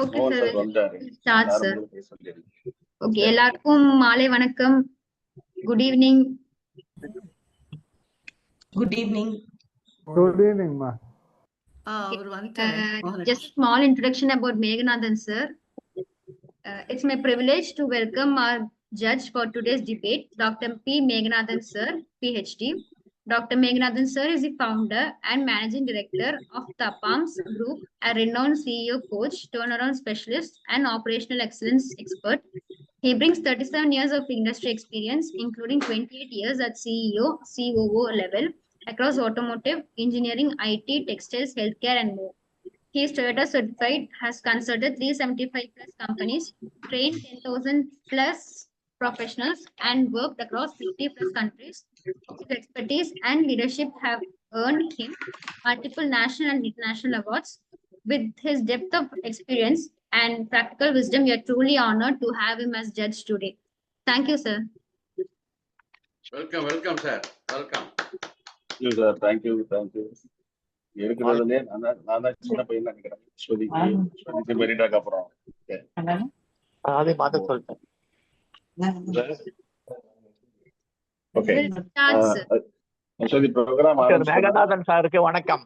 Okay, மோகன் sir. Sir வந்தாரு. Start, sir. ஆரம்பத்துல பேச முடியாது. Okay, எல்லாருக்கும் மாலை வணக்கம். Good evening. Good evening. Good evening, ma. அவர் வந்துட்டாரு. Just small introduction about Meghanathan, sir. It's my privilege to welcome our judge for today's debate, Dr. P. Meghanathan, sir, PhD. Dr. Meghanathan, sir, is the founder and managing director of the Palms Group, a renowned CEO coach, turnaround specialist, and operational excellence expert. He brings 37 years of industry experience, including 28 years at CEO, COO level across automotive, engineering, IT, textiles, healthcare, and more. He is Toyota certified, has consulted 375 plus companies, trained 10,000 plus professionals, and worked across 50 plus countries. His expertise and leadership have earned him multiple national and international awards. With his depth of experience and practical wisdom, we are truly honored to have him as judge today. Thank you, sir. Welcome, sir. Welcome. Thank you, sir. Thank you. இருக்கிறதுலே நான் தான் சின்ன பையன் நினைக்கிறேன். ஸ்வதிக்கு மெரிடாக்கு அப்புறம் அதை பார்த்து சொல்லிட்டேன். Okay We'll start, sir. Swathi program Meganathan சாருக்கு வணக்கம்.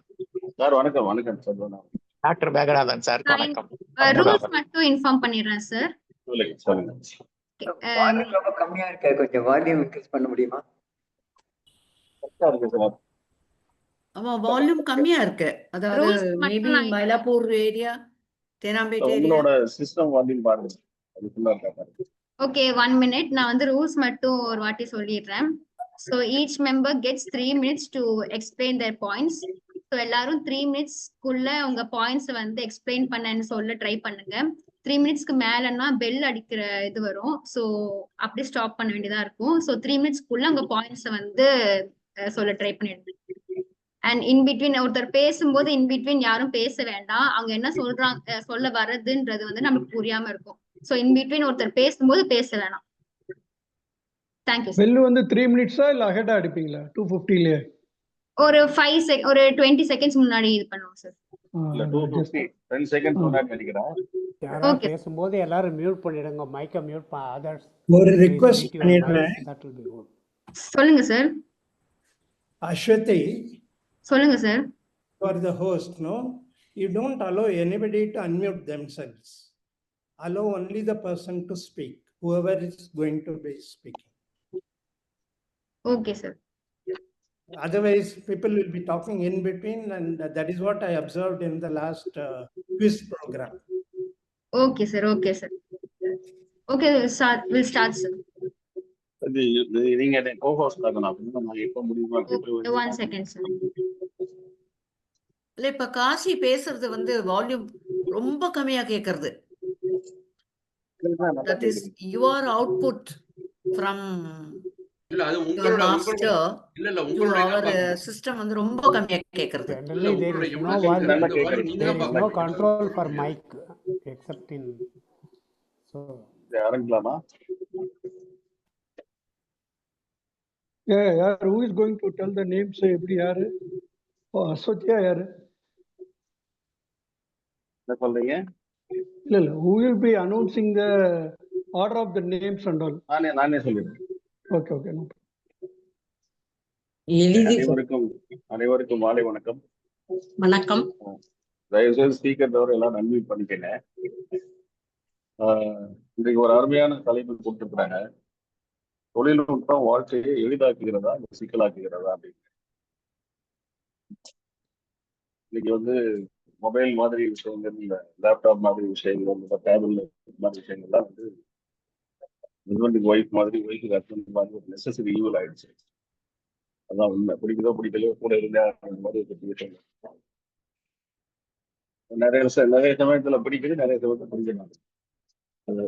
சார் வணக்கம். வணக்கம் சார். டாக்டர் மேகநாதன் சார் வணக்கம். ரூல்ஸ் மட்டும் இன்ஃபார்ம் பண்ணிடுறேன் சார். சொல்லுங்க. வால்யூம் ரொம்ப கம்மியா இருக்கு, கொஞ்சம் வால்யூம் இன்க்ரீஸ் பண்ண முடியுமா? ஆமா, வால்யூம் கம்மியா இருக்கு. அதாவது maybe Mylapore area, Teynampet area. உங்களோட சிஸ்டம் வால்யூம் பாருங்க. அதுக்குள்ள இருக்கா? Okay, 1 minute. நான் வந்து ரூல்ஸ் மட்டும் ஒரு வாட்டி சொல்லிடுறேன். So each member gets 3 minutes to explain their points. So எல்லாரும் 3 minutes குள்ள உங்க பாயிண்ட்ஸ் வந்து எக்ஸ்பிளைன் பண்ணன்னு சொல்ல ட்ரை பண்ணுங்க. 3 minutesக்கு மேலன்னா பெல் அடிக்கிற இது வரும். ஸோ அப்படியே ஸ்டாப் பண்ண வேண்டியதா இருக்கும். ஸோ 3 minutesக்குள்ள உங்க பாயிண்ட்ஸ் வந்து சொல்ல ட்ரை பண்ணிடுங்க. அண்ட் இன்பிட்வீன் ஒருத்தர் பேசும்போது இன்பிட்வீன் யாரும் பேச வேண்டாம். அவங்க என்ன சொல்றாங்க சொல்ல வர்றதுன்றது வந்து நமக்கு புரியாம இருக்கும். ஸோ இன்பிட்வீன் ஒருத்தர் பேசும்போது பேச வேணாம். தேங்க்யூ. பெல் வந்து 3 மினிட்ஸா இல்ல அஹெட்டா அடிப்பீங்களா? 250லயே ஒரு 20 செகண்ட்ஸ் முன்னாடி இது பண்ணுவோம் சார். இல்ல 250 10 செகண்ட்ஸ் முன்னாடி அடிக்கிறேன். ஓகே. பேசும்போது எல்லாரும் மியூட் பண்ணிடுங்க, மைக்க மியூட் அதர்ஸ். ஒரு ரிக்வெஸ்ட் பண்ணிடுறேன். That will be good. சொல்லுங்க சார். Ashwati, சொல்லுங்க sir. for the host, no, you don't allow anybody to unmute themselves. Allow only the person to speak, whoever is going to be speaking. Okay sir. Otherwise, people will be talking in between, and that is what I observed in the last quiz program. Okay sir. Okay sir. Okay, will start sir. நீங்க co-host ஆகணும். நான் எப்ப முடியுமா? 1 second sir. இல்ல, இப்ப காசி பேசுறது வந்து volume ரொம்ப கம்மியா கேக்குறது. That is your output from இல்ல அது your உங்களோட master இல்ல to உங்களோட our system வந்து ரொம்ப கம்மியா கேக்குறது. Generally there is no no control for mic except in so ஆரம்பிக்கலாமா? யார் who is going to tell the names? எப்படி யாரு? அஸ்வதியா யாரு? என்ன சொல்றீங்க? இல்ல who will be announcing the order of the names and all? நானே சொல்லிடுறேன். Okay no. அனைவருக்கும் மாலை வணக்கம். வணக்கம். தயவுசெய்து ஸ்பீக்கர் தவிர எல்லாம் அன்மியூட் பண்ணிக்கங்க. இன்றைக்கு ஒரு அருமையான தலைப்பு கொடுத்துருக்குறாங்க. தொழில்நுட்பம் வாழ்க்கையை எளிதாக்குகிறதா இல்லை சிக்கலாக்குகிறதா அப்படின்னு. இன்னைக்கு வந்து மொபைல் மாதிரி விஷயங்கள், இல்லை லேப்டாப் மாதிரி விஷயங்கள், டேபிள் மாதிரி விஷயங்கள்லாம் வந்து ஹஸ்பண்டுக்கு ஒய்ஃப் மாதிரி, ஒய்ஃபுக்கு ஹஸ்பண்ட் மாதிரி ஒரு நெசசரி ஈவல் ஆயிடுச்சு. அதான் உண்மை. பிடிக்குதோ பிடிக்கலையோ கூட இருந்தா அந்த மாதிரி ஒரு விஷயம். நிறைய சமயத்துல பிடிக்குது, நிறைய சமயத்துல பிடிக்க மாட்டேங்குது. அது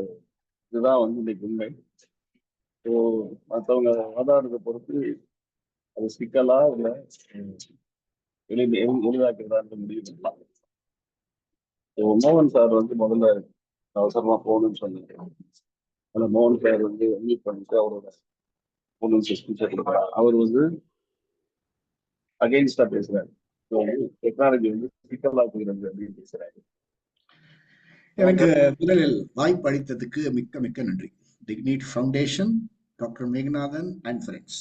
இதுதான் வந்து இன்னைக்கு உண்மை. ஸோ மற்றவங்க ஆதாரத்தை பொறுத்து அது சிக்கலா இல்லை எளிதாக்குறதான்னு முடிவு பண்ணலாம். மோகன் சார் வந்து முதல்ல அவசரமா போகணும்னு சொன்னாங்க. அதில் மோகன் சார் வந்து மீட் பண்ணிட்டு அவரோட போகணும்னு ஸ்பீச்சை கொடுக்குறாரு. அவர் வந்து அகெயின்ஸ்டா பேசுறாரு. டெக்னாலஜி வந்து சிக்கலாக்குகிறது அப்படின்னு பேசுறாரு. எனக்கு முதலில் வாய்ப்பு அளித்ததுக்கு மிக்க மிக்க நன்றி. Dignity foundation, doctor Meganathan and friends.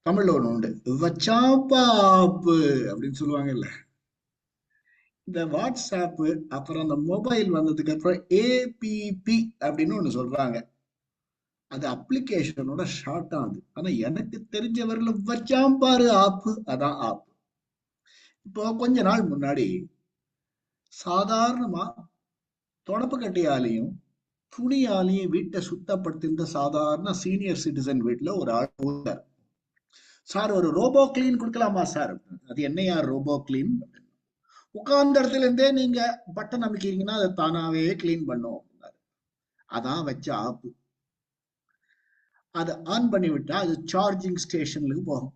தமிழ்ல ஒண்ணு உண்டு, வச்சாப்பாப்பு அப்படின்னு சொல்லுவாங்கல்ல. இந்த வாட்ஸ்அப் அப்புறம் அந்த மொபைல் வந்ததுக்கு அப்புறம் ஏபிபி அப்படின்னு ஒண்ணு சொல்றாங்க. அது அப்ளிகேஷனோட ஷார்ட் ஆகுது. ஆனா எனக்கு தெரிஞ்சவர்கள் வச்சாம்பாரு ஆப்பு, அதான் ஆப். இப்போ கொஞ்ச நாள் முன்னாடி சாதாரணமா தொடப்பக்கட்டையாலையும் துணியாலையும் வீட்டை சுத்தப்படுத்திருந்த சாதாரண சீனியர் சிட்டிசன் வீட்டுல ஒரு ஆள் போட்டார். சார் ஒரு ரோபோ கிளீன் கொடுக்கலாமா சார்? அது என்னையா ரோபோ கிளீன்? உட்கார்ந்த இடத்துல இருந்தே நீங்க பட்டன் அமைக்கிறீங்கன்னா அதை தானாவே கிளீன் பண்ணும். அதான் வச்ச ஆப்பு. அதை ஆன் பண்ணி விட்டா அது சார்ஜிங் ஸ்டேஷனுக்கு போகும்.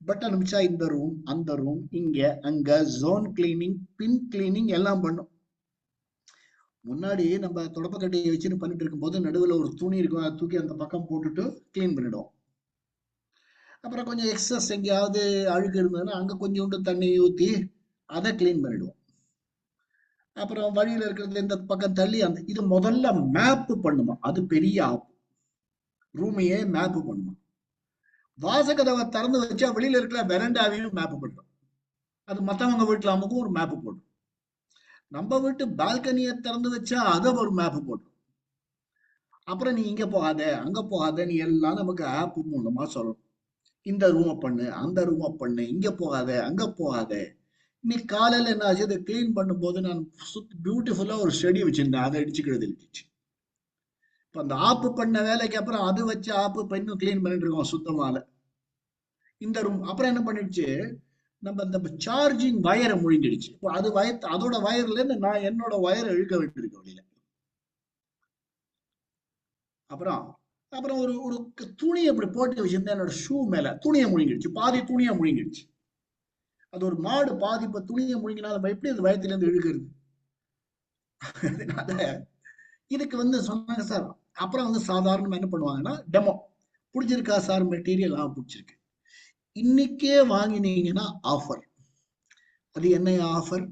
பட்டன் அமைச்சா இந்த ரூம், அந்த ரூம், இங்க அங்க ஜோன் கிளீனிங், பின் கிளீனிங் எல்லாம் பண்ணும். முன்னாடி நம்ம தொடப்பக்கட்டையை வச்சுன்னு பண்ணிட்டு இருக்கும் போது நடுவில் ஒரு துணி இருக்கும், அதை தூக்கி அந்த பக்கம் போட்டுட்டு கிளீன் பண்ணிடுவோம். அப்புறம் கொஞ்சம் எக்ஸஸ் எங்கேயாவது அழுக்கு இருந்ததுன்னா அங்க கொஞ்சோண்டு தண்ணி ஊற்றி அதை கிளீன் பண்ணிடுவோம். அப்புறம் வழியில இருக்கிறது இந்த பக்கம் தள்ளி அந்த இது முதல்ல மேப் பண்ணுமா. அது பெரிய ஆப். ரூமையே மேப் பண்ணுமா. வாசகதவை திறந்து வச்சா வெளியில இருக்கிற வெரண்டாவையும் மேப் பண்ணும். அது மற்றவங்க வீட்டுல அமுக்கும் ஒரு மேப் போடும். நம்ம வீட்டு பால்கனியை திறந்து வச்சா அதை ஒரு மேப் போடும். அப்புறம் நீ இங்க போகாத அங்க போகாத நீ எல்லாம் நமக்கு ஆப் மூலமா சொல்லணும். இந்த ரூமை பண்ணு, அந்த ரூமை பண்ணு, இங்க போகாத அங்க போகாத. இன்னைக்கு காலையில என்ன ஆச்சு, அதை கிளீன் பண்ணும்போது நான் பியூட்டிஃபுல்லா ஒரு செடி வச்சிருந்தேன், அதை அடிச்சுக்கிறது இருந்துச்சு. இப்ப அந்த ஆப்பு பண்ண வேலைக்கு அப்புறம் அது வச்சு ஆப்பு இன்னும் கிளீன் பண்ணிட்டு இருக்கோம் சுத்தமால. இந்த ரூம் அப்புறம் என்ன பண்ணிடுச்சு, நம்ம இந்த சார்ஜிங் வயரை முழுங்கிடுச்சு. இப்போ அது அதோட வயர்ல இருந்து நான் என்னோட வயரை இழுக்க வேண்டியிருக்கு வெளியில. அப்புறம் அப்புறம் ஒரு ஒரு துணியை இப்படி போட்டு வச்சிருந்தேன், என்னோட ஷூ மேல துணியை முழுங்கிடுச்சு. பாதி துணியை முழுங்கிடுச்சு. அது ஒரு மாடு பாதி இப்ப துணியை முழுங்கினாலும் எப்படி அது வயத்துல இருந்து இழுக்கிறது? அதனால இதுக்கு சொன்னாங்க சார். அப்புறம் சாதாரணமா என்ன பண்ணுவாங்கன்னா, டெமோ பிடிச்சிருக்கா சார் மெட்டீரியல்? பிடிச்சிருக்கு. இன்னைக்கே வாங்கினீங்கன்னா ஆஃபர். அது என்ன ஆஃபர்?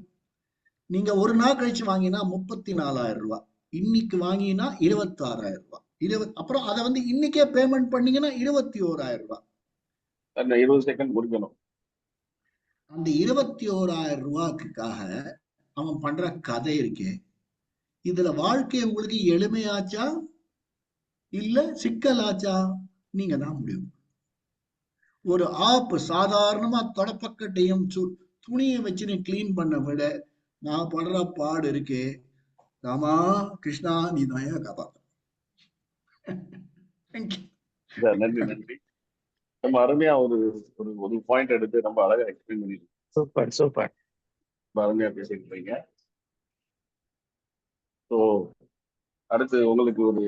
நீங்க ஒரு நாள் கழிச்சு வாங்கினா 34,000 ரூபாய், இன்னைக்கு வாங்கினா 26,000 ரூபாய். அப்புறம் அதை இன்னைக்கே பேமெண்ட் பண்ணீங்கன்னா 21,000 ரூபாய். 20 செகண்ட் முடிக்கணும். அந்த 21,000 ரூபாய்க்காக அவன் பண்ற கதை இருக்கே, இதுல வாழ்க்கை உங்களுக்கு எளிமையாச்சா இல்ல சிக்கலாச்சா? நீங்க தான் முடியும். ஒரு ஆப் சாதாரணமா தொடப்பக்கட்டையும் துணியை வச்சு நீ கிளீன் பண்ண விட நான் படுற பாடு இருக்கே, ராமா கிருஷ்ணா நீ தான் காப்பாத்த. நன்றி நன்றி. நம்ம அருமையா ஒரு ஒரு பாயிண்ட் எடுத்து நம்ம அழகா எக்ஸ்பிளைன் பண்ணிருக்கோம். Super super. ரொம்ப அருமையா பேசிருக்கீங்க. ஸோ அடுத்து உங்களுக்கு ஒரு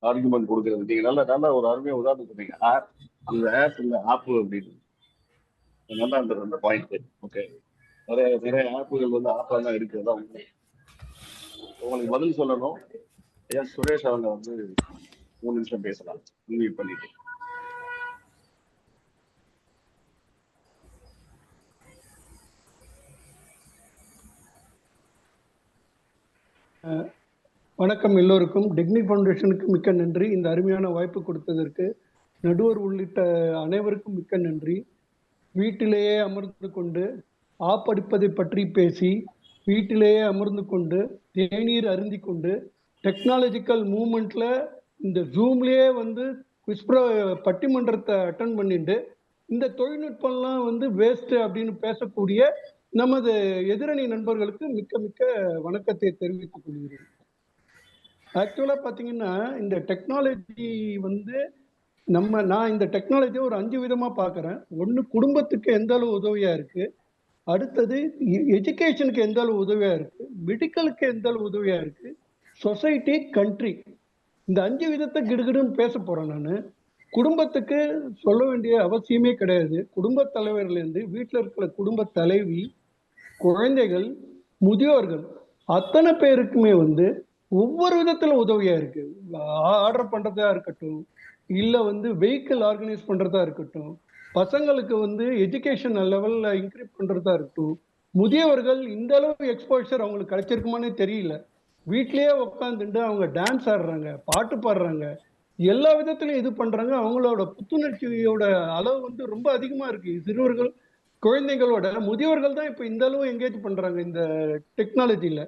ஆர்குமெண்ட் கொடுக்கறது. நீங்க நல்ல ஒரு அருமையா உதாரணம் சொன்னீங்க. ஆப், அந்த ஆப் இல்ல ஆப்பு அப்படின்னு நல்லா அந்த பாயிண்ட். ஓகே, நிறைய ஆப்புகள் ஆப்பா தான் இருக்கிறதா உங்களுக்கு பதில் சொல்லணும். ஐயா சுரேஷ் அவங்க 3 நிமிஷம் பேசலாம். இன்வைட் பண்ணிட்டு. வணக்கம் எல்லோருக்கும். டிக்னிட் ஃபவுண்டேஷனுக்கு மிக்க நன்றி. இந்த அருமையான வாய்ப்பு கொடுத்ததற்கு நடுவர் உள்ளிட்ட அனைவருக்கும் மிக்க நன்றி. வீட்டிலேயே அமர்ந்து கொண்டு ஆப்படிப்பதை பற்றி பேசி, வீட்டிலேயே அமர்ந்து கொண்டு தேநீர் அருந்தி கொண்டு டெக்னாலஜிக்கல் மூவ்மெண்ட்ல இந்த ஜூம்லேயே விஸ்ப்ரோ பட்டிமன்றத்தை அட்டன் பண்ணிட்டு இந்த தொழில்நுட்பம்லாம் வேஸ்ட் அப்படின்னு பேசக்கூடிய நமது எதிரணி நண்பர்களுக்கு மிக்க மிக்க வணக்கத்தை தெரிவித்துக் கொள்கிறேன். ஆக்சுவலாக பார்த்தீங்கன்னா இந்த டெக்னாலஜி நான் இந்த டெக்னாலஜியை ஒரு 5 விதமாக பார்க்குறேன். ஒன்று, குடும்பத்துக்கு எந்த அளவு உதவியாக இருக்குது. அடுத்தது எஜுகேஷனுக்கு எந்த அளவு உதவியாக இருக்குது. மெடிக்கலுக்கு எந்த அளவு உதவியாக இருக்குது. சொசைட்டி, கண்ட்ரி, இந்த 5 விதத்தை கிடுகிடுன்னு பேச போகிறேன். நான் குடும்பத்துக்கு சொல்ல வேண்டிய அவசியமே கிடையாது. குடும்ப தலைவர்லேருந்து வீட்டில் இருக்கிற குடும்ப தலைவி, குழந்தைகள், முதியோர்கள் அத்தனை பேருக்குமே ஒவ்வொரு விதத்துல உதவியா இருக்கு. ஆர்டர் பண்றதா இருக்கட்டும், இல்ல வெஹிக்கிள் ஆர்கனைஸ் பண்றதா இருக்கட்டும், பசங்களுக்கு எஜுகேஷன் லெவல்ல இன்க்ரீஸ் பண்றதா இருக்கட்டும், முதியவர்கள் இந்த அளவு எக்ஸ்போஷர் அவங்களுக்கு கிடைச்சிருக்குமானே தெரியல. வீட்லயே உட்காந்துட்டு அவங்க டான்ஸ் ஆடுறாங்க, பாட்டு பாடுறாங்க, எல்லா விதத்திலையும் இது பண்றாங்க. அவங்களோட புத்துணர்ச்சியோட அளவு வந்து ரொம்ப அதிகமா இருக்கு. சிறுவர்கள் குழந்தைகளோட முதியவர்கள் தான் இப்ப இந்த அளவு என்கேஜ் பண்றாங்க இந்த டெக்னாலஜில.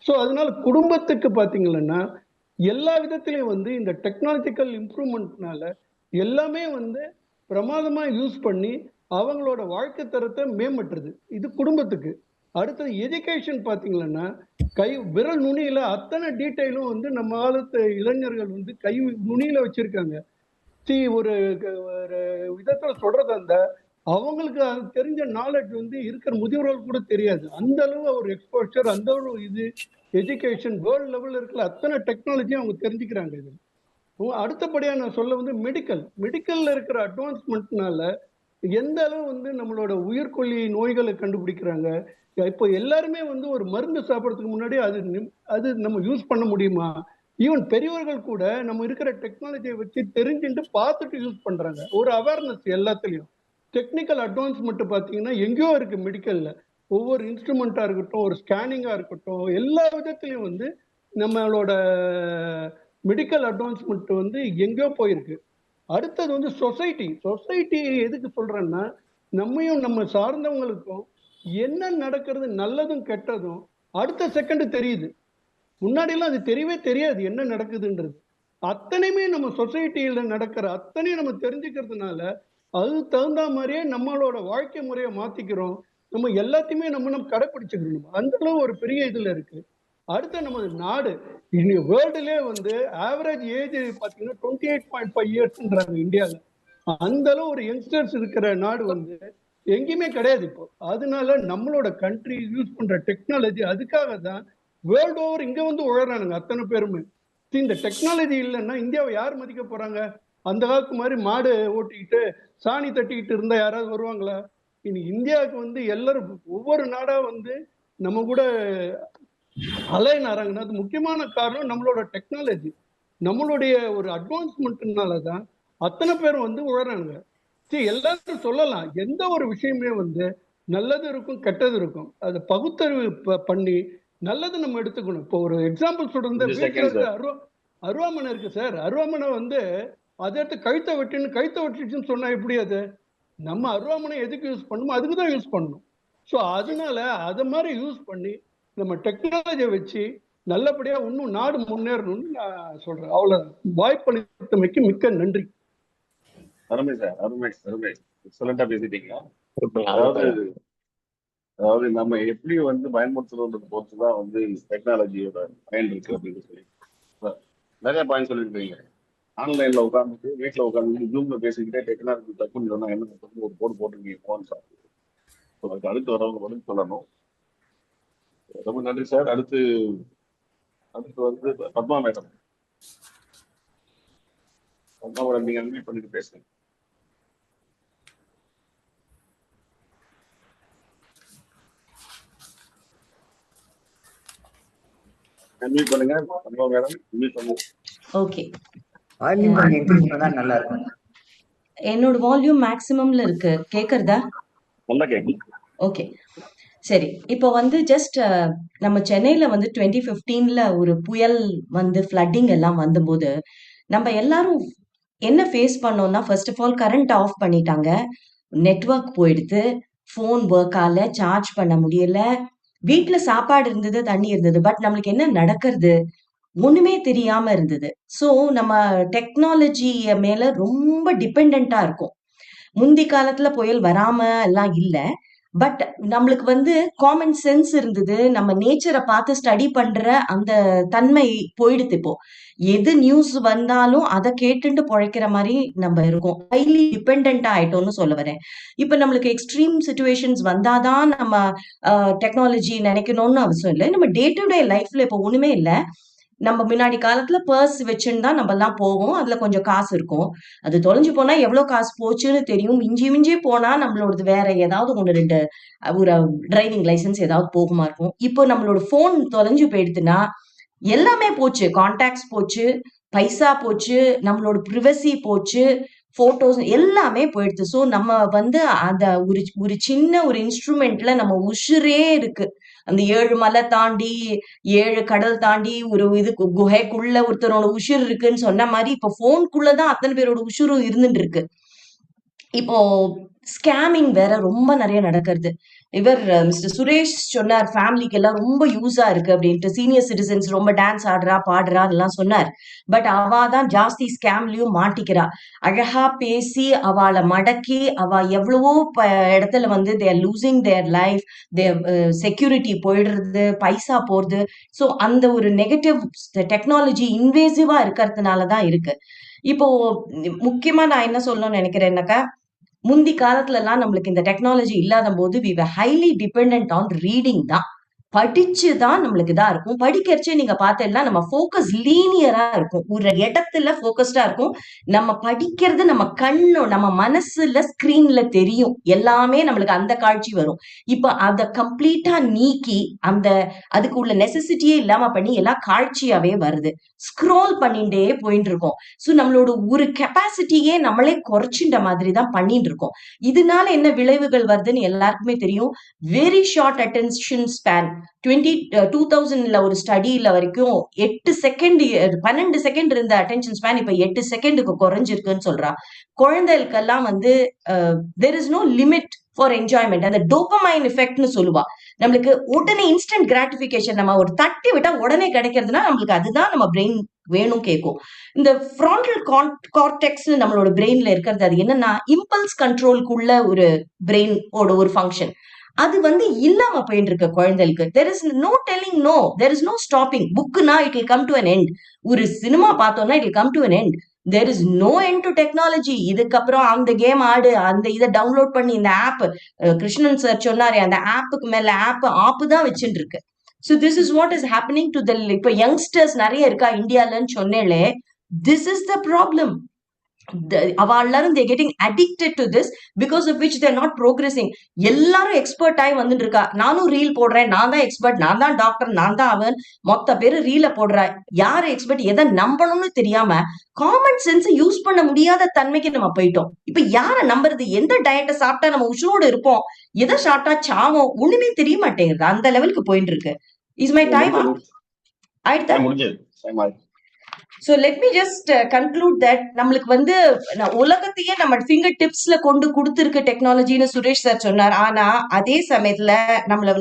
ஸோ அதனால குடும்பத்துக்கு பாத்தீங்கன்னா எல்லா விதத்திலையும் வந்து இந்த டெக்னாலஜிக்கல் இம்ப்ரூவ்மெண்ட்னால எல்லாமே வந்து பிரமாதமா யூஸ் பண்ணி அவங்களோட வாழ்க்கை தரத்தை மேம்பட்டுருது. இது குடும்பத்துக்கு. அடுத்தது எஜுகேஷன் பாத்தீங்கன்னா விரல் நுனியில அத்தனை டீட்டெயிலும் வந்து நம்ம காலத்து இளைஞர்கள் வந்து கை நுனியில வச்சிருக்காங்க. ஒரு விதத்துல சொல்றது அந்த அவங்களுக்கு அது தெரிஞ்ச நாலேஜ் வந்து இருக்கிற முதியோர்கள் கூட தெரியாது. அந்த அளவு ஒரு எக்ஸ்போஷர், அந்த அளவு இது எஜுகேஷன் வேர்ல்ட் லெவல்ல இருக்கிற அத்தனை டெக்னாலஜியும் அவங்க தெரிஞ்சுக்கிறாங்க. இது அடுத்தபடியா நான் சொல்ல வந்து மெடிக்கல்ல இருக்கிற அட்வான்ஸ்மெண்ட்னால எந்த அளவு வந்து நம்மளோட உயிர்கொல்லி நோய்களை கண்டுபிடிக்கிறாங்க. இப்போ எல்லாருமே வந்து ஒரு மருந்து சாப்பிட்றதுக்கு முன்னாடி அது நம்ம யூஸ் பண்ண முடியுமா? ஈவன் பெரியவர்கள் கூட நம்ம இருக்கிற டெக்னாலஜியை வச்சு தெரிஞ்சுட்டு பார்த்துட்டு யூஸ் பண்றாங்க. ஒரு அவேர்னஸ் எல்லாத்துலயும். டெக்னிக்கல் அட்வான்ஸ்மெண்ட் பார்த்தீங்கன்னா எங்கேயோ இருக்கு மெடிக்கல்ல. ஒவ்வொரு இன்ஸ்ட்ருமெண்ட்டா இருக்கட்டும், ஒரு ஸ்கேனிங்கா இருக்கட்டும், எல்லா விதத்திலையும் வந்து நம்மளோட மெடிக்கல் அட்வான்ஸ்மெண்ட் வந்து எங்கேயோ போயிருக்கு. அடுத்தது வந்து சொசைட்டி எதுக்கு சொல்றேன்னா நம்மையும் நம்ம சார்ந்தவங்களுக்கும் என்ன நடக்கிறது நல்லதும் கெட்டதும் அடுத்த செகண்ட் தெரியுது. முன்னாடியெல்லாம் அது தெரியவே தெரியாது என்ன நடக்குதுன்றது. அத்தனையுமே நம்ம சொசைட்டியில நடக்கிற அத்தனையும் நம்ம தெரிஞ்சுக்கிறதுனால அது தகுந்த மாதிரியே நம்மளோட வாழ்க்கை முறையை மாத்திக்கிறோம். நம்ம எல்லாத்தையுமே நம்ம கடைப்பிடிச்சுக்கணும். அந்த அளவு ஒரு பெரிய இதுல இருக்கு. அடுத்த நமது நாடு வேர்ல்டுலே வந்து ஆவரேஜ் ஏஜ் பாத்தீங்கன்னா 28.5 இயர்ஸ்ன்றாங்க இந்தியாவில். அந்த அளவு ஒரு யங்ஸ்டர்ஸ் இருக்கிற நாடு வந்து எங்கேயுமே கிடையாது இப்போ. அதனால நம்மளோட கண்ட்ரி யூஸ் பண்ற டெக்னாலஜி அதுக்காக தான் வேர்ல்டு ஓவர் இங்க வந்து உழறானுங்க அத்தனை பேருமே. இந்த டெக்னாலஜி இல்லைன்னா இந்தியாவை யார் மதிக்க போறாங்க? அந்த காலத்து மாதிரி மாடு ஓட்டிக்கிட்டு சாணி தட்டிக்கிட்டு இருந்தா யாராவது வருவாங்களா? இன்னைக்கு இந்தியாவுக்கு வந்து எல்லாரும் ஒவ்வொரு நாடா வந்து நம்ம கூட அலைன் ஆறாங்கன்னா அது முக்கியமான காரணம் நம்மளோட டெக்னாலஜி, நம்மளுடைய ஒரு அட்வான்ஸ்மெண்ட்னாலதான் அத்தனை பேரும் வந்து உழறானுங்க. சரி, எல்லாரும் சொல்லலாம் எந்த ஒரு விஷயமே வந்து நல்லது இருக்கும் கெட்டது இருக்கும். அதை பகுத்தறிவு பண்ணி நல்லது நம்ம எடுத்துக்கணும். இப்போ ஒரு எக்ஸாம்பிள் சொல்றது வீட்டுல இருக்க அருவாமனை இருக்கு சார். அருவாமனை வந்து அதை எடுத்து கழுத்தை வெட்டிச்சுன்னு சொன்னா எப்படி? அது நம்ம அருவாமனை எதுக்கு யூஸ் பண்ணணுமோ அதுக்கு தான் யூஸ் பண்ணணும். ஸோ அதனால அதை மாதிரி யூஸ் பண்ணி நம்ம டெக்னாலஜியை வச்சு நல்லபடியா இன்னும் நாடு முன்னேறணும்னு நான் சொல்றேன். அவ்வளவு வாய்ப்பளித்தமைக்கு மிக்க நன்றி. அருமை சார், அருமை அருமை, எக்ஸலண்டா பேசிட்டீங்க. அதாவது நம்ம எப்படி வந்து பயன்படுத்துறோன்றது பொறுத்துதான் வந்து டெக்னாலஜியோட பயன் இருக்கு அப்படின்னு சொல்லி நிறைய பாயிண்ட் சொல்லிருக்கீங்க. ஆன்லைன்ல உட்காந்துட்டு வீட்டுல உட்காந்து ஜூம்ல பேசிக்கிட்டே டெக்னாலஜி தப்புன்னு சொன்னா என்ன ஒரு போர்டு போட்டிருக்கீங்க போன் சார். அதுக்கு அடுத்து வரவங்க பதில் சொல்லணும். ரொம்ப நன்றி சார். அடுத்து வந்து பத்மா மேடம். பத்மா மேடம் நீங்க அன்மியூட் பண்ணிட்டு பேசுங்க. அன்மியூட் பண்ணுங்க பத்மா மேடம். அன்மியூட் பண்ணுங்க. ஓகே, வால்யூம் கொஞ்சம் இன்க்ரீஸ் பண்ணா நல்லா இருக்கும். என்னோட வால்யூம் மேக்ஸிமம்ல இருக்கு. கேக்குறதா? நல்லா கேக்குது. ஓகே, சரி. இப்போ வந்து ஜஸ்ட் நம்ம சென்னையில வந்து 2015ல ஒரு புயல் வந்து ஃப்ளட்டிங் எல்லாம் வந்தபோது நம்ம எல்லாரும் என்ன ஃபேஸ் பண்ணோம்னா, first of all current off பண்ணிட்டாங்க, நெட்வொர்க் போயிடுது, ஃபோன் ஒர்க் ஆகல, சார்ஜ் பண்ண முடியல, வீட்டுல சாப்பாடு இருந்தது, தண்ணி இருந்தது, பட் நம்மளுக்கு என்ன நடக்கிறது ஒண்ணுமே தெரியாம இருந்தது. ஸோ நம்ம டெக்னாலஜி மேல ரொம்ப டிபெண்டா இருக்கும். முந்தி காலத்துல புயல் வராம எல்லாம் இல்ல, பட் நம்மளுக்கு வந்து காமன் சென்ஸ் இருந்தது. நம்ம நேச்சரை பார்த்து ஸ்டடி பண்ற அந்த தன்மை போயிடுது. இப்போ எது நியூஸ் வந்தாலும் அதை கேட்டுட்டு பொழைக்கிற மாதிரி நம்ம இருக்கோம். ஹைலி டிபெண்டா ஆயிட்டோம்னு சொல்ல வரேன். இப்ப நம்மளுக்கு எக்ஸ்ட்ரீம் சிச்சுவேஷன்ஸ் வந்தாதான் நம்ம டெக்னாலஜி நினைக்கணும்னு அவசியம் இல்லை. நம்ம டே டு டே லைஃப்ல இப்போ ஒண்ணுமே இல்லை. நம்ம முன்னாடி காலத்துல பர்ஸ் வச்சுன்னு தான் நம்ம எல்லாம் போவோம். அதுல கொஞ்சம் காசு இருக்கும். அது தொலைஞ்சு போனா எவ்வளவு காசு போச்சுன்னு தெரியும். மிஞ்சி போனா நம்மளோடது வேற ஏதாவது ஒண்ணு ரெண்டு ஒரு டிரைவிங் லைசன்ஸ் ஏதாவது போகுமா இருக்கும். இப்போ நம்மளோட போன் தொலைஞ்சு போயிடுதுன்னா எல்லாமே போச்சு. கான்டாக்ட்ஸ் போச்சு, பைசா போச்சு, நம்மளோட பிரிவசி போச்சு, போட்டோஸ் எல்லாமே போயிடுது. ஸோ நம்ம வந்து அந்த ஒரு சின்ன ஒரு இன்ஸ்ட்ருமெண்ட்ல நம்ம உசுரே இருக்கு. அந்த 7 மலை தாண்டி 7 கடல் தாண்டி ஒரு இதுக்கு குகைக்குள்ள ஒருத்தரோட உசுர் இருக்குன்னு சொன்ன மாதிரி இப்ப போனுக்குள்ளதான் அத்தனை பேரோட உசுரும் இருந்துட்டு இருக்கு. இப்போ ஸ்கேமிங் வேற ரொம்ப நிறைய நடக்கிறது. இவர் மிஸ்டர் சுரேஷ் சொன்னார் ஃபேமிலிக்கு எல்லாம் ரொம்ப யூஸா இருக்கு அப்படின்ட்டு. சீனியர் சிட்டிசன்ஸ் ரொம்ப டான்ஸ் ஆடுறா பாடுறா எல்லாம் சொன்னார். பட் அவ தான் ஜாஸ்தி ஸ்கேம்லயும் மாட்டிக்கிறா. அழகா பேசி அவளை மடக்கி அவ எவ்வளவோ இடத்துல வந்து their losing their life, their security போயிடுறது, பைசா போறது. ஸோ அந்த ஒரு நெகட்டிவ் டெக்னாலஜி இன்வேசிவா இருக்கிறதுனாலதான் இருக்கு. இப்போ முக்கியமா நான் என்ன சொல்லணும்னு நினைக்கிறேன்னாக்கா, முந்தி காலத்துல எல்லாம் நம்மளுக்கு இந்த டெக்னாலஜி இல்லாத போது we were highly dependent on reading தான். படிச்சுதான் நம்மளுக்கு இதா இருக்கும். படிக்கிறச்சே நீங்க பார்த்தீங்கன்னா நம்ம ஃபோக்கஸ் லீனியரா இருக்கும். ஒரு இடத்துல ஃபோக்கஸ்டா இருக்கும். நம்ம படிக்கிறது நம்ம கண்ணு நம்ம மனசுல ஸ்கிரீன்ல தெரியும். எல்லாமே நம்மளுக்கு அந்த காட்சி வரும். இப்ப அத கம்ப்ளீட்டா நீக்கி அந்த அதுக்கு உள்ள நெசசிட்டியே இல்லாம பண்ணி எல்லாம் காட்சியாவே வருது. ஸ்க்ரோல் பண்ணிட்டே போயிட்டு இருக்கோம். ஸோ நம்மளோட ஒரு கெப்பாசிட்டியே நம்மளே குறைச்சின்ற மாதிரி தான் பண்ணிட்டு இருக்கோம். இதனால என்ன விளைவுகள் வருதுன்னு எல்லாருக்குமே தெரியும். Very short attention span. 2000 ஒரு ஸ்டடியில வரைக்கும் 8 செகண்ட் 12 செகண்ட் இருந்த அட்டென்ஷன் ஸ்பேன் இப்ப 8 செகண்டுக்கு குறைஞ்சிருக்குன்னு சொல்றா. குழந்தைகளுக்கெல்லாம் வந்து there is no limit for enjoyment. அந்த டோபமைன் எஃபெக்ட்னு சொல்லுவா. நம்மளுக்கு உடனே இன்ஸ்டன்ட் கிராட்டிபிகேஷன், நம்ம ஒரு தட்டி விட்டா உடனே கிடைக்கிறதுனா நம்மளுக்கு அதுதான் நம்ம பிரெயின் வேணும் கேட்கும். இந்த ஃப்ரான்டல் கார்டெக்ஸ் நம்மளோட பிரெயின்ல இருக்கிறது அது என்னன்னா இம்பல்ஸ் கண்ட்ரோலுக்குள்ள ஒரு பிரெயின் ஒரு ஃபங்க்ஷன். அது வந்து இல்லாம போயிட்டு இருக்க குழந்தைகளுக்கு. there is no telling no, there is no stopping. புக்குனா it will come to an end. ஒரு சினிமா பார்த்தோம்னா it will come to an end. there is no end to technology. இதுக்கப்புறம் அந்த கேம் ஆடு, அந்த இதை டவுன்லோட் பண்ணி இந்த ஆப் கிருஷ்ணன் சார் சொன்னாரு அந்த ஆப்புக்கு மேல ஆப் தான் வச்சுட்டு இருக்கு. So this is what is happening to the இப்ப யங்ஸ்டர்ஸ் நிறைய இருக்கா இந்தியாலன்னு சொன்னேலே. This is the problem. எல்லாரும் they getting addicted to this because of which they are not progressing. எல்லாரும் எக்ஸ்பர்ட் ஆகி வந்துட்டு இருக்கா. நானும் ரீல் போடுறேன், நான் தான் எக்ஸ்பர்ட், நான் தான் டாக்டர், நான் தான் அவன். மொத்த பேரு ரீல போடுறா. யாரு எக்ஸ்பர்ட் எதை நம்பணும்னு தெரியாம காமன் சென்ஸ் யூஸ் பண்ண முடியாத தன்மைக்கு நம்ம போயிட்டோம். இப்ப யார நம்புறது? எந்த டயட்டை சாப்பிட்டா நம்ம உசுரோடு இருப்போம், எதை சாப்பிட்டா சாவோம், ஒண்ணுமே தெரிய மாட்டேங்குது. அந்த லெவலுக்கு போயிட்டு இருக்கு. இஸ் மை டைம் ஆயிடுதா? So let me just conclude that நம்மளுக்கு வந்து உலகத்தையே நம்ம ஃபிங்கர் டிப்ஸ்ல கொண்டு கொடுத்துருக்கு டெக்னாலஜின்னு சுரேஷ் சார் சொன்னார். ஆனா அதே சமயத்துல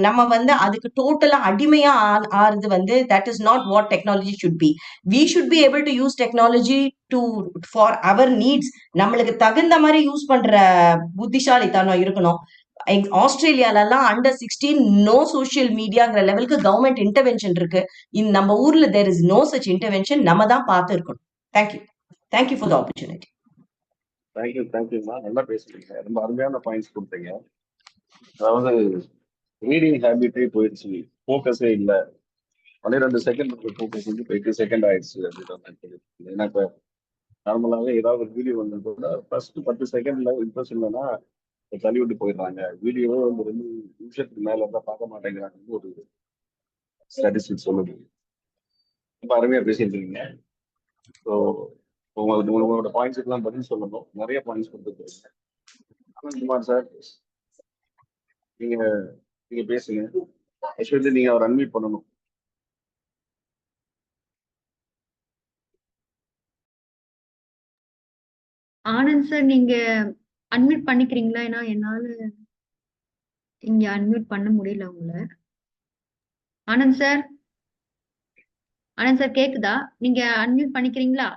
நம்ம வந்து அதுக்கு டோட்டலா அடிமையா ஆறுது வந்து that is not what technology should be. We should be able to use technology for our needs. நம்மளுக்கு தகுந்த மாதிரி யூஸ் பண்ற புத்திசாலித்தனம் இருக்கணும். ஆஸ்திரேலியாலாம் அண்டர் 16 நோ சோசியல் மீடியாங்கிற லெவலுக்கு கவர்மெண்ட் இன்டர்வென்ஷன் இருக்கு. நம்ம ஊர்ல there is no such intervention. நம்ம தான் பார்த்து இருக்கணும். Thank you for the opportunity. தேங்க்யூமா, நல்லா பேசுறீங்க. ரொம்ப அருமையான பாயிண்ட்ஸ் கொடுத்தீங்க. அதாவது ரீடிங் ஹேபிட்டே போயிடுச்சு, ஃபோக்கஸே இல்லை. 12 செகண்ட் ஃபோக்கஸ் வந்து 8 செகண்ட் ஆயிடுச்சு அப்படின்னு. ஏன்னா இப்போ நார்மலாவே ஏதாவது ஒரு வீடியோ வந்து கூட ஃபர்ஸ்ட் 10 செகண்ட்ல இன்ட்ரெஸ்ட் இல்லைன்னா தள்ளி விட்டு போயிடுறாங்க. வீடியோவே வந்து 2 நிமிஷத்துக்கு மேல இருந்தா பார்க்க மாட்டேங்கிறாங்க ஒரு ஸ்டாட்டிஸ்டிக்ஸ் சொல்லுது. ரொம்ப அருமையா பேசியிருக்கீங்க. ஸோ உங்களோட பாயிண்ட்ஸுக்கெல்லாம் பதில் சொல்லணும். நிறைய பாயிண்ட்ஸ் கொடுத்துருக்கீங்க. ஆனந்த்குமார் சார், நீங்க பேசுங்க. ஆக்சுவலி நீங்க அவர் அன்மியூட் பண்ணணும். ஆனந்த் சார், நீங்க அன்மியூட் பண்ணிக்கிறீங்களா? ஏன்னா என்னால இங்க அன்மியூட் பண்ண முடியல உங்களை. ஆனந்த் சார் கேக்குதா? நீங்க அன்மியூட் பண்ணிக்கிறீங்களா?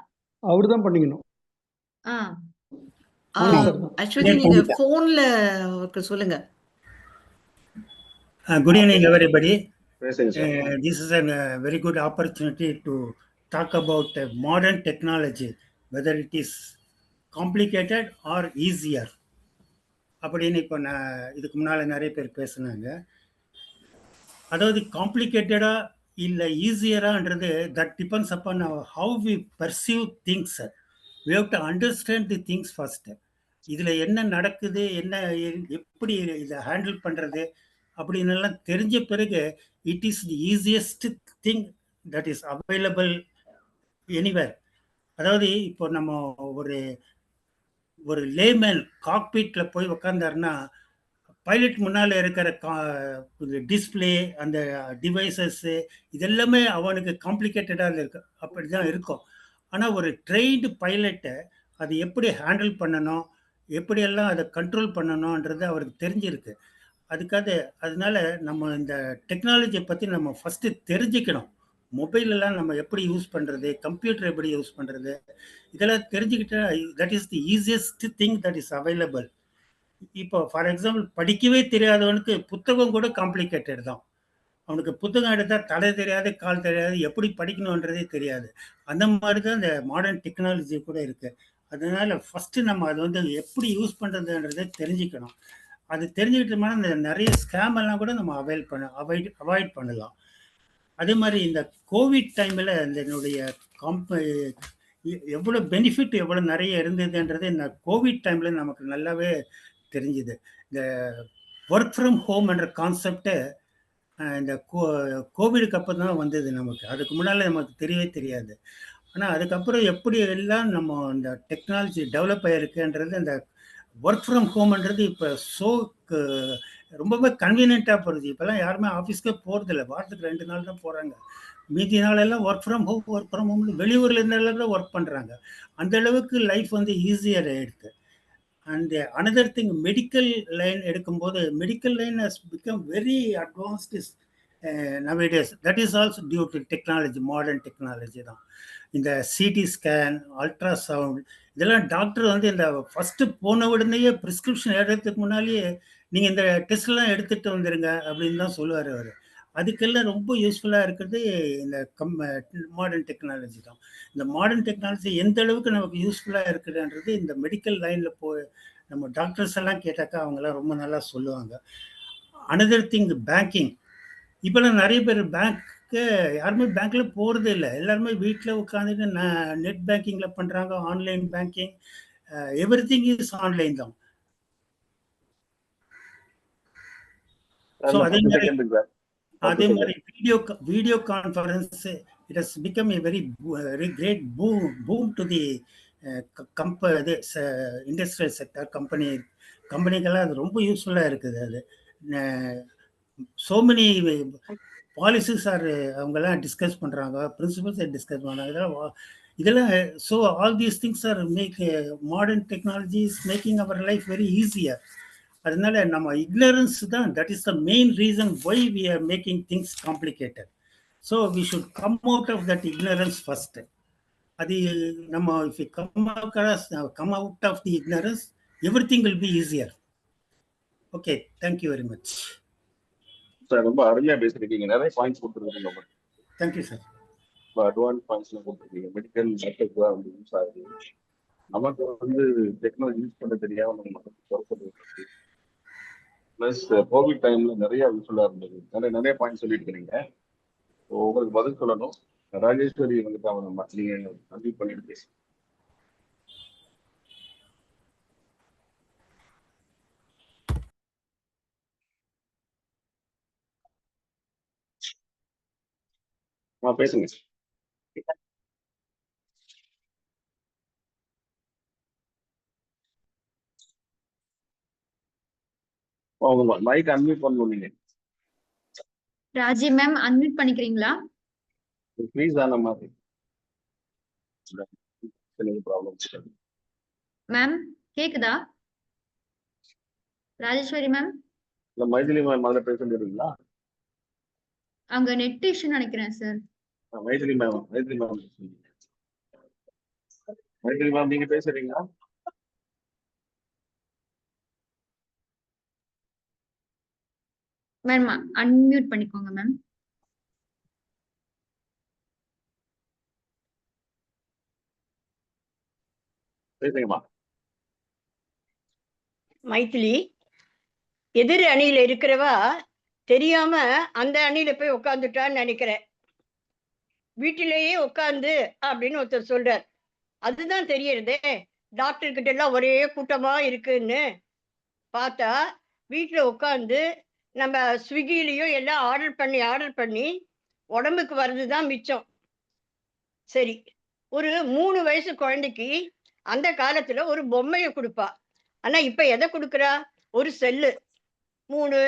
அவர்தான் பண்ணிக்கணும். ஆக்சுவலி நீங்க போன்ல சொல்லுங்க. Good evening, everybody. This is a very good opportunity to talk about modern technology, whether it is complicated or easier. அப்படின்னு இப்போ நான் இதுக்கு முன்னால் நிறைய பேர் பேசுனாங்க. அதாவது காம்ப்ளிகேட்டடா இல்லை ஈஸியரான்றது that depends upon how we perceive things. We have to understand the things first. இதில் என்ன நடக்குது, என்ன எப்படி இதை ஹேண்டில் பண்ணுறது அப்படின்னு எல்லாம் தெரிஞ்ச பிறகு it is the easiest thing that is available anywhere. அதாவது இப்போ நம்ம ஒரு ஒரு லேமேன் காக்பீட்ல போய் உக்காந்தாருன்னா பைலட் முன்னால இருக்கிற டிஸ்பிளே, அந்த டிவைசஸ் இதெல்லாமே அவனுக்கு காம்ப்ளிகேட்டடாக இருக்கு, அப்படிதான் இருக்கும். ஆனால் ஒரு ட்ரெயின்டு பைலட்டை அது எப்படி ஹேண்டில் பண்ணணும், எப்படியெல்லாம் அதை கண்ட்ரோல் பண்ணணுன்றது அவருக்கு தெரிஞ்சிருக்கு. அதனால நம்ம இந்த டெக்னாலஜியை பற்றி நம்ம ஃபஸ்ட்டு தெரிஞ்சுக்கணும். மொபைலெல்லாம் நம்ம எப்படி யூஸ் பண்ணுறது, கம்ப்யூட்டர் எப்படி யூஸ் பண்ணுறது, இதெல்லாம் தெரிஞ்சுக்கிட்டா that is the easiest thing that is available. இப்போ ஃபார் எக்ஸாம்பிள் படிக்கவே தெரியாதவனுக்கு புத்தகம் கூட காம்ப்ளிகேட்டட் தான். அவனுக்கு புத்தகம் எடுத்தால் தலை தெரியாது, கால் தெரியாது, எப்படி படிக்கணுன்றதே தெரியாது. அந்த மாதிரி தான் இந்த மாடர்ன் டெக்னாலஜி கூட இருக்கு. அதனால ஃபஸ்ட்டு நம்ம அது வந்து எப்படி யூஸ் பண்ணுறதுன்றதை தெரிஞ்சுக்கணும். அது தெரிஞ்சுக்கிட்டோம்னா இந்த நிறைய ஸ்கேம் எல்லாம் கூட நம்ம அவாய்ட் பண்ணலாம். அதே மாதிரி இந்த கோவிட் டைமில் இந்த என்னுடைய எவ்வளோ பெனிஃபிட் எவ்வளோ நிறைய இருந்ததுன்றது இந்த கோவிட் டைமில் நமக்கு நல்லாவே தெரிஞ்சுது. இந்த ஒர்க் ஃப்ரம் ஹோம் என்ற கான்செப்டை இந்த கோவிடுக்கு அப்புறம் தான் வந்தது நமக்கு. அதுக்கு முன்னால் நமக்கு தெரியவே தெரியாது. ஆனால் அதுக்கப்புறம் எப்படி எல்லாம் நம்ம இந்த டெக்னாலஜி டெவலப் ஆகிருக்குன்றது, இந்த ஒர்க் ஃப்ரம் ஹோம்ன்றது இப்போ ரொம்பவே கன்வீனியண்ட்டாக போகிறது. இப்போல்லாம் யாருமே ஆஃபீஸ்க்கே போகிறதில்ல, வாரத்துக்கு 2 நாள் தான் போகிறாங்க. மீதி நாளெல்லாம் ஒர்க் ஃப்ரம் ஹோம் வெளியூரில் இருந்தாலும் தான் ஒர்க் பண்ணுறாங்க. அந்த அளவுக்கு லைஃப் வந்து ஈஸியர் ஆகிடுது. And another thing, medical line எடுக்கும்போது medical line has become very advanced nowadays. That is also due to technology, modern technology தான். இந்த சிடி ஸ்கேன், அல்ட்ராசவுண்ட், இதெல்லாம் டாக்டர் வந்து இந்த ஃபஸ்ட்டு போன உடனேயே ப்ரிஸ்கிரிப்ஷன் எடுக்கிறதுக்கு முன்னாலேயே நீங்கள் இந்த டெஸ்ட்லாம் எடுத்துகிட்டு வந்துடுங்க அப்படின்னு தான் சொல்லுவார் அவர். அதுக்கெல்லாம் ரொம்ப யூஸ்ஃபுல்லாக இருக்கிறது இந்த மாடர்ன் டெக்னாலஜி தான். இந்த மாடர்ன் டெக்னாலஜி எந்த அளவுக்கு நமக்கு யூஸ்ஃபுல்லாக இருக்குதுன்றது இந்த மெடிக்கல் லைனில் நம்ம டாக்டர்ஸ் எல்லாம் கேட்டாக்கா அவங்கெல்லாம் ரொம்ப நல்லா சொல்லுவாங்க. Another thing, banking. இப்போல்லாம் நிறைய பேர் யாருமே பேங்க்ல போகிறதே இல்லை. எல்லாருமே வீட்டில் உட்காந்துட்டு நெட் பேங்கிங்கில் பண்ணுறாங்க, online banking, everything is online தான். ஸோ அதே மாதிரி video conference, it has become a very great boom to the industrial sector கம்பெனிக்கெல்லாம் அது ரொம்ப யூஸ்ஃபுல்லாக இருக்குது. அது so many policies are அவங்கெல்லாம் டிஸ்கஸ் பண்ணுறாங்க, பிரின்சிபல்ஸை டிஸ்கஸ் பண்ணுறாங்க. இதெல்லாம் so all these things are modern technology is making our life very easier. அதனால நம்ம இக்னரன்ஸ் தான், that is the main reason why we are making things complicated. So we should come out of that ignorance first. அது நம்ம if you come out of the ignorance, everything will be easier. Okay, thank you very much sir. ரொம்ப அருமையாக பேசிருக்கீங்க, நிறைய points கொடுத்துருக்கீங்க. Thank you sir. Advance பாயிண்ட்ஸ்லாம் கொடுத்துருக்கீங்க. Medical டாக்டருக்கு தான் வந்து யூஸ் ஆகுது. நமக்கு வந்து டெக்னாலஜி யூஸ் பண்ண தெரியாம நம்ம ப்ளஸ் கோவிட் டைம்ல நிறைய யூஸ்ஃபுல்லாக இருந்தது. நிறைய பாயிண்ட் சொல்லிட்டு இருக்கீங்க. உங்களுக்கு பதில் சொல்லணும். ராஜேஸ்வரி வந்துட்டு அவங்க நீங்க அன்மியூட் பண்ணிட்டு பேசுங்க. பேசுங்க. மைக் அன்மியூட் பண்ணுவீங்க. ராஜி மேம் அன்மியூட் பண்ணிக்கிறீங்களா? ப்ளீஸ் ஆன மாதிரி ப்ராப்ளம். மேம் கேக்குதா? ராஜேஸ்வரி மேம் இல்ல மைதிலி மேம் முதல்ல பேச முடியுங்களா? அங்க நெட் இஷ்யூ நினைக்கிறேன் சார். மைதிலி மேம் நீங்க பேசுறீங்களா? மேம் அன்மியூட் பண்ணிக்கோங்க மேம். பேசுங்கம்மா. மைதிலி, எதிர் அணியில இருக்கிறவா தெரியாம அந்த அணியில போய் உட்காந்துட்டான்னு நினைக்கிறேன். வீட்டிலேயே உட்காந்து அப்படின்னு ஒருத்தர் சொல்றார். அதுதான் தெரியறதே. டாக்டர் கிட்ட எல்லாம் ஒரே கூட்டமா இருக்குன்னு பார்த்தா வீட்டுல உட்காந்து நம்ம ஸ்விக்கிலையும் எல்லாம் ஆர்டர் பண்ணி உடம்புக்கு வர்றதுதான் மிச்சம். சரி, ஒரு 3 வயசு குழந்தைக்கு அந்த காலத்துல ஒரு பொம்மையை கொடுப்பா. ஆனா இப்ப எதை கொடுக்குறா? ஒரு செல்லு. 3,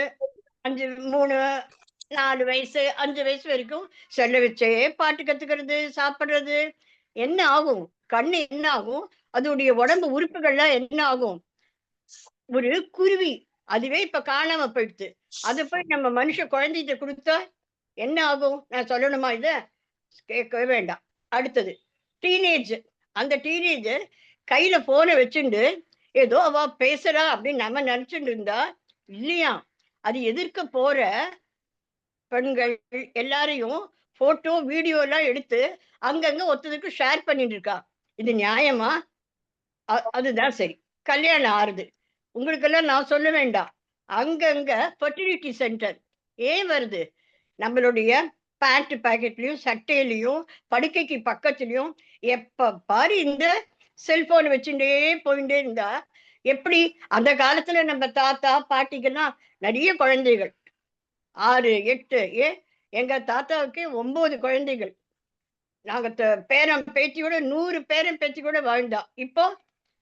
4 வயசு 5 வயசு வரைக்கும் செல்ல வச்சே பாட்டு கத்துக்கிறது, சாப்பிடுறது. என்ன ஆகும்? கண்ணு என்ன ஆகும்? அதோடைய உடம்பு உறுப்புகள்லாம் என்ன ஆகும்? ஒரு குருவி அதுவே இப்ப காணாம போயிடுது. அதை போய் நம்ம மனுஷ குழந்தைகிட்ட கொடுத்தா என்ன ஆகும்? நான் சொல்லணுமா? இத கேட்கவே வேண்டாம். அடுத்தது டீனேஜ். அந்த டீனேஜர் கையில போனை வச்சுண்டு ஏதோ அவ பேசுறா அப்படின்னு நம்ம நினைச்சுட்டு இருந்தா இல்லையா, அது எதிர்க்க போற பெண்கள் எல்லாரையும் போட்டோ வீடியோ எல்லாம் எடுத்து அங்கங்க ஒருத்தருக்கு ஷேர் பண்ணிட்டு இருக்கா. இது நியாயமா? அதுதான் சரி. கல்யாணம் ஆறுது. உங்களுக்கெல்லாம் நான் சொல்ல வேண்டாம். அங்கங்க ஃபெர்டிலிட்டி சென்டர் ஏன் வருது? நம்மளுடைய பேண்ட் பாக்கெட்லயும் சட்டையிலையும் படுக்கைக்கு பக்கத்துலயும் எப்ப பாரு இந்த செல்போன் வச்சுட்டே போயிட்டே இருந்தா எப்படி? அந்த காலத்துல நம்ம தாத்தா பாட்டிக்கெல்லாம் நிறைய குழந்தைகள், 6, 8, எங்க தாத்தாவுக்கு 9 குழந்தைகள். நாங்க பேரன் பேத்தியோட 100 பேரன் பேத்தி கூட வாழ்ந்தா. இப்போ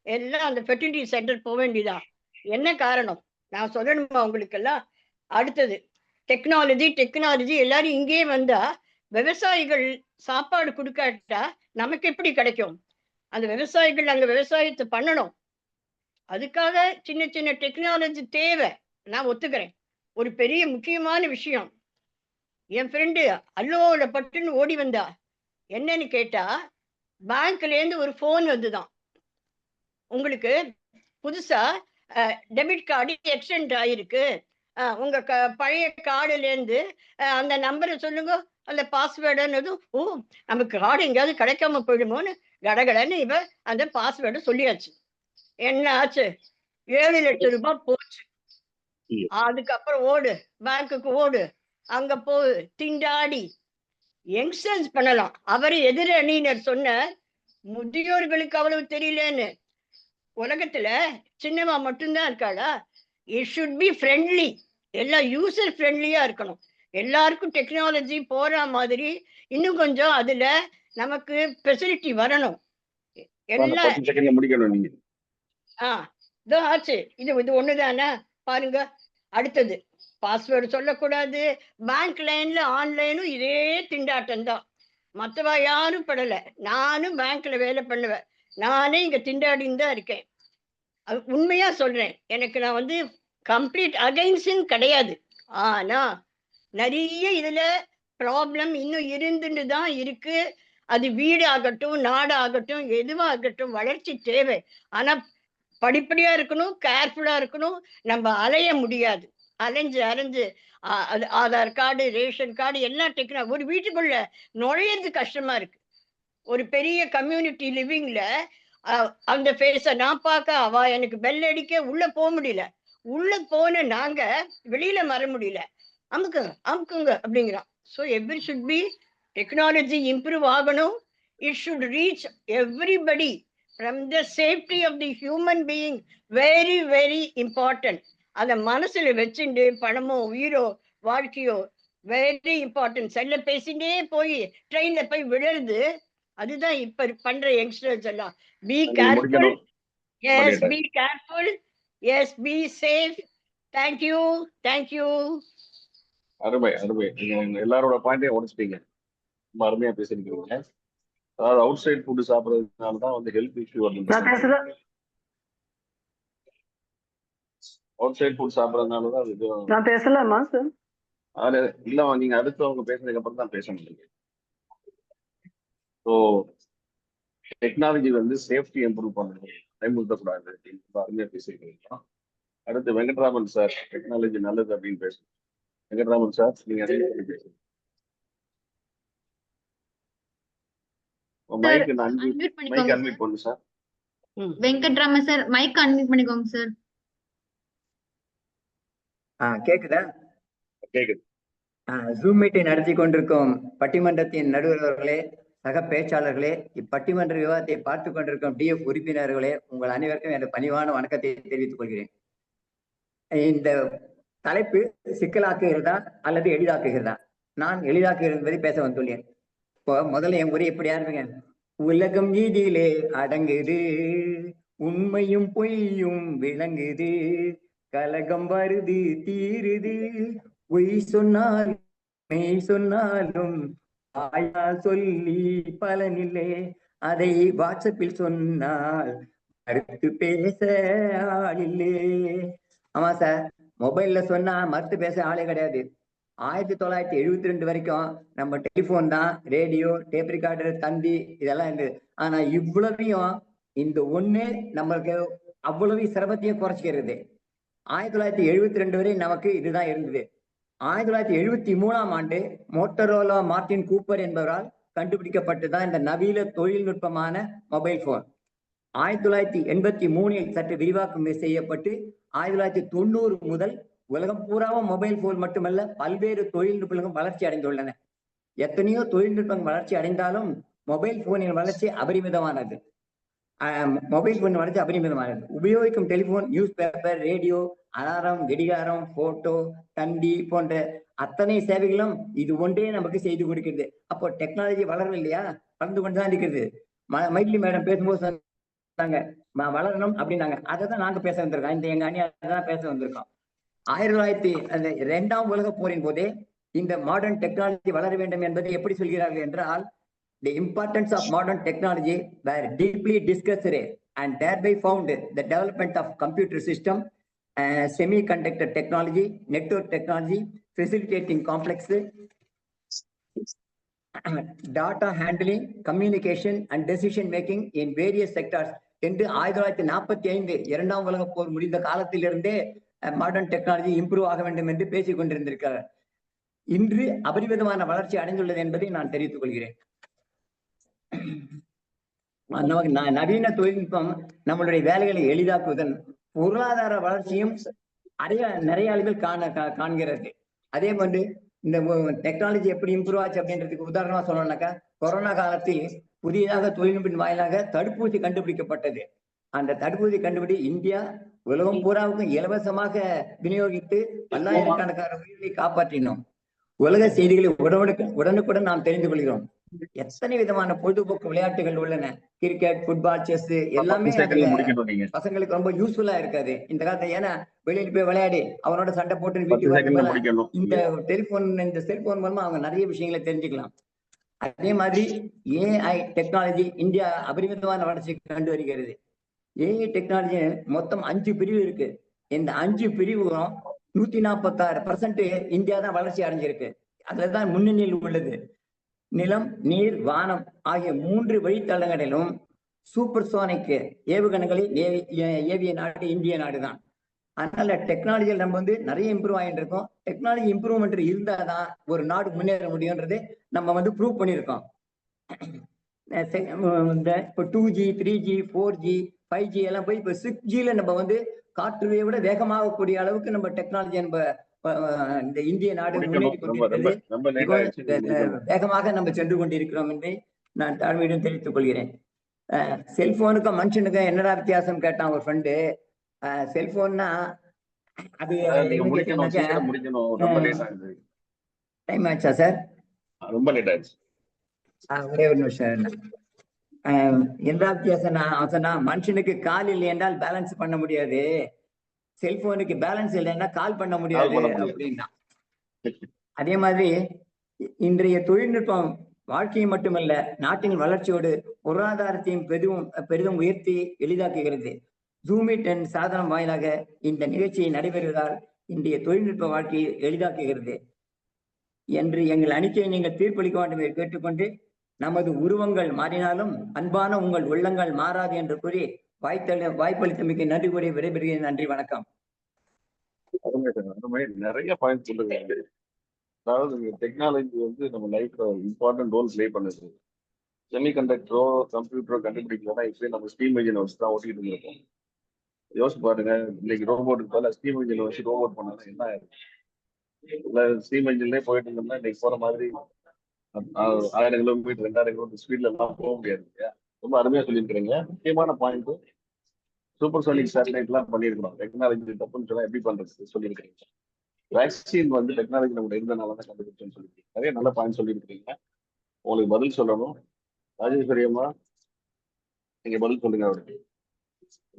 எல்லாம் அந்த ஃபெர்டிலிட்டி சென்டர் போக வேண்டியதா? என்ன காரணம்? நான் சொல்லணுமா உங்களுக்கெல்லாம்? அடுத்தது டெக்னாலஜி எல்லாரும் இங்கே வந்தா விவசாயிகள் சாப்பாடு கொடுக்காட்டா நமக்கு எப்படி கிடைக்கும்? அந்த விவசாயிகள் அங்க விவசாயத்தை பண்ணணும். அதுக்காக சின்ன சின்ன டெக்னாலஜி தேவை, நான் ஒத்துக்கிறேன். ஒரு பெரிய முக்கியமான விஷயம், என் ஃப்ரெண்டு அல்லோல பட்டுன்னு ஓடி வந்தா. என்னன்னு கேட்டா, பேங்க்ல இருந்து ஒரு போன் வந்துதான், உங்களுக்கு புதுசா டெபிட் கார்டு எக்ஸ்டெண்ட் ஆயிருக்கு, உங்க பழைய கார்டுல இருந்து அந்த நம்பரை சொல்லுங்க, அந்த பாஸ்வேர்டுன்னதும் ஓ நமக்கு கார்டு எங்கேயாவது கிடைக்காம போயிடுமோன்னு கடகடன்னு இவ அந்த பாஸ்வேர்டு சொல்லியாச்சு. என்ன ஆச்சு? 7 லட்சம் ரூபாய் போச்சு. அதுக்கப்புறம் ஓடு பேங்க்குக்கு ஓடு, அங்க போ திண்டாடி யங்ஸ்டர்ஸ் பண்ணலாம். அவர் எதிர அணியினர் சொன்ன முதியோர்களுக்கு அவ்வளவு தெரியலன்னு. உலகத்துல சின்னவா மட்டும்தான் இருக்காளா? இட் ஷுட் பி ஃப்ரெண்ட்லி, எல்லாம் யூசர் ஃப்ரெண்ட்லியா இருக்கணும். எல்லாருக்கும் டெக்னாலஜி போற மாதிரி இன்னும் கொஞ்சம் அதுல நமக்கு ஃபெசிலிட்டி வரணும். எல்லாம் முடிக்கணும் நீங்க. ஆச்சு. இது ஒண்ணுதானே பாருங்க. அடுத்தது பாஸ்வேர்டு சொல்லக்கூடாது. பேங்க் லைன்ல ஆன்லைனும் இதே திண்டாட்டம் தான். மற்றவா யாரும் படல. நானும் பேங்க்ல வேலை பண்ணுவேன். நானே இங்க திண்டாடின்னு தான் இருக்கேன். அது உண்மையா சொல்றேன். எனக்கு நான் வந்து கம்ப்ளீட் அகைன்ஸ்ட் கிடையாது. ஆனா நிறைய இதுல ப்ராப்ளம் இன்னும் இருந்துட்டு தான் இருக்கு. அது வீடு ஆகட்டும், நாடு ஆகட்டும், எதுவா ஆகட்டும், வளர்ச்சி தேவை. ஆனா படிப்படியா இருக்கணும், கேர்ஃபுல்லா இருக்கணும். நம்ம அலைய முடியாது. அலைஞ்சு அது ஆதார் கார்டு, ரேஷன் கார்டு எல்லாம் ஒரு வீட்டுக்குள்ள நுழையிறது கஷ்டமா இருக்கு. ஒரு பெரிய கம்யூனிட்டி லிவிங்ல அந்த ஃபேஸ நான் பார்க்க, அவ எனக்கு பெல் அடிக்க உள்ள போக முடியல. உள்ள போன நாங்க வெளியில வர முடியல. அமுக்குங்க அப்படிங்கிறான். So every should be technology improve ஆகணும். It should reach everybody from the safety of the human being, very very important. அதை மனசுல வச்சுட்டு பணமோ உயிரோ வாழ்க்கையோ வெரி இம்பார்ட்டன்ட். செல்ல பேசிட்டே போய் ட்ரெயின்ல போய் விழுறது, அதுதான் இப்ப பண்ற யங்ஸ்டர்ஸ் எல்லாம். Be careful. Yes be careful. Yes be safe. Thank you. அருமை. நீங்க எல்லாரோட பாயிண்டையும் உடைச்சிட்டீங்க. ரொம்ப அருமையா பேசிருக்கீங்க. அதாவது அவுட் சைட் ஃபுட் சாப்பிட்றதுனால தான் வந்து ஹெல்த் இஷ்யூ வருது. அவுட் சைட் ஃபுட் சாப்பிட்றதுனால தான் இது. நான் பேசலாமா சார்? இல்ல, நீங்க அடுத்தவங்க பேசுனதுக்கு அப்புறம் தான் பேச முடியும். ஸோ டெக்னாலஜி வந்து சேஃப்டி இம்ப்ரூவ் பண்ணணும், பயமுறுத்தக்கூடாது அப்படின்னு அருமையா பேசியிருக்கீங்க. அடுத்து வெங்கட்ராமன் சார், டெக்னாலஜி நல்லது அப்படின்னு பேசுறோம். வெங்கட்ராமன் சார், நீங்க அதே பேசுங்க. மைக் அன்மியூட் பண்ணுங்க sir. Venkatraman sir mic unmute பண்ணிக்கோங்க சார். கேக்குதா? கேக்குது. ஜூம் மீட்டை நடத்தி கொண்டிருக்கும் பட்டிமன்றத்தின் நடுவர் அவர்களே, சக பேச்சாளர்களே, இப்பட்டிமன்ற விவாதத்தை பார்த்து கொண்டிருக்கும் டிஎஃப் உறுப்பினர்களே, உங்கள் அனைவருக்கும் எனது பணிவான வணக்கத்தை தெரிவித்துக் கொள்கிறேன். இந்த தலைப்பு சிக்கலாக்குகிறதா அல்லது எளிதாக்குகிறதா? நான் எளிதாக்குகிறது என்பதை பேச வந்துள்ளேன். இப்போ முதல்ல என் உரை எப்படி ஆரம்பிங்க? உலகம் இதிலே அடங்குது, உண்மையும் பொய்யும் விளங்குது, கலகம் வருது தீருது, பொய் சொன்னால் மெய் சொன்னாலும் ஆயா சொல்லி பலனில்லை, அதை வாட்ஸ்அப்பில் சொன்னால் மறுத்து பேச ஆளில்லே. ஆமா சார், மொபைல்ல சொன்னா மறுத்து பேச ஆளே கிடையாது. 1972 வரைக்கும் நம்ம டெலிபோன் தான், ரேடியோ, டேப் ரெக்கார்டர், தந்தி இதெல்லாம் இருந்தது. ஆனா இவ்வளவையும் இந்த ஒண்ணு நம்மளுக்கு அவ்வளவு சிரமத்தையும் குறைச்சிக்கிறது. 1972 வரை நமக்கு இதுதான் இருந்தது. 1973ஆம் ஆண்டு மோட்டரோலா மார்டின் கூப்பர் என்பவரால் கண்டுபிடிக்கப்பட்டதுதான் இந்த நவீன தொழில்நுட்பமான மொபைல் போன். 1983இல் சற்று விரிவாக்கம் செய்யப்பட்டு 1990 முதல் உலகம் பூராவும் மொபைல் போன் மட்டுமல்ல, பல்வேறு தொழில்நுட்பங்களும் வளர்ச்சி அடைந்துள்ளன. எத்தனையோ தொழில்நுட்பங்கள் வளர்ச்சி அடைந்தாலும் மொபைல் போனின் வளர்ச்சி அபரிமிதமானது. மொபைல் போன் வளர்ச்சி அபரிமிதமானது. உபயோகிக்கும் telephone, news paper, radio, alarm, கடிகாரம், போட்டோ, தந்தி போன்ற அத்தனை சேவைகளும் இது ஒன்றே நமக்கு செய்து கொடுக்கிறது. அப்போ டெக்னாலஜி வளரல இல்லையா? வளர்ந்து கொண்டுதான் இருக்கிறது. மைட்லி மேடம் பேசும்போது சொன்னாங்க வளரணும் அப்படின்னாங்க. அதை தான் நாங்க பேச வந்திருக்கோம். இந்த எங்க அணியாதான் பேச வந்திருக்கோம். 1902ஆம் உலக போரின் போதே இந்த மாடர்ன் டெக்னாலஜி வளர வேண்டும் என்பதை எப்படி சொல்கிறார்கள் என்றால், the importance of modern technology were deeply discussed and thereby found the development of computer system, semiconductor technology, network technology, facilitating complex data handling, communication and decision making in various sectors என்று 1945 இரண்டாம் உலக போர் முடிந்த காலத்திலிருந்தே modern technology improve ஆக வேண்டும் என்று பேசிக் கொண்டிருந்திருக்கிறார். இன்று அபரிமிதமான வளர்ச்சி அடைந்துள்ளது என்பதை நான் தெரிவித்துக் கொள்கிறேன். நவீன தொழில்நுட்பம் நம்மளுடைய வேலைகளை எளிதாக்குவதன் பொருளாதார வளர்ச்சியும் நிறைய அளவில் காண்கிறது. அதே போன்று இந்த டெக்னாலஜி எப்படி இம்ப்ரூவ் ஆச்சு அப்படின்றதுக்கு உதாரணமா சொல்லணும்னாக்கா, கொரோனா காலத்தில் புதிதாக தொழில்நுட்பின் வாயிலாக தடுப்பூசி கண்டுபிடிக்கப்பட்டது. அந்த தடுப்பூசி கண்டுபிடி இந்தியா உலகம் பூராவுக்கும் இலவசமாக விநியோகித்து பல்லாயிரக்கணக்கான உயிர்களை காப்பாற்றினோம். உலக செய்திகளை உடனுக்குடன் நாம் தெரிந்து கொள்கிறோம். எத்தனை விதமான பொழுதுபோக்கு விளையாட்டுகள் உள்ளன. கிரிக்கெட், ஃபுட்பால், செஸ் எல்லாமே பசங்களுக்கு ரொம்ப யூஸ்ஃபுல்லா இருக்காது இந்த காலத்துல. ஏன்னா வெளியில போய் விளையாடி அவனோட சண்டை போட்டு வீட்டுக்கு இந்த டெலிபோன், இந்த செல்போன் மூலமா அவங்க நிறைய விஷயங்களை தெரிஞ்சுக்கலாம். அதே மாதிரி ஏஐ டெக்னாலஜி இந்தியா அபரிமிதமான வளர்ச்சி கண்டு வருகிறது. ஏஐ டெக்னாலஜி மொத்தம் 5 பிரிவு இருக்கு. இந்த 5 பிரிவும் 146% இந்தியா தான் வளர்ச்சி அடைஞ்சிருக்கு. அதுலதான் முன்னணியில் உள்ளது. நிலம், நீர், வானம் ஆகிய 3 வழித்தளங்களிலும் சூப்பர் சோனிக் ஏவுகணைகளை ஏவிய நாடு இந்திய நாடு தான். அதனால டெக்னாலஜியில் நம்ம நிறைய இம்ப்ரூவ் ஆகிட்டு இருக்கோம். டெக்னாலஜி இம்ப்ரூவ்மெண்ட் இருந்தாதான் ஒரு நாடு முன்னேற முடியும்ன்றது நம்ம ப்ரூவ் பண்ணியிருக்கோம். இப்போ 2G, 3G, 4G, 5G எல்லாம் போய் இப்போ 6Gல நம்ம காற்றுவை விட வேகமாக கூடிய அளவுக்கு நம்ம டெக்னாலஜி நம்ம இந்த இந்திய நாடு முன்னேறி கொண்டிருக்கிறது. வேகமாக நம்ம சென்று கொண்டிருக்கிறோம் என்று நான் தாழ்மையுடன் தெரிவித்துக் கொள்கிறேன். செல்போனுக்கும் மனுஷனுக்கும் என்னடா வித்தியாசம் கேட்டான் ஒரு ஃப்ரெண்டு. செல்போன்னா அது டைம் ஆச்சா சார்? ரொம்ப லேட் ஆயிடுச்சு. ஒரே ஒரு நிமிஷம். என்ன வித்தியாசம்? அவன் சொன்னா மனுஷனுக்கு கால் இல்லை என்றால் பேலன்ஸ் பண்ண முடியாது, செல்போனுக்கு பேலன்ஸ் இல்லைன்னா கால் பண்ண முடியாது அப்படின்னா. அதே மாதிரி இன்றைய தொழில்நுட்பம் வாழ்க்கையை மட்டுமல்ல, நாட்டின் வளர்ச்சியோடு பொருளாதாரத்தையும் பெரிதும் உயர்த்தி எளிதாக்குகிறது. ஜூமிட் என் சாதனம் வாயிலாக இந்த நிகழ்ச்சியை நடைபெறுவதால் இன்றைய தொழில்நுட்ப வாழ்க்கையை எளிதாக்குகிறது என்று எங்கள் அணிக்கையை நீங்கள் தீர்ப்பளிக்க வேண்டும் என்று கேட்டுக்கொண்டு, நமது உருவங்கள் மாறினாலும் அன்பான உங்கள் உள்ளங்கள் மாறாது என்று கூறி வாய்ப்பளித்தமைக்கு நன்றி கூறி விடைபெறுகிறேன். நன்றி, வணக்கம். நிறைய பாயிண்ட் சொல்லுங்க. அதாவது டெக்னாலஜி நம்ம லைஃப்ல இம்பார்ட்டன்ட் ரோல் பிளே பண்ணுது. செமிகண்டக்டரோ கம்ப்யூட்டரோ கண்டுபிடிக்கலாம். இப்பயே நம்ம ஸ்டீம் இன்ஜின் வச்சு தான் ஓட்டிட்டு இருக்கோம். யோசிச்சு பாருங்க, இன்னைக்கு ரோபோட்டுக்கு பதிலாக ஸ்டீம் இன்ஜின் வச்சு ரோபோட் பண்ணாலும் என்ன ஆயிருக்கு? இல்ல ஸ்டீம் இன்ஜின்லேயே போயிட்டு இருந்தோம்னா இன்னைக்கு போற மாதிரி 1000 கிலோமீட்டர் 2000 கிலோமீட்டர் ஸ்பீட்ல எல்லாம் போக முடியாது இல்லையா? ரொம்ப அருமையா சொல்லியிருக்கிறீங்க. முக்கியமான பாயிண்ட் சூப்பர் சோனிக் சேட்டலைட் எல்லாம் பண்ணியிருக்கிறோம். டெக்னாலஜி தப்புன்னு சொன்னா எப்படி பண்றது சொல்லியிருக்கிறீங்க. வேக்சின் டெக்னாலஜி நம்ம இருந்தனால தான் கண்டுபிடிச்சோன்னு சொல்லியிருக்கீங்க. நிறைய நல்ல பாயிண்ட் சொல்லியிருக்கிறீங்க. உங்களுக்கு பதில் சொல்லணும். ராஜேஸ்வரி அம்மா நீங்க பதில் சொல்லுங்க அவருக்கு.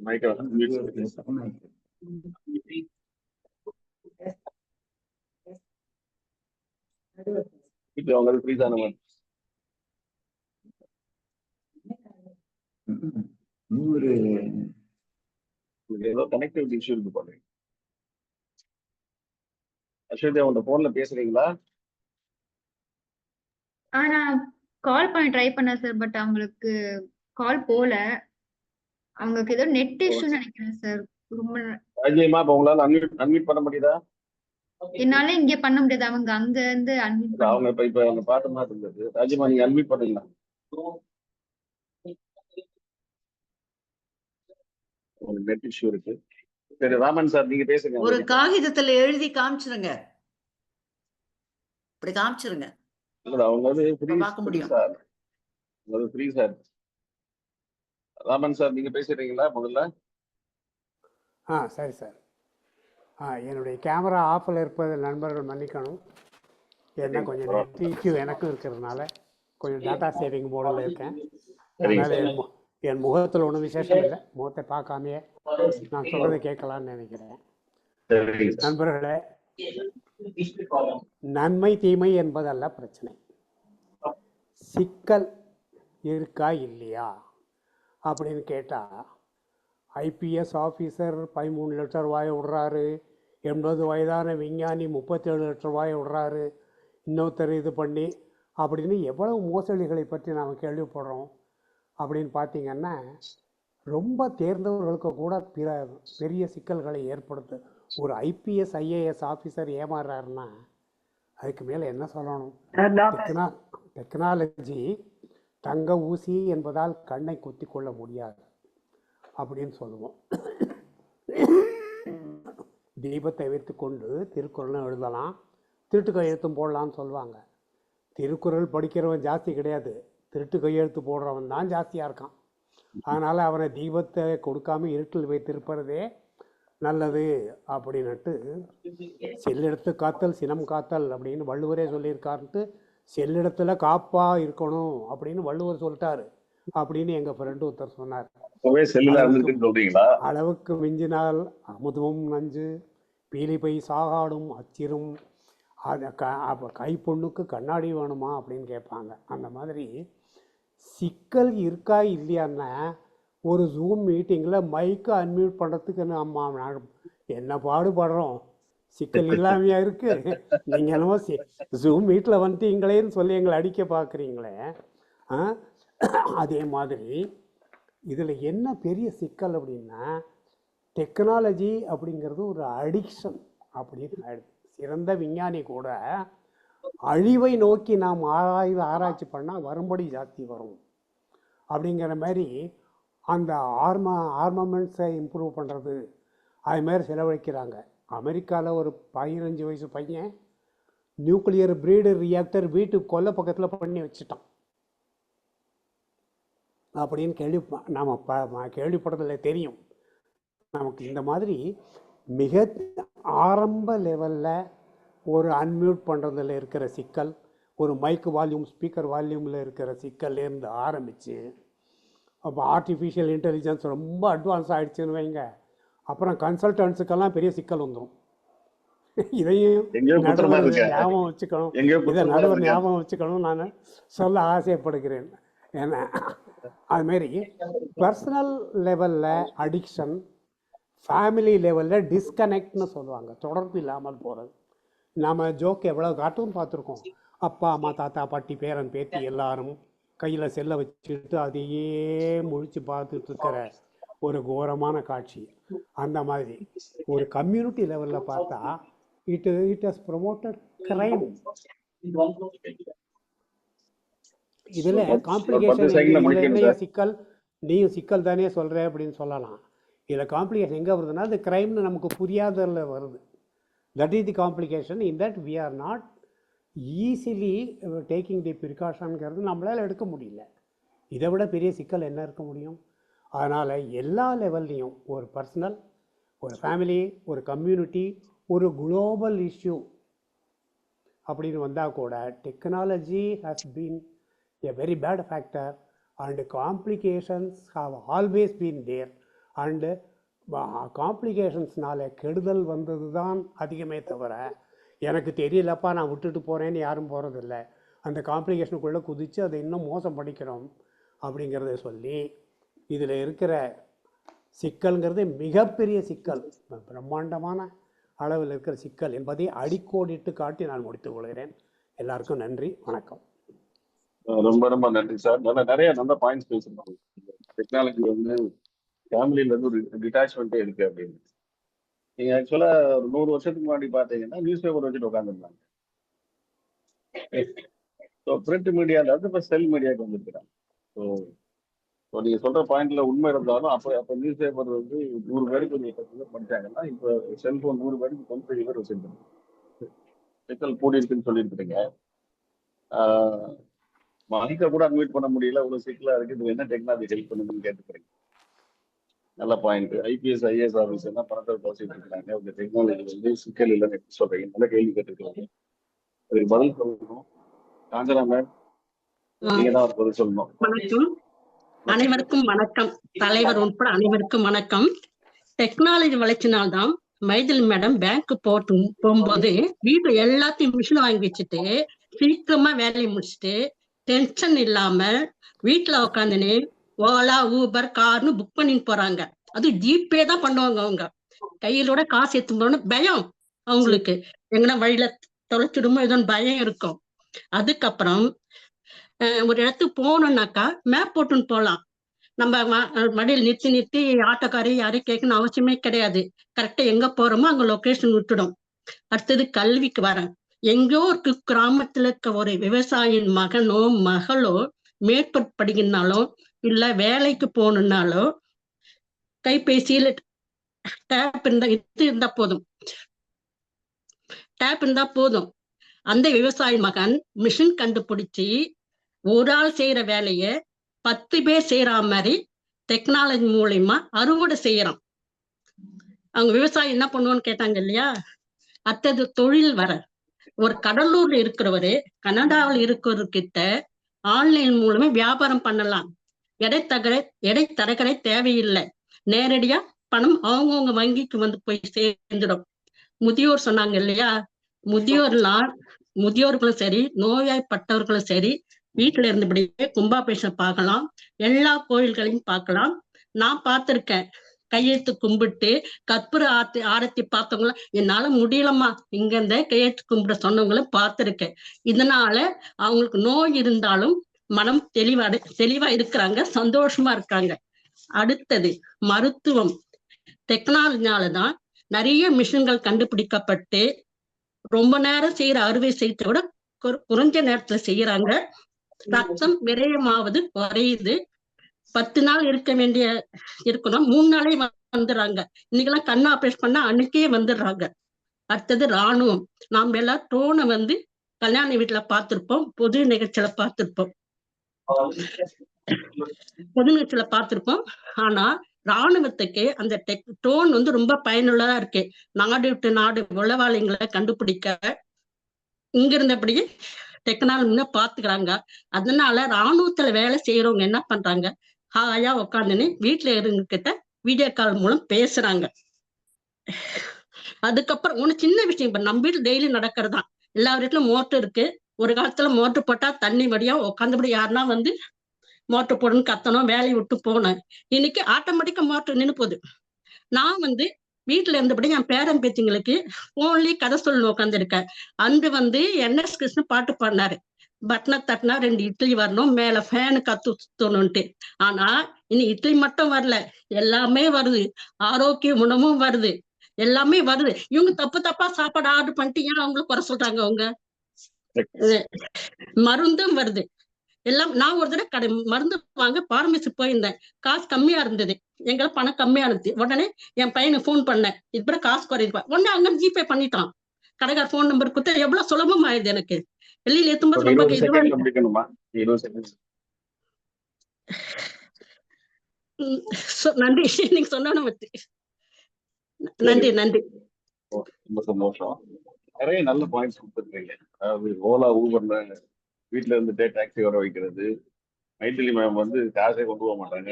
மைக்கை mute பண்ணுங்க. இப்போ அவங்களுக்கு ஃப்ரீ தானே மேம்? உங்களுக்கு ஏதோ கனெக்டிவிட்டி இஷ்யூ இருக்கு பாருங்க. அஸ்வதி அவங்க போன்ல பேசுறீங்களா? நான் கால் பண்ண ட்ரை பண்ணேன் சார், பட் அவங்களுக்கு கால் போல. அவங்களுக்கு ஏதோ நெட் இஷ்யூன்னு நினைக்கிறேன் சார். ரொம்ப ராஜ்யமா இப்ப உங்களால அன்மியூட் பண்ண முடியுதா? என்னால இங்க பண்ண முடியாது. அவங்க அங்க இருந்து அன்மியூட் இல்ல, அவங்க இப்ப அவங்க பாத்த மாதிரி இருந்தது. ராஜ்யமா நீங்க அன்மியூட் பண்ணீங்களா? உங்களுக்கு நெட் இஷ்யூ இருக்கு. சரி ராமன் சார் நீங்க பேசுங்க. ஒரு காகிதத்துல எழுதி காமிச்சிருங்க. இப்படி காமிச்சிருங்க. இல்ல அவங்க வந்து பார்க்க முடியும். Sir free sir. Raman sir நீங்க பேசுறீங்களா முதல்ல? சரி சார். என்னுடைய கேமரா ஆஃபில் இருப்பது நண்பர்கள் மன்னிக்கணும். ஏன்னா கொஞ்சம் நெட் இஷ்யூ எனக்கும் இருக்கிறதுனால கொஞ்சம் டேட்டா சேவிங் மோடில் இருக்கேன். அதனால் என் முகத்தில் ஒன்றும் விசேஷம் இல்லை. முகத்தை பார்க்காமையே நான் சொல்றதை கேட்கலான்னு நினைக்கிறேன். நண்பர்களே, நன்மை தீமை என்பதல்ல பிரச்சனை. சிக்கல் இருக்கா இல்லையா அப்படின்னு கேட்டால், ஐபிஎஸ் ஆஃபீஸர் 13 லட்சம் ரூபாயை விடுறாரு, 80 வயதான விஞ்ஞானி 37 லட்சம் ரூபாயை விடுறாரு, இன்னொருத்தர் இது பண்ணி அப்படின்னு எவ்வளவு மோசடிகளை பற்றி நாம் கேள்விப்படுறோம். அப்படின்னு பார்த்தீங்கன்னா ரொம்ப தேர்ந்தவர்களுக்கு கூட பெரிய சிக்கல்களை ஏற்படுத்து. ஒரு ஐபிஎஸ் ஐஏஎஸ் ஆஃபீஸர் ஏமாறுறாருன்னா அதுக்கு மேலே என்ன சொல்லணும்? டெக்னாலஜி தங்க ஊசி என்பதால் கண்ணை குத்தி கொள்ள முடியாது அப்படின்னு சொல்லுவோம். தீபத்தை வைத்து கொண்டு திருக்குறளும் எழுதலாம், திருட்டு கையெழுத்தும் போடலாம்னு சொல்லுவாங்க. திருக்குறள் படிக்கிறவன் ஜாஸ்தி கிடையாது, திருட்டு கையெழுத்து போடுறவன் தான் ஜாஸ்தியாக இருக்கான். அதனால் அவனை தீபத்தை கொடுக்காம இருட்டில் வைத்திருப்பதே நல்லது அப்படின்னுட்டு செல்லிடத்து காத்தல் சினம் காத்தல் அப்படின்னு வள்ளுவரே சொல்லியிருக்காருன்ட்டு செல்லிடத்துல காப்பா இருக்கணும் அப்படின்னு வள்ளுவர் சொல்லிட்டாரு அப்படின்னு எங்க ஃப்ரெண்டு ஒருத்தர் சொன்னார். அளவுக்கு மிஞ்சினால் அமுதமும் நஞ்சு, பீலிப்பை சாகாடும் அச்சிரும், கைப்பொண்ணுக்கு கண்ணாடி வேணுமா அப்படின்னு கேட்பாங்க. அந்த மாதிரி சிக்கல் இருக்கா இல்லையான்னா ஒரு ஜூம் மீட்டிங்கில் மைக்கை அன்மியூட் பண்ணுறதுக்கு நம்ம என்ன பாடுபடுறோம். சிக்கல் இல்லாமையா இருக்கு. நீங்கள் என்னமோ ஜூம் மீட்டில் வந்துட்டீங்களேன்னு சொல்லி எங்களை அடிக்க பார்க்குறீங்களே. அதே மாதிரி இதில் என்ன பெரிய சிக்கல் அப்படின்னா, டெக்னாலஜி அப்படிங்கிறது ஒரு அடிக்ஷன் அப்படின்னு ஆயிடுது. சிறந்த விஞ்ஞானி கூட அழிவை நோக்கி நாம் ஆராய்ச்சி பண்ணால் வரும்படி ஜாஸ்தி வரும் அப்படிங்கிற மாதிரி அந்த ஆர்மமெண்ட்ஸை இம்ப்ரூவ் பண்ணுறது அதுமாரி செலவழிக்கிறாங்க. அமெரிக்காவில் ஒரு 15 வயசு பையன் நியூக்ளியர் பிரீடர் ரியாக்டர் வீட்டுக்கு கொல்லை பக்கத்தில் பண்ணி வச்சுட்டான் அப்படின்னு நாம் கேள்விப்பட்டதில்லை, தெரியும் நமக்கு. இந்த மாதிரி மிக ஆரம்ப லெவலில் ஒரு அன்மியூட் பண்ணுறதுல இருக்கிற சிக்கல், ஒரு மைக் வால்யூம் ஸ்பீக்கர் வால்யூமில் இருக்கிற சிக்கல்லேருந்து ஆரம்பித்து அப்போ ஆர்டிஃபிஷியல் இன்டெலிஜென்ஸ் ரொம்ப அட்வான்ஸ் ஆகிடுச்சுன்னு வைங்க, அப்புறம் கன்சல்டன்ஸுக்கெல்லாம் பெரிய சிக்கல் வந்துடும். இதையும் நடுவர் ஞாபகம் வச்சுக்கணும், இதை நடுவர் ஞாபகம் வச்சுக்கணும் நான் சொல்ல ஆசைப்படுகிறேன். ஏன்னா அதுமாரி பர்சனல் லெவலில் அடிக்ஷன், ஃபேமிலி லெவலில் டிஸ்கனெக்ட்னு சொல்லுவாங்க, தொடர்பு இல்லாமல் போகிறது. நாம் ஜோக் எவ்வளோ கார்ட்டூன் பார்த்துருக்கோம். அப்பா அம்மா தாத்தா பாட்டி பேரன் பேத்தி எல்லாரும் கையில் செல்லை வச்சுட்டு அதையே முழிச்சு பார்த்துட்டு இருக்கிற ஒரு கோரமான காட்சி. அந்த மாதிரி ஒரு கம்யூனிட்டி லெவலில் பார்த்தா இட் ஹஸ் ப்ரொமோட்டட் கிரைம். இதில் காம்ப்ளிகேஷன் சிக்கல், நீயும் சிக்கல் தானே சொல்கிற அப்படின்னு சொல்லலாம். இதில் காம்ப்ளிகேஷன் எங்கே வருதுன்னா, அது கிரைம்னு நமக்கு புரியாததில் வருது. That is the complication in that we are not easily taking the precautionங்கிறது நம்மளால் எடுக்க முடியல. இதை விட பெரிய சிக்கல் என்ன இருக்க முடியும்? அதனால் எல்லா லெவல்லையும் ஒரு பர்சனல், ஒரு ஃபேமிலி, ஒரு கம்யூனிட்டி, ஒரு குளோபல் இஷ்யூ அப்படின்னு வந்தால் கூட technology has been a very bad factor and complications have always been there, and காம்ப்ளிகேஷன்ஸ்னால கெடுதல் வந்தது தான் அதிகமே தவிர எனக்கு தெரியலப்பா நான் விட்டுட்டு போகிறேன்னு யாரும் போகிறதில்ல. அந்த காம்ப்ளிகேஷனுக்குள்ளே குதித்து அதை இன்னும் மோசம் பண்ணிக்கிறோம் அப்படிங்கிறத சொல்லி இதில் இருக்கிற சிக்கல்ங்கிறது மிகப்பெரிய சிக்கல், பிரம்மாண்டமான அளவில் இருக்கிற சிக்கல் என்பதை அடிக்கோடிட்டு காட்டி நான் முடித்துக் கொள்கிறேன். எல்லாருக்கும் நன்றி, வணக்கம். ரொம்ப ரொம்ப நன்றி சார். நிறைய நல்ல பாயிண்ட்ஸ் பேசுறோம். டெக்னாலஜி வந்து ஃபேமிலியில இருந்து ஒரு டிட்டாச்மெண்ட்டே இருக்கு அப்படின்னு. நீங்க ஆக்சுவலா ஒரு 100 வருஷத்துக்கு முன்னாடி பாத்தீங்கன்னா நியூஸ் பேப்பர் வச்சுட்டு உட்காந்துருந்தாங்க. ஸோ பிரிண்ட் மீடியால இருந்து இப்போ செல் மீடியாவுக்கு வந்துருக்கிறாங்க. ஸோ நீங்க சொல்ற பாயிண்ட்ல உண்மை இருந்தாலும் அப்போ நியூஸ் பேப்பர் வந்து 100 பேருக்கு 10 பேர் படிச்சாங்கன்னா இப்போ செல்போன் 100 பேருக்கு 95 பேர் வச்சிருக்காங்க. சிக்கல் கூடி இருக்குன்னு சொல்லியிருக்கிறீங்க. மைக்கை கூட அன்மியூட் பண்ண முடியல, ஒரு சிக்கலா இருக்கு. இது என்ன டெக்னாலஜி ஹெல்ப் பண்ணுதுன்னு கேட்டுக்கிறீங்க. நல்ல பாயிண்ட். ஐபிஎஸ் ஐஏஎஸ் ஆஃபீஸ் என்ன பணத்தை பேசிட்டு இருக்காங்க. இந்த டெக்னாலஜி வந்து சிக்கல் இல்லைன்னு எப்படி சொல்றீங்க? நல்ல கேள்வி கேட்டுருக்காங்க. அதுக்கு பதில் சொல்லணும். காஞ்சனா மேம், நீங்க தான் பதில் சொல்லணும். வணக்கம், அனைவருக்கும் வணக்கம். தலைவர் உட்பட அனைவருக்கும் வணக்கம். டெக்னாலஜி வளர்ச்சினால்தான் மைதில் மேடம் பேங்க் போகும்போது வீட்டு எல்லாத்தையும் மிஷின் வாங்கி வச்சுட்டு சீக்கிரமா வேலையை முடிச்சுட்டு டென்ஷன் இல்லாம வீட்டுல உட்காந்துன்னு ஓலா ஊபர் கார்னு புக் பண்ணிட்டு போறாங்க. அது ஜிபே தான் பண்ணுவாங்க. அவங்க கையிலோட காசு எடுத்து போகணும் பயம் அவங்களுக்கு, எங்கன்னா வழியில தொலைச்சிடுமோ ஏதோன்னு பயம் இருக்கும். அதுக்கப்புறம் ஒரு இடத்துக்கு போகணும்னாக்கா மேப் போட்டுன்னு போகலாம். நம்ம மடியில் நிறுத்தி ஆட்டோக்காரி யாரையும் கேட்கணும் அவசியமே கிடையாது. கரெக்டா எங்க போறோமோ அங்க லொகேஷன் விட்டுடும். அடுத்தது கல்விக்கு வரேன். எங்கோ ஒரு கிராமத்துல இருக்க ஒரு விவசாயியின் மகனோ மகளோ மேற்பட்டு படிக்கணும்னாலோ இல்ல வேலைக்கு போகணும்னாலோ கைபேசியில டேப் இருந்தா போதும். டேப் இருந்தா போதும். அந்த விவசாயி மகன் மிஷின் கண்டுபிடிச்சி ஒரு ஆள் செய்யற வேலைய 10 பேர் செய்யற மாதிரி டெக்னாலஜி மூலியமா அறுவடை செய்யறான். அவங்க விவசாயி என்ன பண்ணுவோன்னு கேட்டாங்க இல்லையா? அடுத்தது தொழில் வர ஒரு கடலூர்ல இருக்கிறவரு கனடாவில் இருக்கிறவர்கிட்ட ஆன்லைன் மூலமா வியாபாரம் பண்ணலாம். எடைத்தரகரை தேவையில்லை. நேரடியா பணம் அவங்கவுங்க வங்கிக்கு வந்து போய் சேர்ந்துடும். முதியோர் சொன்னாங்க இல்லையா? முதியோர்களும் சரி நோயாய்ப்பட்டவர்களும் சரி வீட்டுல இருந்தபடியே கும்பாபிஷேகம் பார்க்கலாம், எல்லா கோயில்களையும் பார்க்கலாம். நான் பார்த்திருக்கேன். கையெழுத்து கும்பிட்டு கற்பூர ஆரத்தி பார்த்தவங்களும் என்னால முடியலமா இங்க இருந்த கையெழுத்து கும்பிட சொன்னவங்களும் பார்த்திருக்கேன். இதனால அவங்களுக்கு நோய் இருந்தாலும் மனம் தெளிவா இருக்கிறாங்க, சந்தோஷமா இருக்காங்க. அடுத்தது மருத்துவம். டெக்னாலஜினாலதான் நிறைய மிஷின்கள் கண்டுபிடிக்கப்பட்டு ரொம்ப நேரம் செய்யற அறுவை சிகிச்சை விட குறைஞ்ச நேரத்துல செய்யறாங்க. ரத்தம் விரயமாவது குறையுது. 10 நாள் இருக்க வேண்டிய இருக்கணும் 3 நாளே வந்துடுறாங்க. இன்னைக்கெல்லாம் கண் ஆபரேஷன் பண்ணா அன்னைக்கே வந்துடுறாங்க. அடுத்தது ராணுவம். நாம எல்லாம் ட்ரோனை வந்து கல்யாண வீட்டுல பார்த்திருப்போம், பொது நிகழ்ச்சியில பார்த்திருப்போம். ஆனா ராணுவத்துக்கு அந்த ட்ரோன் வந்து ரொம்ப பயனுள்ளதா இருக்கு. நாடு விட்டு நாடு உளவாளிகளை கண்டுபிடிக்க இங்க இருந்தபடியே டெக்னாலஜி பாத்துக்கிறாங்க. அதனால ராணுவத்துல வேலை செய்யறவங்க என்ன பண்றாங்க, ஹாயா உட்காந்துன்னு வீட்டுல இருந்துகிட்ட வீடியோ கால் மூலம் பேசுறாங்க. அதுக்கப்புறம் ஒண்ணு சின்ன விஷயம், இப்ப நம்ம வீட்டுல டெய்லி நடக்கிறதுதான். எல்லா வீட்டுல மோட்டர் இருக்கு. ஒரு காலத்துல மோட்டர் போட்டா தண்ணி வடியா உட்காந்துபடி யாருன்னா வந்து மோட்டர் போடணும்னு கத்தணும், வேலையை விட்டு போனேன். இன்னைக்கு ஆட்டோமேட்டிக்கா மோட்டர் நின்று போகுது. நான் வந்து வீட்டுல இருந்தபடி என் பேரன் பேத்திங்களுக்கு போன்லயே கதை சொல்லணும் உட்காந்துருக்கேன். அன்று வந்து NS கிருஷ்ணன் பாட்டு பாடினாரு, பட்டனை தட்டினா 2 இட்லி வரணும், மேல ஃபேனு கத்து சுத்தணும்ட்டு. ஆனா இனி இட்லி மட்டும் வரல, எல்லாமே வருது. ஆரோக்கிய உணவும் வருது, எல்லாமே வருது. இவங்க தப்பா சாப்பாடு ஆர்டர் பண்ணிட்டு ஏன் அவங்களுக்கு குறை சொல்றாங்க? அவங்க மருந்தும் வருது எல்லாம். நான் ஒரு தடவை மருந்து வாங்க பார்மசி போயிருந்தேன். காசு கம்மியா இருந்தது, எங்களை பணம் கம்மியா இருந்துச்சு. உடனே என் பையனுக்கு போன் பண்ணேன், இதுபோல காசு குறையுது. உடனே அங்க ஜிபே பண்ணிட்டான். கடைக்கார போன் நம்பர் கொடுத்தா எவ்வளவு சுலபம் ஆயிடுது எனக்கு. வெளியில எத்தும்போது ரொம்ப நன்றி. நீங்க சொன்ன நன்றி நன்றி. ரொம்ப சந்தோஷம். நிறைய நல்ல பாயிண்ட்ஸ் கொடுத்துருக்கீங்க. அதாவது ஓலா ஊபர்ல வீட்டுல இருந்துட்டே டாக்ஸி வர வைக்கிறது, மைத்திலி மேம் வந்து காசே கொண்டு போக மாட்டாங்க.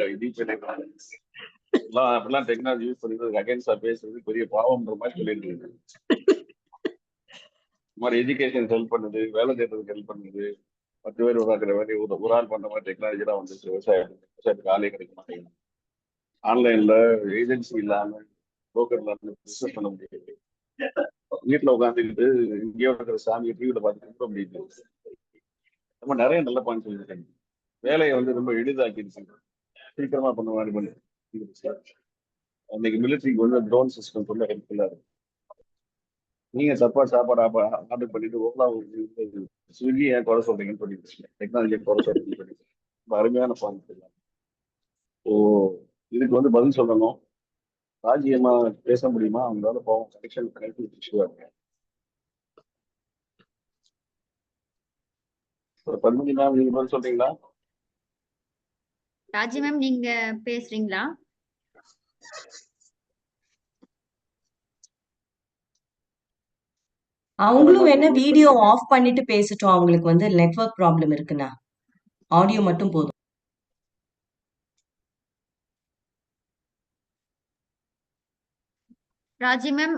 அப்படிலாம் டெக்னாலஜி யூஸ் பண்ணிட்டு அகைன்ஸ்டா பேசுறது பெரிய பாவம்ன்ற மாதிரி சொல்லிட்டு இருக்கு. இந்த மாதிரி எஜுகேஷன் ஹெல்ப் பண்ணுது, வேலை தேடுறதுக்கு ஹெல்ப் பண்ணுது, 10 பேர் உருவாக்குற மாதிரி ஒரு ஆள் பண்ற மாதிரி டெக்னாலஜி தான் வந்துச்சு. விவசாயத்துக்கு ஆளே கிடைக்க மாட்டேங்குது. ஆன்லைன்ல ஏஜென்சி இல்லாம புரோக்கர் இல்லாம பிசினஸ் பண்ண முடியாது. வீட்டுல உட்காந்துக்கிட்டு இங்கேயோ இருக்கிற சாமியை டிவியில பார்த்து கும்பிட முடியுது. நம்ம நிறைய நல்ல பாயிண்ட் சொல்லியிருக்காங்க. வேலையை வந்து ரொம்ப எளிதாக்கிடுச்சு, சீக்கிரமா பண்ண மாதிரி பண்ணி. இன்னைக்கு மிலிட்டரிக்கு வந்து ட்ரோன் சிஸ்டம் ரொம்ப ஹெல்ப்ஃபுல்லா இருக்கு. நீங்க தப்பா சாப்பாடு ஆர்டர் பண்ணிட்டு ஓலா ஸ்விக்கி ஏன் குறை சொல்றீங்கன்னு சொல்லிட்டு டெக்னாலஜியை குறை சொல்றீங்கன்னு சொல்லிட்டு ரொம்ப அருமையான பாயிண்ட். ஓ, இதுக்கு வந்து பதில் சொல்லணும். ராஜ்யமா பேச முடியுமா? அவங்களால போவோம். கனெக்டிவிட்டி இஷ்யூவா இருக்கு. பத்மினி மேம், நீங்க பதில் சொல்றீங்களா? ராஜி மேம், நீங்க பேசுறீங்களா? அவங்களும் என்ன வீடியோ ஆஃப் பண்ணிட்டு பேசட்டும். அவங்களுக்கு வந்து நெட்வொர்க் ப்ராப்ளம் இருக்குண்ணா. ஆடியோ மட்டும் போதும். ராஜி மேம்,